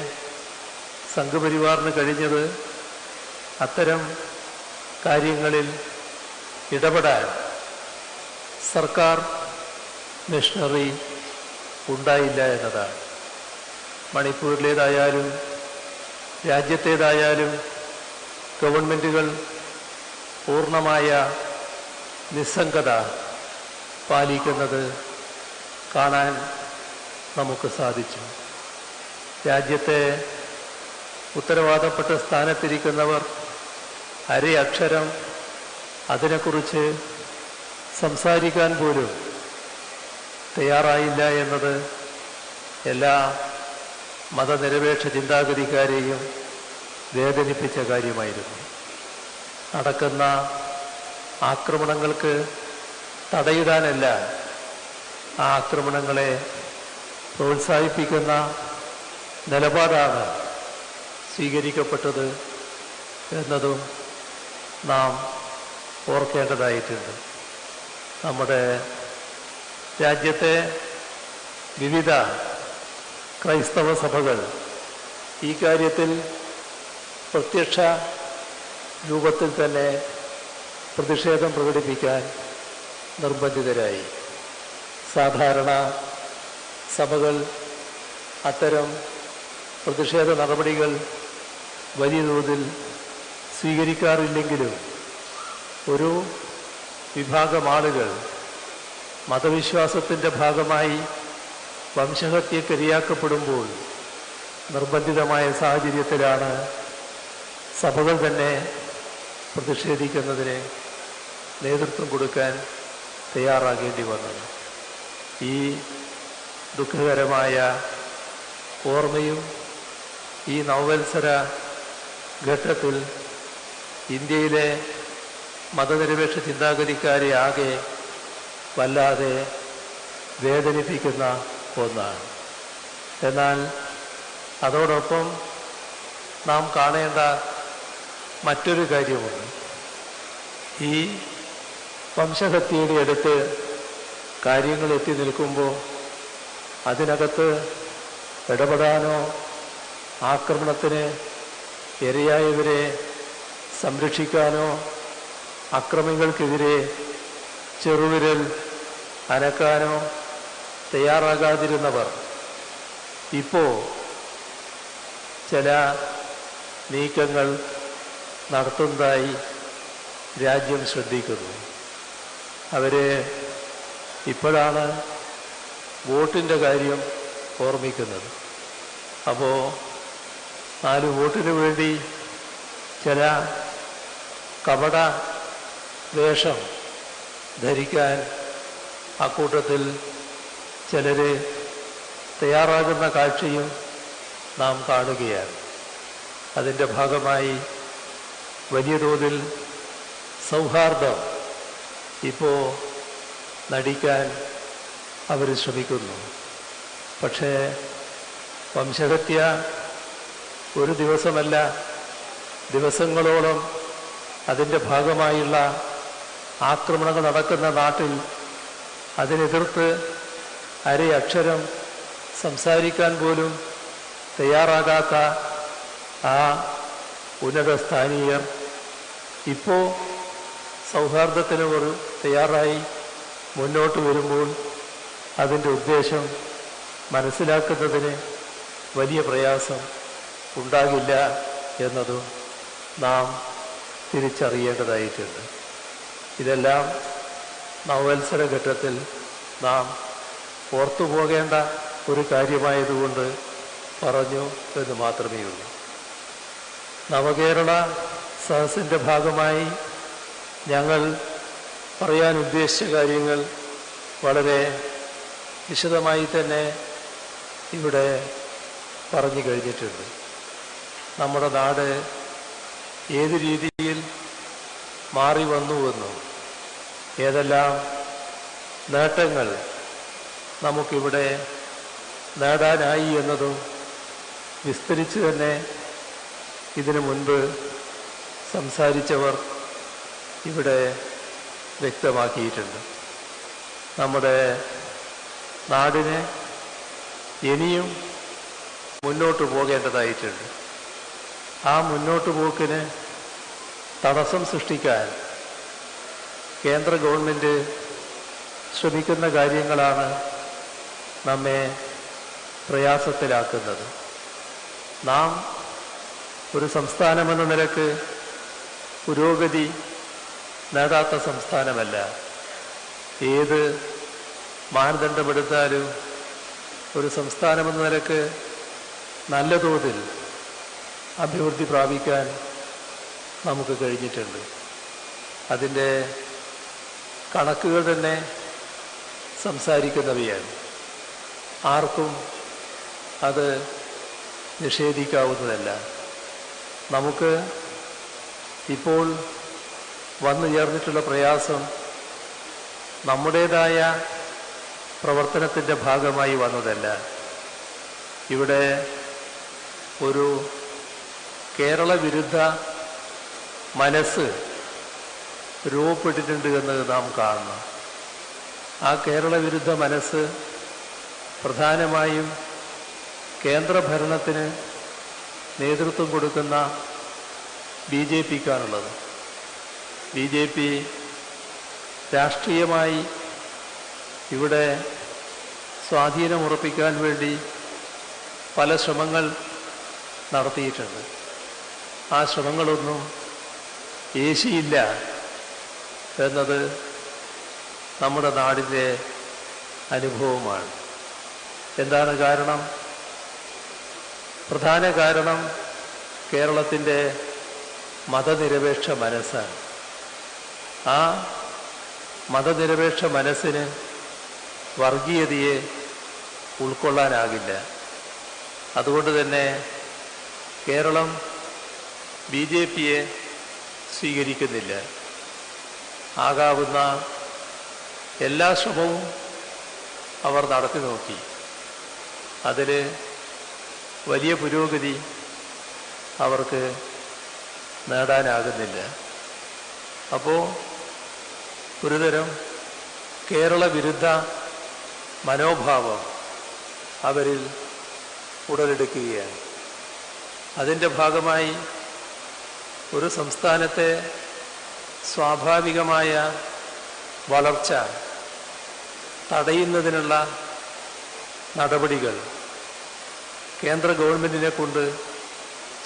സംഘപരിവാറിന് കഴിഞ്ഞത് അത്തരം കാര്യങ്ങളിൽ ഇടപെടാൻ സർക്കാർ മിഷണറി ഉണ്ടായില്ല എന്നതാണ്. മണിപ്പൂരിലേതായാലും രാജ്യത്തേതായാലും ഗവൺമെൻറ്റുകൾ പൂർണ്ണമായ നിസ്സംഗത പാലിക്കുന്നത് കാണാൻ നമുക്ക് സാധിച്ചു. രാജ്യത്തെ ഉത്തരവാദപ്പെട്ട സ്ഥാനത്തിരിക്കുന്നവർ അരയക്ഷരം അതിനെക്കുറിച്ച് സംസാരിക്കാൻ പോലും തയ്യാറായില്ല എന്നത് എല്ലാ മതനിരപേക്ഷ ചിന്താഗതിക്കാരെയും വേദനിപ്പിച്ച കാര്യമായിരുന്നു. നടക്കുന്ന ആക്രമണങ്ങൾക്ക് തടയിടാനല്ല, ആ ആക്രമണങ്ങളെ പ്രോത്സാഹിപ്പിക്കുന്ന നിലപാടാണ് സ്വീകരിക്കപ്പെട്ടത് എന്നതും നാം ഓർക്കേണ്ടതായിട്ടുണ്ട്. നമ്മുടെ രാജ്യത്തെ വിവിധ ക്രൈസ്തവ സഭകൾ ഈ കാര്യത്തിൽ പ്രത്യക്ഷ രൂപത്തിൽ തന്നെ പ്രതിഷേധം പ്രകടിപ്പിക്കാൻ നിർബന്ധിതരായി. സാധാരണ സഭകൾ അത്തരം പ്രതിഷേധ നടപടികൾ വലിയ തോതിൽ സ്വീകരിക്കാറില്ലെങ്കിലും ഒരു വിഭാഗം ആളുകൾ മതവിശ്വാസത്തിൻ്റെ ഭാഗമായി വംശഹത്യക്കിരയാക്കപ്പെടുമ്പോൾ നിർബന്ധിതമായ സാഹചര്യത്തിലാണ് സഭകൾ തന്നെ പ്രതിഷേധിക്കുന്നതിന് നേതൃത്വം കൊടുക്കാൻ തയ്യാറാകേണ്ടി വന്നത്. ഈ ദുഃഖകരമായ ഓർമ്മയും ഈ നവവത്സര ഘട്ടത്തിൽ ഇന്ത്യയിലെ മതനിരപേക്ഷ ചിന്താഗതിക്കാരെ ആകെ വല്ലാതെ വേദനിപ്പിക്കുന്ന ഒന്നാണ്. എന്നാൽ അതോടൊപ്പം നാം കാണേണ്ട മറ്റൊരു കാര്യമുണ്ട്. ഈ വംശഹത്യയുടെ അടുത്ത് കാര്യങ്ങൾ എത്തി നിൽക്കുമ്പോൾ അതിനകത്ത് ഇടപെടാനോ ആക്രമണത്തിന് ഇരയായവരെ സംരക്ഷിക്കാനോ അക്രമികൾക്കെതിരെ ചെറുവിരൽ അനക്കാനോ തയ്യാറാകാതിരുന്നവർ ഇപ്പോൾ ചില നീക്കങ്ങൾ നടത്തുന്നതായി രാജ്യം ശ്രദ്ധിക്കുന്നു. അവർ ഇപ്പോഴാണ് വോട്ടിൻ്റെ കാര്യം ഓർമ്മിക്കുന്നത്. അപ്പോൾ 4 വോട്ടിന് വേണ്ടി ചില കപട വേഷം ധരിക്കാൻ അക്കൂട്ടത്തിൽ ചിലർ തയ്യാറാകുന്ന കാഴ്ചയും നാം കാണുകയാണ്. അതിൻ്റെ ഭാഗമായി വലിയ തോതിൽ സൗഹാർദ്ദം ഇപ്പോൾ നടിക്കാൻ അവർ ശ്രമിക്കുന്നു. പക്ഷേ വംശഹത്യ ഒരു ദിവസമല്ല, ദിവസങ്ങളോളം അതിൻ്റെ ഭാഗമായുള്ള ആക്രമണങ്ങൾ നടക്കുന്ന നാട്ടിൽ അതിനെതിർത്ത് അരയക്ഷരം സംസാരിക്കാൻ പോലും തയ്യാറാകാത്ത ആ ഉന്നതസ്ഥാനീയർ ഇപ്പോൾ സൗഹാർദ്ദത്തിന് ഒരു തയ്യാറായി മുന്നോട്ട് വരുമ്പോൾ അതിൻ്റെ ഉദ്ദേശം മനസ്സിലാക്കുന്നതിന് വലിയ പ്രയാസം ഉണ്ടാകില്ല എന്നതും നാം തിരിച്ചറിയേണ്ടതായിട്ടുണ്ട്. ഇതെല്ലാം നവവത്സര ഘട്ടത്തിൽ നാം ഓർത്തുപോകേണ്ട ഒരു കാര്യമായതുകൊണ്ട് പറഞ്ഞു എന്ന് മാത്രമേ ഉള്ളൂ. നവകേരള സദസ്സിൻ്റെ ഭാഗമായി ഞങ്ങൾ പറയാൻ ഉദ്ദേശിച്ച കാര്യങ്ങൾ വളരെ വിശദമായി തന്നെ ഇവിടെ പറഞ്ഞു കഴിഞ്ഞിട്ടുണ്ട്. നമ്മുടെ നാട് ഏത് രീതിയിൽ മാറി വന്നുവെന്നും ഏതെല്ലാം നേട്ടങ്ങൾ നമുക്കിവിടെ നേടാനായി എന്നതും വിസ്തരിച്ച് തന്നെ ഇതിനു മുൻപ് സംസാരിച്ചവർ ഇവിടെ വ്യക്തമാക്കിയിട്ടുണ്ട്. നമ്മുടെ നാടിന് ഇനിയും മുന്നോട്ട് പോകേണ്ടതായിട്ടുണ്ട്. ആ മുന്നോട്ട് പോക്കിന് തടസ്സം സൃഷ്ടിക്കാൻ കേന്ദ്ര ഗവൺമെൻറ് ശ്രമിക്കുന്ന കാര്യങ്ങളാണ് നമ്മെ പ്രയാസത്തിലാക്കുന്നത്. നാം ഒരു സംസ്ഥാനമെന്ന നിലക്ക് പുരോഗതി നേടാത്ത സംസ്ഥാനമല്ല. ഏത് മാനദണ്ഡമെടുത്താലും ഒരു സംസ്ഥാനമെന്ന നിലക്ക് നല്ല തോതിൽ അഭിവൃദ്ധി പ്രാപിക്കാൻ നമുക്ക് കഴിഞ്ഞിട്ടുണ്ട്. അതിൻ്റെ കണക്കുകൾ തന്നെ സംസാരിക്കുന്നവയാണ്. ആർക്കും അത് നിഷേധിക്കാവുന്നതല്ല. നമുക്ക് ഇപ്പോൾ വന്നു ചേർന്നിട്ടുള്ള പ്രയാസം നമ്മുടേതായ പ്രവർത്തനത്തിൻ്റെ ഭാഗമായി വന്നതല്ല. ഇവിടെ ഒരു കേരള വിരുദ്ധ മനസ്സ് രൂപപ്പെട്ടിട്ടുണ്ട് എന്ന് നാം കാണണം. ആ കേരള വിരുദ്ധ മനസ്സ് പ്രധാനമായും കേന്ദ്രഭരണത്തിന് നേതൃത്വം കൊടുക്കുന്ന BJPക്കാണുള്ളത്. BJP രാഷ്ട്രീയമായി ഇവിടെ സ്വാധീനമുറപ്പിക്കാൻ വേണ്ടി പല ശ്രമങ്ങൾ നടത്തിയിട്ടുണ്ട്. ആ ശ്രമങ്ങളൊന്നും ഏശിയില്ല എന്നത് നമ്മുടെ നാടിൻ്റെ അനുഭവമാണ്. എന്താണ് കാരണം? പ്രധാന കാരണം കേരളത്തിൻ്റെ മതനിരപേക്ഷ മനസ്സാണ്. ആ മതനിരപേക്ഷ മനസ്സിന് വർഗീയതയെ ഉൾക്കൊള്ളാനാകില്ല. അതുകൊണ്ട് തന്നെ കേരളം BJPയെ സ്വീകരിക്കുന്നില്ല. ആകാവുന്ന എല്ലാ ശ്രമവും അവർ നടത്തി നോക്കി. അതിൽ വലിയ പുരോഗതി അവർക്ക് നേടാനാകുന്നില്ല. അപ്പോൾ ഒരുതരം കേരള വിരുദ്ധ മനോഭാവം അവരിൽ ഉടലെടുക്കുകയാണ്. അതിൻ്റെ ഭാഗമായി ഒരു സംസ്ഥാനത്തെ സ്വാഭാവികമായ വളർച്ച തടയുന്നതിനുള്ള നടപടികൾ കേന്ദ്ര ഗവൺമെൻറ്റിനെ കൊണ്ട്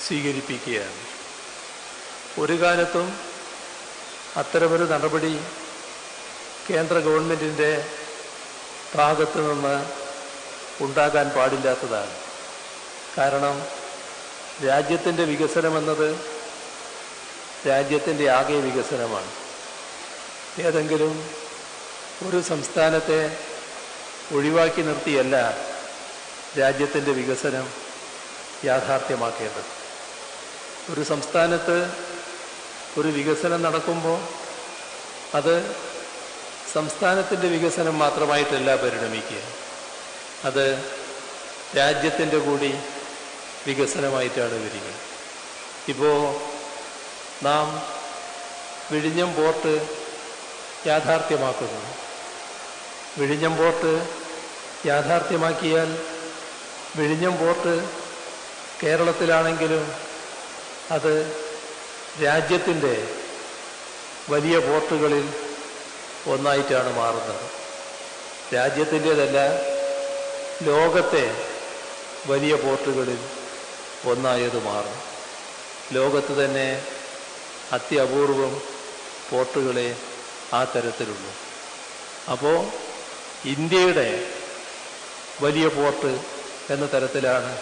സ്വീകരിപ്പിക്കുകയാണ്. ഒരു കാലത്തും അത്തരമൊരു നടപടി കേന്ദ്ര ഗവൺമെൻറ്റിൻ്റെ ഭാഗത്തു നിന്ന് ഉണ്ടാകാൻ പാടില്ലാത്തതാണ്. കാരണം രാജ്യത്തിൻ്റെ വികസനമെന്നത് രാജ്യത്തിൻ്റെ ആകെ വികസനമാണ്. ഏതെങ്കിലും ഒരു സംസ്ഥാനത്തെ ഒഴിവാക്കി നിർത്തിയല്ല രാജ്യത്തിൻ്റെ വികസനം യാഥാർത്ഥ്യമാക്കേണ്ടത്. ഒരു സംസ്ഥാനത്ത് ഒരു വികസനം നടക്കുമ്പോൾ അത് സംസ്ഥാനത്തിൻ്റെ വികസനം മാത്രമായിട്ടല്ല പരിണമിക്കുക, അത് രാജ്യത്തിൻ്റെ കൂടി വികസനമായിട്ടാണ് വരിക. ഇപ്പോൾ നാം വിഴിഞ്ഞം പോർട്ട് യാഥാർത്ഥ്യമാക്കുന്നു. വിഴിഞ്ഞം പോർട്ട് യാഥാർത്ഥ്യമാക്കിയാൽ വിഴിഞ്ഞം പോർട്ട് കേരളത്തിലാണെങ്കിലും അത് രാജ്യത്തിൻ്റെ വലിയ പോർട്ടുകളിൽ ഒന്നായിട്ടാണ് മാറുന്നത്. രാജ്യത്തിൻ്റേതല്ല, ലോകത്തെ വലിയ പോർട്ടുകളിൽ ഒന്നായത് മാറും. ലോകത്ത് തന്നെ അത്യപൂർവം പോർട്ടുകളെ ആ തരത്തിലുള്ളൂ. അപ്പോൾ ഇന്ത്യയുടെ വലിയ പോർട്ട് എന്ന തരത്തിലാണ്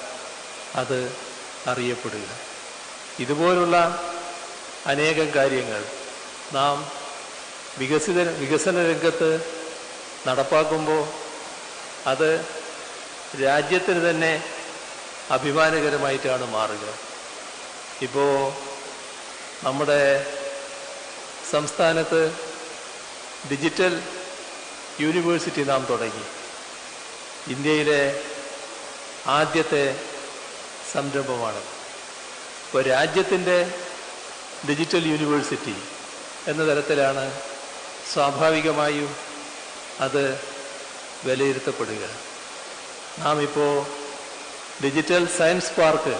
അത് അറിയപ്പെടുക. ഇതുപോലുള്ള അനേകം കാര്യങ്ങൾ നാം വികസന രംഗത്ത് നടപ്പാക്കുമ്പോൾ അത് രാജ്യത്തിന് തന്നെ അഭിമാനകരമായിട്ടാണ് മാറുക. ഇപ്പോൾ നമ്മുടെ സംസ്ഥാനത്ത് ഡിജിറ്റൽ യൂണിവേഴ്സിറ്റി നാം തുടങ്ങി. ഇന്ത്യയിലെ ആദ്യത്തെ സംരംഭമാണ്. ഇപ്പോൾ രാജ്യത്തിൻ്റെ ഡിജിറ്റൽ യൂണിവേഴ്സിറ്റി എന്ന തരത്തിലാണ് സ്വാഭാവികമായും അത് വിലയിരുത്തപ്പെടുക. നാം ഇപ്പോൾ ഡിജിറ്റൽ സയൻസ് പാർക്ക്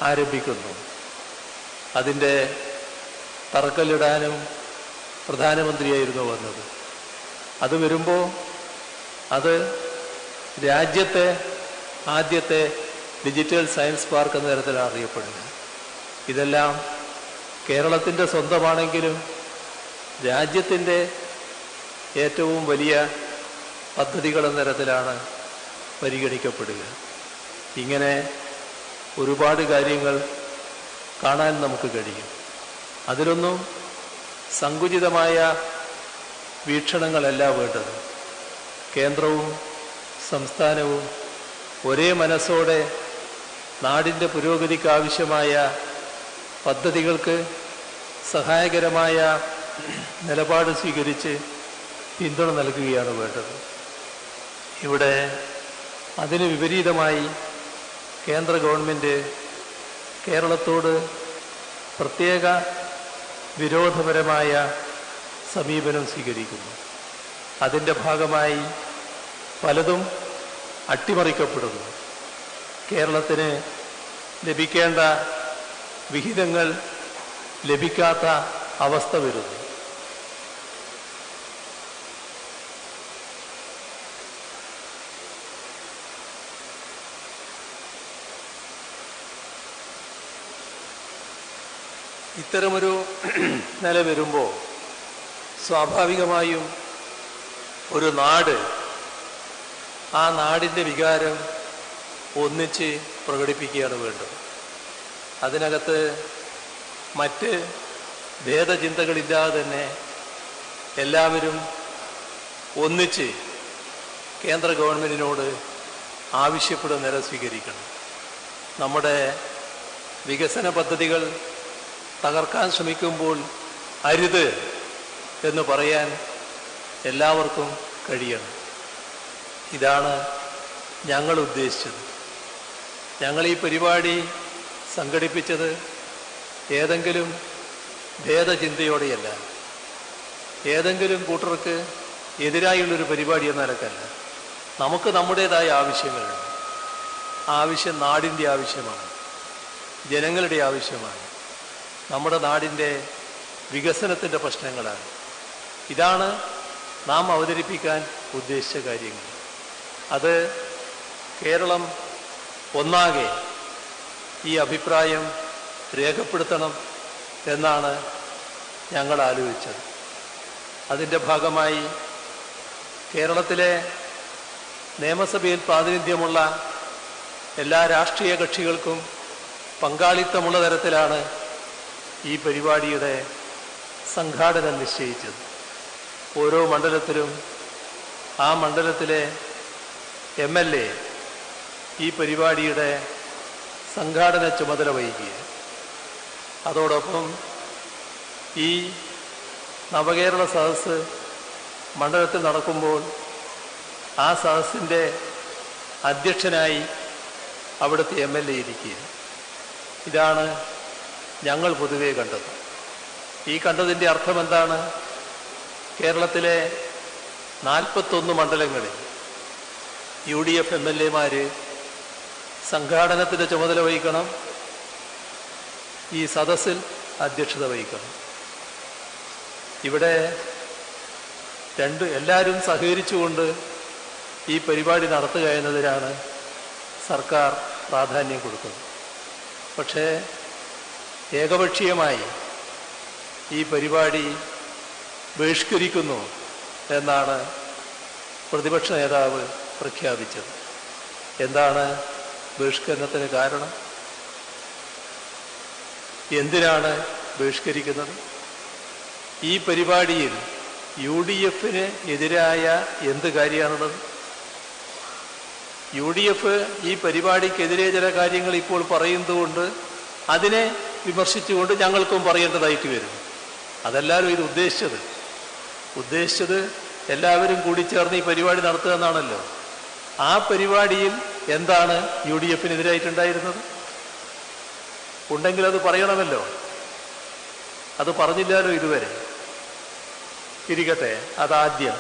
ആരംഭിക്കുന്നു. അതിൻ്റെ തറക്കല്ലിടാനും പ്രധാനമന്ത്രിയായിരുന്നു വന്നത്. അത് വരുമ്പോൾ അത് രാജ്യത്തെ ആദ്യത്തെ ഡിജിറ്റൽ സയൻസ് പാർക്ക് എന്ന തരത്തിലാണ് അറിയപ്പെടുക. ഇതെല്ലാം കേരളത്തിൻ്റെ സ്വന്തമാണെങ്കിലും രാജ്യത്തിൻ്റെ ഏറ്റവും വലിയ പദ്ധതികൾ എന്ന തരത്തിലാണ് പരിഗണിക്കപ്പെടുക. ഇങ്ങനെ ഒരുപാട് കാര്യങ്ങൾ കാണാൻ നമുക്ക് കഴിയും. അതിലൊന്നും സങ്കുചിതമായ വീക്ഷണങ്ങളല്ല വേണ്ടത്. കേന്ദ്രവും സംസ്ഥാനവും ഒരേ മനസ്സോടെ നാടിൻ്റെ പുരോഗതിക്ക് ആവശ്യമായ പദ്ധതികൾക്ക് സഹായകരമായ നിലപാട് സ്വീകരിച്ച് പിന്തുണ നൽകുകയാണ് വേണ്ടത്. ഇവിടെ അതിന് വിപരീതമായി കേന്ദ്ര ഗവൺമെൻറ് കേരളത്തോട് പ്രത്യേക വിരോധപരമായ സമീപനം സ്വീകരിക്കുന്നു. അതിൻ്റെ ഭാഗമായി പലതും അട്ടിമറിക്കപ്പെടുന്നു. കേരളത്തിന് ലഭിക്കേണ്ട വിഹിതങ്ങൾ ലഭിക്കാത്ത അവസ്ഥ വരുന്നു. ഇത്തരമൊരു നില വരുമ്പോൾ സ്വാഭാവികമായും ഒരു നാട് ആ നാടിൻ്റെ വികാരം ഒന്നിച്ച് പ്രകടിപ്പിക്കുകയാണ് വേണ്ടത്. അതിനകത്ത് മറ്റ് ഭേദചിന്തകളില്ലാതെ തന്നെ എല്ലാവരും ഒന്നിച്ച് കേന്ദ്ര ഗവൺമെൻറ്റിനോട് ആവശ്യപ്പെടുന്ന നില സ്വീകരിക്കണം. നമ്മുടെ വികസന പദ്ധതികൾ തകർക്കാൻ ശ്രമിക്കുമ്പോൾ അരുത് എന്ന് പറയാൻ എല്ലാവർക്കും കഴിയണം. ഇതാണ് ഞങ്ങൾ ഉദ്ദേശിച്ചത്. ഞങ്ങൾ ഈ പരിപാടി സംഘടിപ്പിച്ചത് ഏതെങ്കിലും ഭേദചിന്തയോടെയല്ല, ഏതെങ്കിലും കൂട്ടർക്ക് എതിരായുള്ളൊരു പരിപാടി എന്ന നിലക്കല്ല. നമുക്ക് നമ്മുടേതായ ആവശ്യങ്ങളുണ്ട്. ആവശ്യം നാടിൻ്റെ ആവശ്യമാണ്, ജനങ്ങളുടെ ആവശ്യമാണ്, നമ്മുടെ നാടിൻ്റെ വികസനത്തിൻ്റെ പ്രശ്നങ്ങളാണ്. ഇതാണ് നാം അവതരിപ്പിക്കാൻ ഉദ്ദേശിച്ച കാര്യങ്ങൾ. അത് കേരളം ഒന്നാകെ ഈ അഭിപ്രായം രേഖപ്പെടുത്തണം എന്നാണ് ഞങ്ങൾ ആലോചിച്ചത്. അതിൻ്റെ ഭാഗമായി കേരളത്തിലെ നിയമസഭയിൽ പ്രാതിനിധ്യമുള്ള എല്ലാ രാഷ്ട്രീയ കക്ഷികൾക്കും പങ്കാളിത്തമുള്ള തരത്തിലാണ് ഈ പരിപാടിയുടെ സംഘാടനം നിശ്ചയിച്ചത്. ഓരോ മണ്ഡലത്തിലും ആ മണ്ഡലത്തിലെ MLA ഈ പരിപാടിയുടെ സംഘാടന ചുമതല വഹിക്കുക. അതോടൊപ്പം ഈ നവകേരള സദസ്സ് മണ്ഡലത്തിൽ നടക്കുമ്പോൾ ആ സദസ്സിൻ്റെ അധ്യക്ഷനായി അവിടുത്തെ MLA ഇരിക്കുക. ഇതാണ് ഞങ്ങൾ പൊതുവെ കണ്ടത്. ഈ കണ്ടതിൻ്റെ അർത്ഥം എന്താണ്? കേരളത്തിലെ 41 മണ്ഡലങ്ങളിൽ UDF MLA-മാർ സംഘാടനത്തിൻ്റെ ചുമതല വഹിക്കണം, ഈ സദസ്സിൽ അധ്യക്ഷത വഹിക്കണം. ഇവിടെ എല്ലാവരും സഹകരിച്ചുകൊണ്ട് ഈ പരിപാടി നടത്തുക എന്നതിനാണ് സർക്കാർ പ്രാധാന്യം കൊടുക്കുന്നത്. പക്ഷേ ഏകപക്ഷീയമായി ഈ പരിപാടി ബഹിഷ്കരിക്കുന്നു എന്നാണ് പ്രതിപക്ഷ നേതാവ് പ്രഖ്യാപിച്ചത്. എന്താണ് ബഹിഷ്കരണത്തിന് കാരണം? എന്തിനാണ് ബഹിഷ്കരിക്കുന്നത്? ഈ പരിപാടിയിൽ UDF-ന് എതിരായ എന്ത് കാര്യമാണുള്ളത്? UDF ഈ പരിപാടിക്കെതിരെ ചില കാര്യങ്ങൾ ഇപ്പോൾ പറയുന്നതുകൊണ്ട് അതിനെ വിമർശിച്ചുകൊണ്ട് ഞങ്ങൾക്കും പറയേണ്ടതായിട്ട് വരും. അതെല്ലാവരും ഇത് ഉദ്ദേശിച്ചത് എല്ലാവരും കൂടി ചേർന്ന് ഈ പരിപാടി നടത്തുക എന്നാണല്ലോ. ആ പരിപാടിയിൽ എന്താണ് UDF-നെതിരായിട്ടുണ്ടായിരുന്നത്? ഉണ്ടെങ്കിൽ അത് പറയണമല്ലോ. അത് പറഞ്ഞില്ലല്ലോ ഇതുവരെ. ഇരിക്കട്ടെ, അതാദ്യം.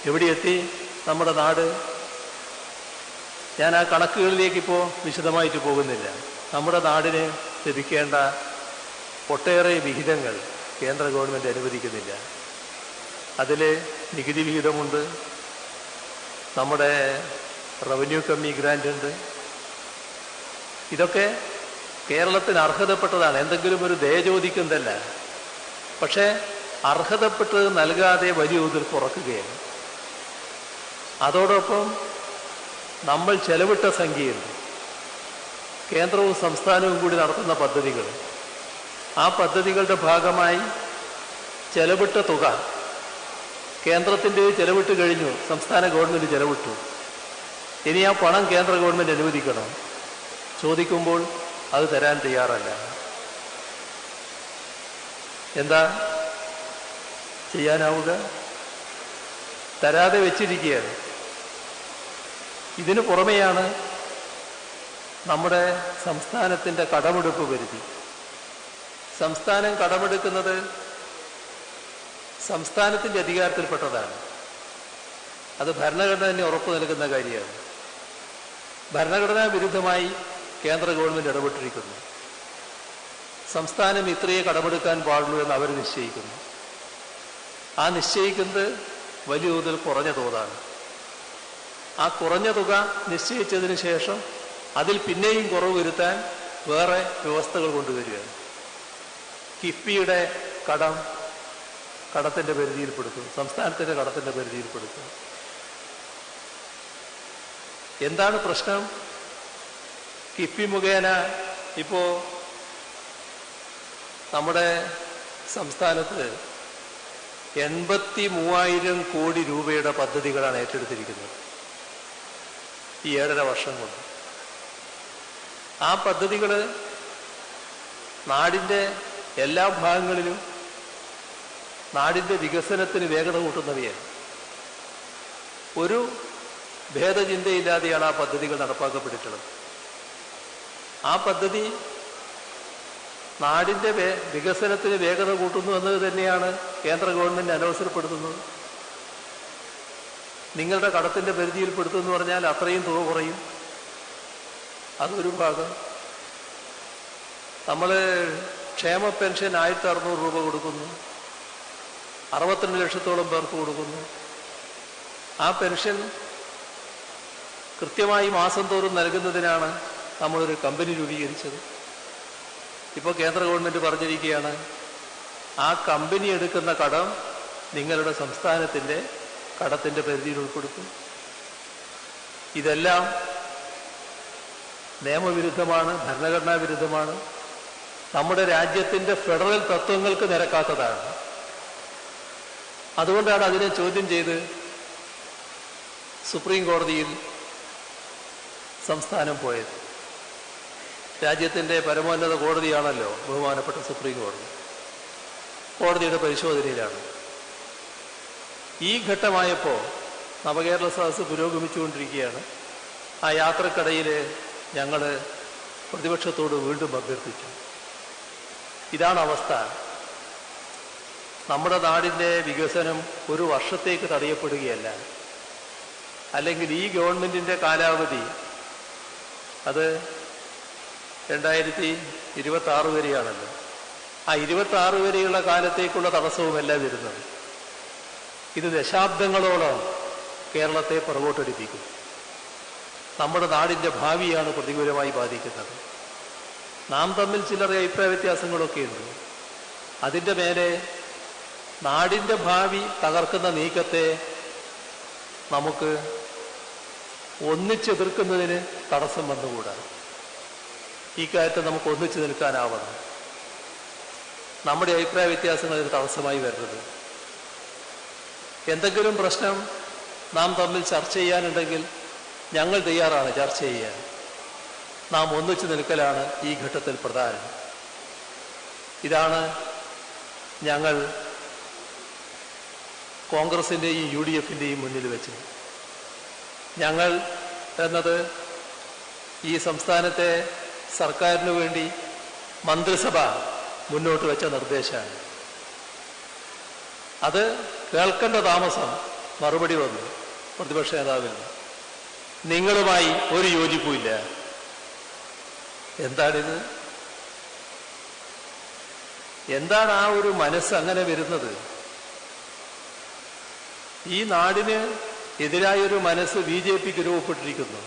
എവിടെയെത്തി നമ്മുടെ നാട്? ഞാൻ ആ കണക്കുകളിലേക്ക് ഇപ്പോൾ വിശദമായിട്ട് പോകുന്നില്ല. നമ്മുടെ നാടിന് ലഭിക്കേണ്ട ഒട്ടേറെ വിഹിതങ്ങൾ കേന്ദ്ര ഗവൺമെൻറ് അനുവദിക്കുന്നില്ല. അതിൽ നികുതി വിഹിതമുണ്ട്, നമ്മുടെ റവന്യൂ കമ്മി ഗ്രാൻ്റ് ഉണ്ട്. ഇതൊക്കെ കേരളത്തിന് അർഹതപ്പെട്ടതാണ്. എന്തെങ്കിലും ഒരു ദയ ചോദിക്കുന്നതല്ല. പക്ഷേ അർഹതപ്പെട്ടത് നൽകാതെ വലിയ തോതിൽ കുറക്കുകയാണ്. അതോടൊപ്പം നമ്മൾ ചെലവിട്ട സംഖ്യയുണ്ട്. കേന്ദ്രവും സംസ്ഥാനവും കൂടി നടത്തുന്ന പദ്ധതികൾ, ആ പദ്ധതികളുടെ ഭാഗമായി ചെലവിട്ട തുക കേന്ദ്രത്തിൻ്റെ ചെലവിട്ട് കഴിഞ്ഞു, സംസ്ഥാന ഗവൺമെൻറ് ചെലവിട്ടു. ഇനി ആ പണം കേന്ദ്ര ഗവൺമെൻറ് അനുവദിക്കണം. ചോദിക്കുമ്പോൾ അത് തരാൻ തയ്യാറല്ല. എന്താ ചെയ്യാനാവുക? തരാതെ വെച്ചിരിക്കുകയാണ്. ഇതിനു പുറമെയാണ് നമ്മുടെ സംസ്ഥാനത്തിൻ്റെ കടമെടുപ്പ് പരിധി. സംസ്ഥാനം കടമെടുക്കുന്നത് സംസ്ഥാനത്തിൻ്റെ അധികാരത്തിൽപ്പെട്ടതാണ്. അത് ഭരണഘടന തന്നെ ഉറപ്പു നൽകുന്ന കാര്യമാണ്. ഭരണഘടനാ വിരുദ്ധമായി കേന്ദ്ര ഗവൺമെൻറ് ഇടപെട്ടിരിക്കുന്നു. സംസ്ഥാനം ഇത്രയേ കടമെടുക്കാൻ പാടുള്ളൂ എന്ന് അവർ നിശ്ചയിക്കുന്നു. ആ നിശ്ചയിക്കുന്നത് വലിയ തോതിൽ കുറഞ്ഞ തോതാണ്. ആ കുറഞ്ഞ തുക നിശ്ചയിച്ചതിന് ശേഷം അതിൽ പിന്നെയും കുറവ് വരുത്താൻ വേറെ വ്യവസ്ഥകൾ കൊണ്ടുവരികയാണ്. കിഫ്ബിയുടെ കടത്തിൻ്റെ പരിധിയിൽപ്പെടുത്തും, സംസ്ഥാനത്തിൻ്റെ കടത്തിൻ്റെ പരിധിയിൽപ്പെടുത്തും. എന്താണ് പ്രശ്നം? കിഫ്ബി മുഖേന ഇപ്പോൾ നമ്മുടെ സംസ്ഥാനത്ത് 83,000 കോടി രൂപയുടെ പദ്ധതികളാണ് ഏറ്റെടുത്തിരിക്കുന്നത് ഈ 7.5 വർഷം കൊണ്ട്. ആ പദ്ധതികൾ നാടിൻ്റെ എല്ലാ ഭാഗങ്ങളിലും നാടിൻ്റെ വികസനത്തിന് വേഗത കൂട്ടുന്നവയാണ്. ഒരു ഭേദചിന്തയില്ലാതെയാണ് ആ പദ്ധതികൾ നടപ്പാക്കപ്പെട്ടിട്ടുള്ളത്. ആ പദ്ധതി നാടിൻ്റെ വികസനത്തിന് വേഗത കൂട്ടുന്നു എന്നത് തന്നെയാണ് കേന്ദ്ര ഗവൺമെൻറ് അനവസരപ്പെടുത്തുന്നത്. നിങ്ങളുടെ കടത്തിൻ്റെ പരിധിയിൽപ്പെടുത്തുമെന്ന് പറഞ്ഞാൽ അത്രയും തുക കുറയും. അതൊരു ഭാഗം. നമ്മൾ ക്ഷേമ പെൻഷൻ 1600 രൂപ കൊടുക്കുന്നു, 62 ലക്ഷത്തോളം പേർക്ക് കൊടുക്കുന്നു. ആ പെൻഷൻ കൃത്യമായി മാസം തോറും നൽകുന്നതിനാണ് നമ്മളൊരു കമ്പനി രൂപീകരിച്ചത്. ഇപ്പോൾ കേന്ദ്ര ഗവൺമെൻറ് പറഞ്ഞിരിക്കുകയാണ്, ആ കമ്പനി എടുക്കുന്ന കടം നിങ്ങളുടെ സംസ്ഥാനത്തിൻ്റെ കടത്തിൻ്റെ പരിധിയിൽ ഉൾപ്പെടുത്തും. ഇതെല്ലാം നിയമവിരുദ്ധമാണ്, ഭരണഘടനാ വിരുദ്ധമാണ്, നമ്മുടെ രാജ്യത്തിൻ്റെ ഫെഡറൽ തത്വങ്ങൾക്ക് നിരക്കാത്തതാണ്. അതുകൊണ്ടാണ് അതിനെ ചോദ്യം ചെയ്ത് സുപ്രീം കോടതിയിൽ സംസ്ഥാനം പോയത്. രാജ്യത്തിൻ്റെ പരമോന്നത കോടതിയാണല്ലോ ബഹുമാനപ്പെട്ട സുപ്രീം കോടതി. കോടതിയുടെ പരിശോധനയിലാണ്. ഈ ഘട്ടമായപ്പോൾ നവകേരള സദസ്സ് പുരോഗമിച്ചുകൊണ്ടിരിക്കുകയാണ്. ആ യാത്രക്കിടയിൽ ഞങ്ങൾ പ്രതിപക്ഷത്തോട് വീണ്ടും അഭ്യർത്ഥിച്ചു, ഇതാണ് അവസ്ഥ. നമ്മുടെ നാടിൻ്റെ വികസനം ഒരു വർഷത്തേക്ക് തടയപ്പെടുകയല്ല. അല്ലെങ്കിൽ ഈ ഗവൺമെൻറ്റിൻ്റെ കാലാവധി അത് 2026 വരെയാണല്ലോ. ആ 26 വരെയുള്ള കാലത്തേക്കുള്ള തടസ്സവുമല്ല വരുന്നത്. ഇത് ദശാബ്ദങ്ങളോളം കേരളത്തെ പുറകോട്ടടിപ്പിക്കും. നമ്മുടെ നാടിൻ്റെ ഭാവിയാണ് പ്രതികൂലമായി ബാധിക്കുന്നത്. നാം തമ്മിൽ ചില്ലറ അഭിപ്രായ വ്യത്യാസങ്ങളൊക്കെയുണ്ട്. അതിൻ്റെ മേലെ നാടിൻ്റെ ഭാവി തകർക്കുന്ന നീക്കത്തെ നമുക്ക് ഒന്നിച്ചെതിർക്കുന്നതിന് തടസ്സം വന്നുകൂടാ. ഈ കാര്യത്തെ നമുക്ക് ഒന്നിച്ചു നിൽക്കാനാവണം. നമ്മുടെ അഭിപ്രായ വ്യത്യാസങ്ങൾ ഇതിന് തടസ്സമായി വരുന്നത്. എന്തെങ്കിലും പ്രശ്നം നാം തമ്മിൽ ചർച്ച ചെയ്യാനുണ്ടെങ്കിൽ ഞങ്ങൾ തയ്യാറാണ് ചർച്ച ചെയ്യാൻ. നാം ഒന്നിച്ചു നിൽക്കലാണ് ഈ ഘട്ടത്തിൽ പ്രധാനം. ഇതാണ് ഞങ്ങൾ കോൺഗ്രസിൻ്റെയും UDFൻ്റെയും മുന്നിൽ വെച്ചത്. ഞങ്ങൾ എന്നത് ഈ സംസ്ഥാനത്തെ സർക്കാരിനു വേണ്ടി മന്ത്രിസഭ മുന്നോട്ട് വെച്ച നിർദ്ദേശമാണ്. അത് കേൾക്കേണ്ട താമസം മറുപടി വന്നു പ്രതിപക്ഷ നേതാവിൽ. നിങ്ങളുമായി ഒരു യോജിപ്പുമില്ല. എന്താണിത്? എന്താണ് ആ ഒരു മനസ്സ് അങ്ങനെ വരുന്നത്? ഈ നാടിന് എതിരായൊരു മനസ്സ് BJPക്ക് രൂപപ്പെട്ടിരിക്കുന്നു.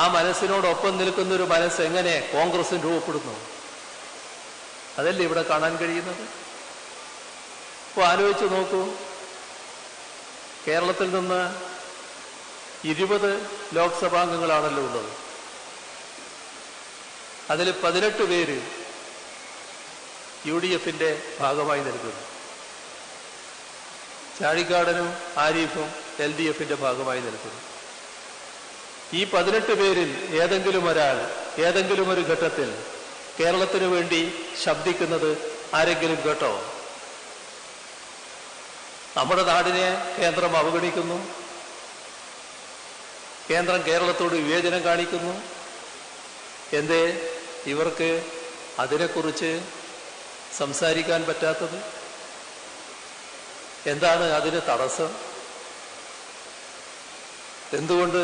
ആ മനസ്സിനോടൊപ്പം നിൽക്കുന്നൊരു മനസ്സ് എങ്ങനെ കോൺഗ്രസിന് രൂപപ്പെടുന്നു? അതല്ലേ ഇവിടെ കാണാൻ കഴിയുന്നത്. ഇപ്പോൾ ആലോചിച്ച് നോക്കൂ, കേരളത്തിൽ നിന്ന് 20 ലോക്സഭാംഗങ്ങളാണല്ലോ ഉള്ളത്. അതിൽ 18 പേര് UDFൻ്റെ ഭാഗമായി നിൽക്കുന്നു. ചാഴിക്കാടനും ആരിഫും LDFൻ്റെ ഭാഗമായി നിൽക്കുന്നു. ഈ 18 പേരിൽ ഏതെങ്കിലും ഒരാൾ ഏതെങ്കിലും ഒരു ഘട്ടത്തിൽ കേരളത്തിനു വേണ്ടി ശബ്ദിക്കുന്നത് ആരെങ്കിലും കേട്ടോ? നമ്മുടെ നാടിനെ കേന്ദ്രം അവഗണിക്കുന്നു. കേന്ദ്രം കേരളത്തോട് വിവേചനം കാണിക്കുന്നു. എന്തേ ഇവർക്ക് അതിനെക്കുറിച്ച് സംസാരിക്കാൻ പറ്റാത്തത്? എന്താണ് അതിന് തടസ്സം? എന്തുകൊണ്ട്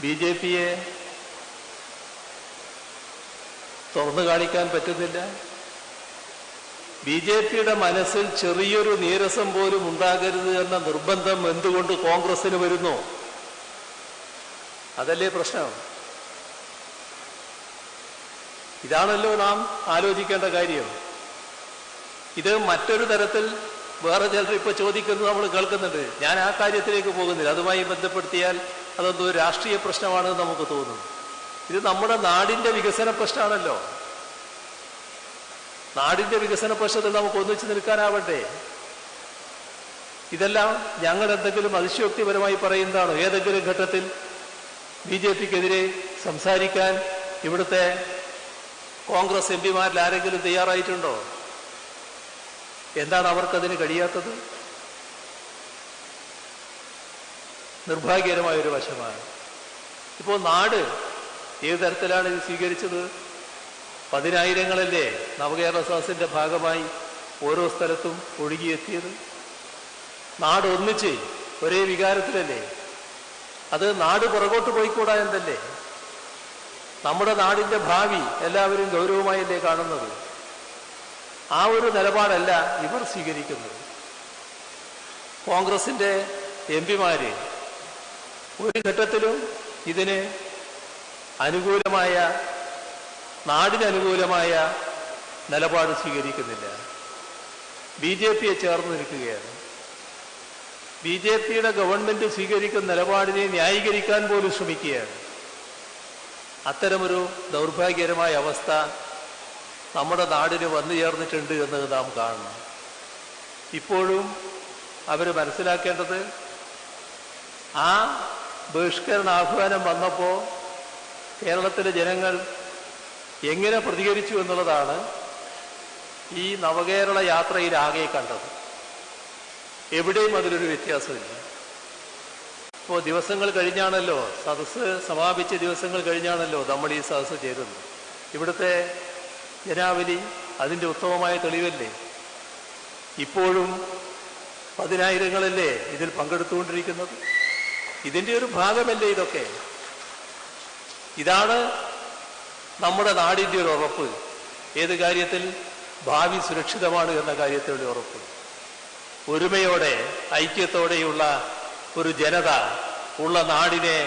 BJPയെ തുറന്നു കാണിക്കാൻ പറ്റുന്നില്ല? BJPയുടെ മനസ്സിൽ ചെറിയൊരു നീരസം പോലും ഉണ്ടാകരുത് എന്ന നിർബന്ധം എന്തുകൊണ്ട് കോൺഗ്രസിന് വരുന്നു? അതല്ലേ പ്രശ്നം. ഇതാണല്ലോ നാം ആലോചിക്കേണ്ട കാര്യം. ഇത് മറ്റൊരു തരത്തിൽ വേറെ ചിലർ ഇപ്പോൾ ചോദിക്കുന്നത് നമ്മൾ കേൾക്കുന്നുണ്ട്. ഞാൻ ആ കാര്യത്തിലേക്ക് പോകുന്നില്ല. അതുമായി ബന്ധപ്പെടുത്തിയാൽ അതെന്തോ രാഷ്ട്രീയ പ്രശ്നമാണെന്ന് നമുക്ക് തോന്നുന്നു. ഇത് നമ്മുടെ നാടിൻ്റെ വികസന പ്രശ്നമാണല്ലോ. നാടിൻ്റെ വികസന പ്രശ്നത്തിൽ നമുക്ക് ഒന്നിച്ചു നിൽക്കാനാവണ്ടേ? ഇതെല്ലാം ഞങ്ങൾ എന്തെങ്കിലും അതിശയോക്തിപരമായി പറയുന്നതാണോ? ഏതെങ്കിലും ഘട്ടത്തിൽ BJPക്കെതിരെ സംസാരിക്കാൻ ഇവിടുത്തെ കോൺഗ്രസ് MPമാരിൽ ആരെങ്കിലും തയ്യാറായിട്ടുണ്ടോ? എന്താണ് അവർക്കതിന് കഴിയാത്തത്? നിർഭാഗ്യകരമായൊരു വശമാണ്. ഇപ്പോൾ നാട് ഏത് തരത്തിലാണ് ഇത് സ്വീകരിച്ചത്? 10,000-ങ്ങളല്ലേ നവകേരള സദസ്സിന്റെ ഭാഗമായി ഓരോ സ്ഥലത്തും ഒഴുകിയെത്തിയത്? നാട് ഒന്നിച്ച് ഒരേ വികാരത്തിലല്ലേ? അത് നാട് പുറകോട്ട് പോയിക്കൂടാ എന്നല്ലേ? നമ്മുടെ നാടിന്റെ ഭാവി എല്ലാവരും ഗൗരവമായല്ലേ കാണുന്നത്? ആ ഒരു നിലപാടല്ല ഇവർ സ്വീകരിക്കുന്നത്. കോൺഗ്രസിന്റെ എംപിമാര് ഒരു ഘട്ടത്തിലും ഇതിന് അനുകൂലമായ, നാടിനനുകൂലമായ നിലപാട് സ്വീകരിക്കുന്നില്ല. BJPയെ ചേർന്ന് നിൽക്കുകയാണ്. BJPയുടെ ഗവൺമെന്റ് സ്വീകരിക്കുന്ന നിലപാടിനെ ന്യായീകരിക്കാൻ പോലും ശ്രമിക്കുകയാണ്. അത്തരമൊരു ദൗർഭാഗ്യകരമായ അവസ്ഥ നമ്മുടെ നാടിന് വന്നു ചേർന്നിട്ടുണ്ട് എന്നത് നാം കാണണം. ഇപ്പോഴും അവർ മനസ്സിലാക്കേണ്ടത്, ആ ബഹിഷ്കരണ ആഹ്വാനം വന്നപ്പോൾ കേരളത്തിലെ ജനങ്ങൾ എങ്ങനെ പ്രതികരിച്ചു എന്നുള്ളതാണ് ഈ നവകേരള യാത്രയിൽ ആകെ കണ്ടത്. എവിടെയും അതിലൊരു വ്യത്യാസമില്ല. ഇപ്പോൾ ദിവസങ്ങൾ കഴിഞ്ഞാണല്ലോ, സദസ്സ് സമാപിച്ച ദിവസങ്ങൾ കഴിഞ്ഞാണല്ലോ നമ്മൾ ഈ സദസ്സ് ചേരുന്നത്. ഇവിടുത്തെ ജനാവലി അതിൻ്റെ ഉത്തമമായ തെളിവല്ലേ? ഇപ്പോഴും 10,000-ങ്ങളല്ലേ ഇതിൽ പങ്കെടുത്തുകൊണ്ടിരിക്കുന്നത്? ഇതിൻ്റെ ഒരു ഭാഗമല്ലേ ഇതൊക്കെ? ഇതാണ് നമ്മുടെ നാടിൻ്റെ ഒരു ഉറപ്പ്. ഏത് കാര്യത്തിൽ? ഭാവി സുരക്ഷിതമാണ് എന്ന കാര്യത്തിലുള്ള ഉറപ്പ്. ഒരുമയോടെ ഐക്യത്തോടെയുള്ള ഒരു ജനത ഉള്ള നാടിനെ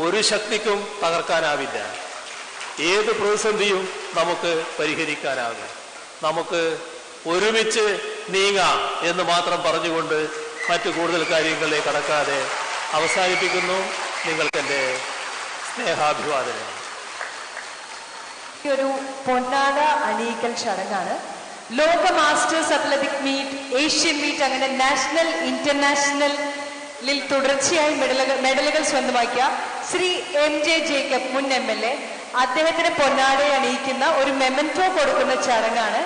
ഒരു ശക്തിക്കും തകർക്കാനാവില്ല. ഏത് പ്രതിസന്ധിയും നമുക്ക് പരിഹരിക്കാനാകും. നമുക്ക് ഒരുമിച്ച് നീങ്ങാം എന്ന് മാത്രം പറഞ്ഞുകൊണ്ട് മറ്റു കൂടുതൽ കാര്യങ്ങളിലേക്ക് കടക്കാതെ അവസാനിപ്പിക്കുന്നു. നിങ്ങൾക്കെൻ്റെ സ്നേഹാഭിവാദനം. ഒരു പൊന്നാട അണിയിക്കൽ ചടങ്ങാണ്. ലോക masters athletic meet, Asian meet, അങ്ങനെ നാഷണൽ ഇന്റർനാഷണലിൽ തുടർച്ചയായി മെഡലുകൾ സ്വന്തമാക്കിയ ശ്രീ MJ ജേക്കബ്, മുൻ MLA, അദ്ദേഹത്തിന് പൊന്നാടയെ അണിയിക്കുന്ന ഒരു മെമന്റോ കൊടുക്കുന്ന ചടങ്ങാണ്.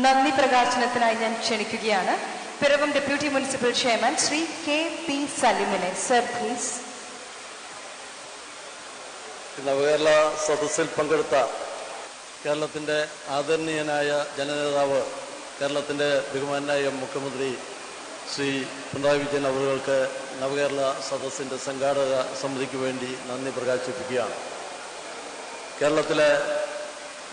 നന്ദി പ്രകാശനത്തിനായി ഞാൻ ക്ഷണിക്കുകയാണ് Piravam deputy municipal chairman Shri KP സലിമിനെ. Sir please. നവകേരള സദസ്സിൽ പങ്കെടുത്ത കേരളത്തിൻ്റെ ആദരണീയനായ ജനനേതാവ്, കേരളത്തിൻ്റെ ബഹുമാനായ മുഖ്യമന്ത്രി ശ്രീ പിണറായി വിജയൻ അവർക്ക് നവകേരള സദസ്സിൻ്റെ സംഘാടക സമിതിക്ക് വേണ്ടി നന്ദി പ്രകാശിപ്പിക്കുകയാണ്. കേരളത്തിലെ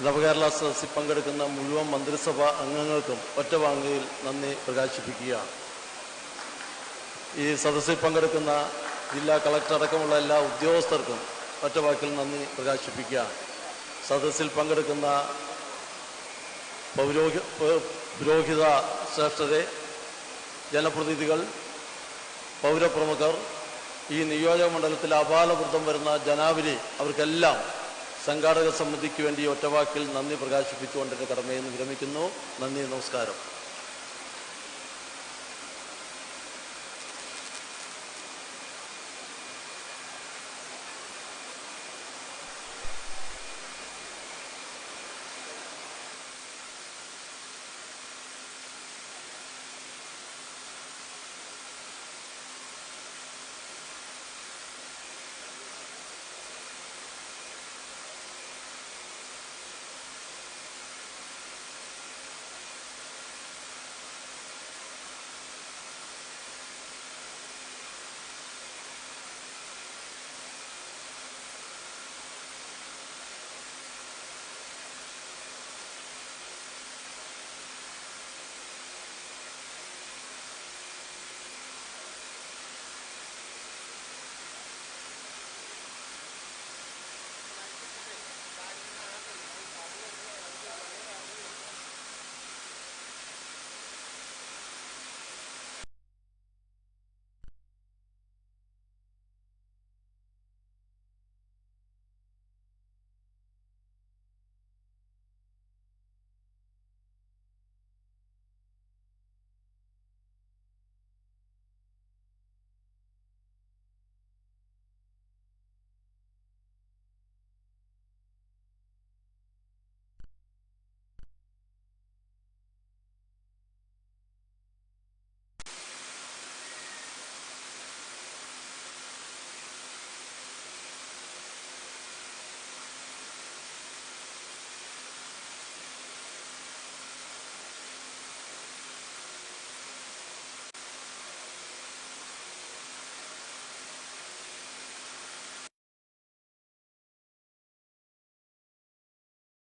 നവകേരള സദസ്സിൽ പങ്കെടുക്കുന്ന മുഴുവൻ മന്ത്രിസഭാ അംഗങ്ങൾക്കും ഒറ്റവാങ്ങിയിൽ നന്ദി പ്രകാശിപ്പിക്കുകയാണ്. ഈ സദസ്സിൽ പങ്കെടുക്കുന്ന ജില്ലാ കളക്ടർ അടക്കമുള്ള എല്ലാ ഉദ്യോഗസ്ഥർക്കും ഒറ്റവാക്കിൽ നന്ദി പ്രകാശിപ്പിക്കുകയാണ്. സദസ്സിൽ പങ്കെടുക്കുന്ന പുരോഹിത ശ്രേഷ്ഠരെ, ജനപ്രതിനിധികൾ, പൗരപ്രമുഖർ, ഈ നിയോജക മണ്ഡലത്തിൽ അപാലവൃദ്ധം വരുന്ന ജനാവലി, അവർക്കെല്ലാം സംഘാടക സമിതിക്ക് വേണ്ടി ഒറ്റവാക്കിൽ നന്ദി പ്രകാശിപ്പിച്ചുകൊണ്ട് എൻ്റെ കടമയിൽ നിന്ന് വിരമിക്കുന്നു. നന്ദി, നമസ്കാരം.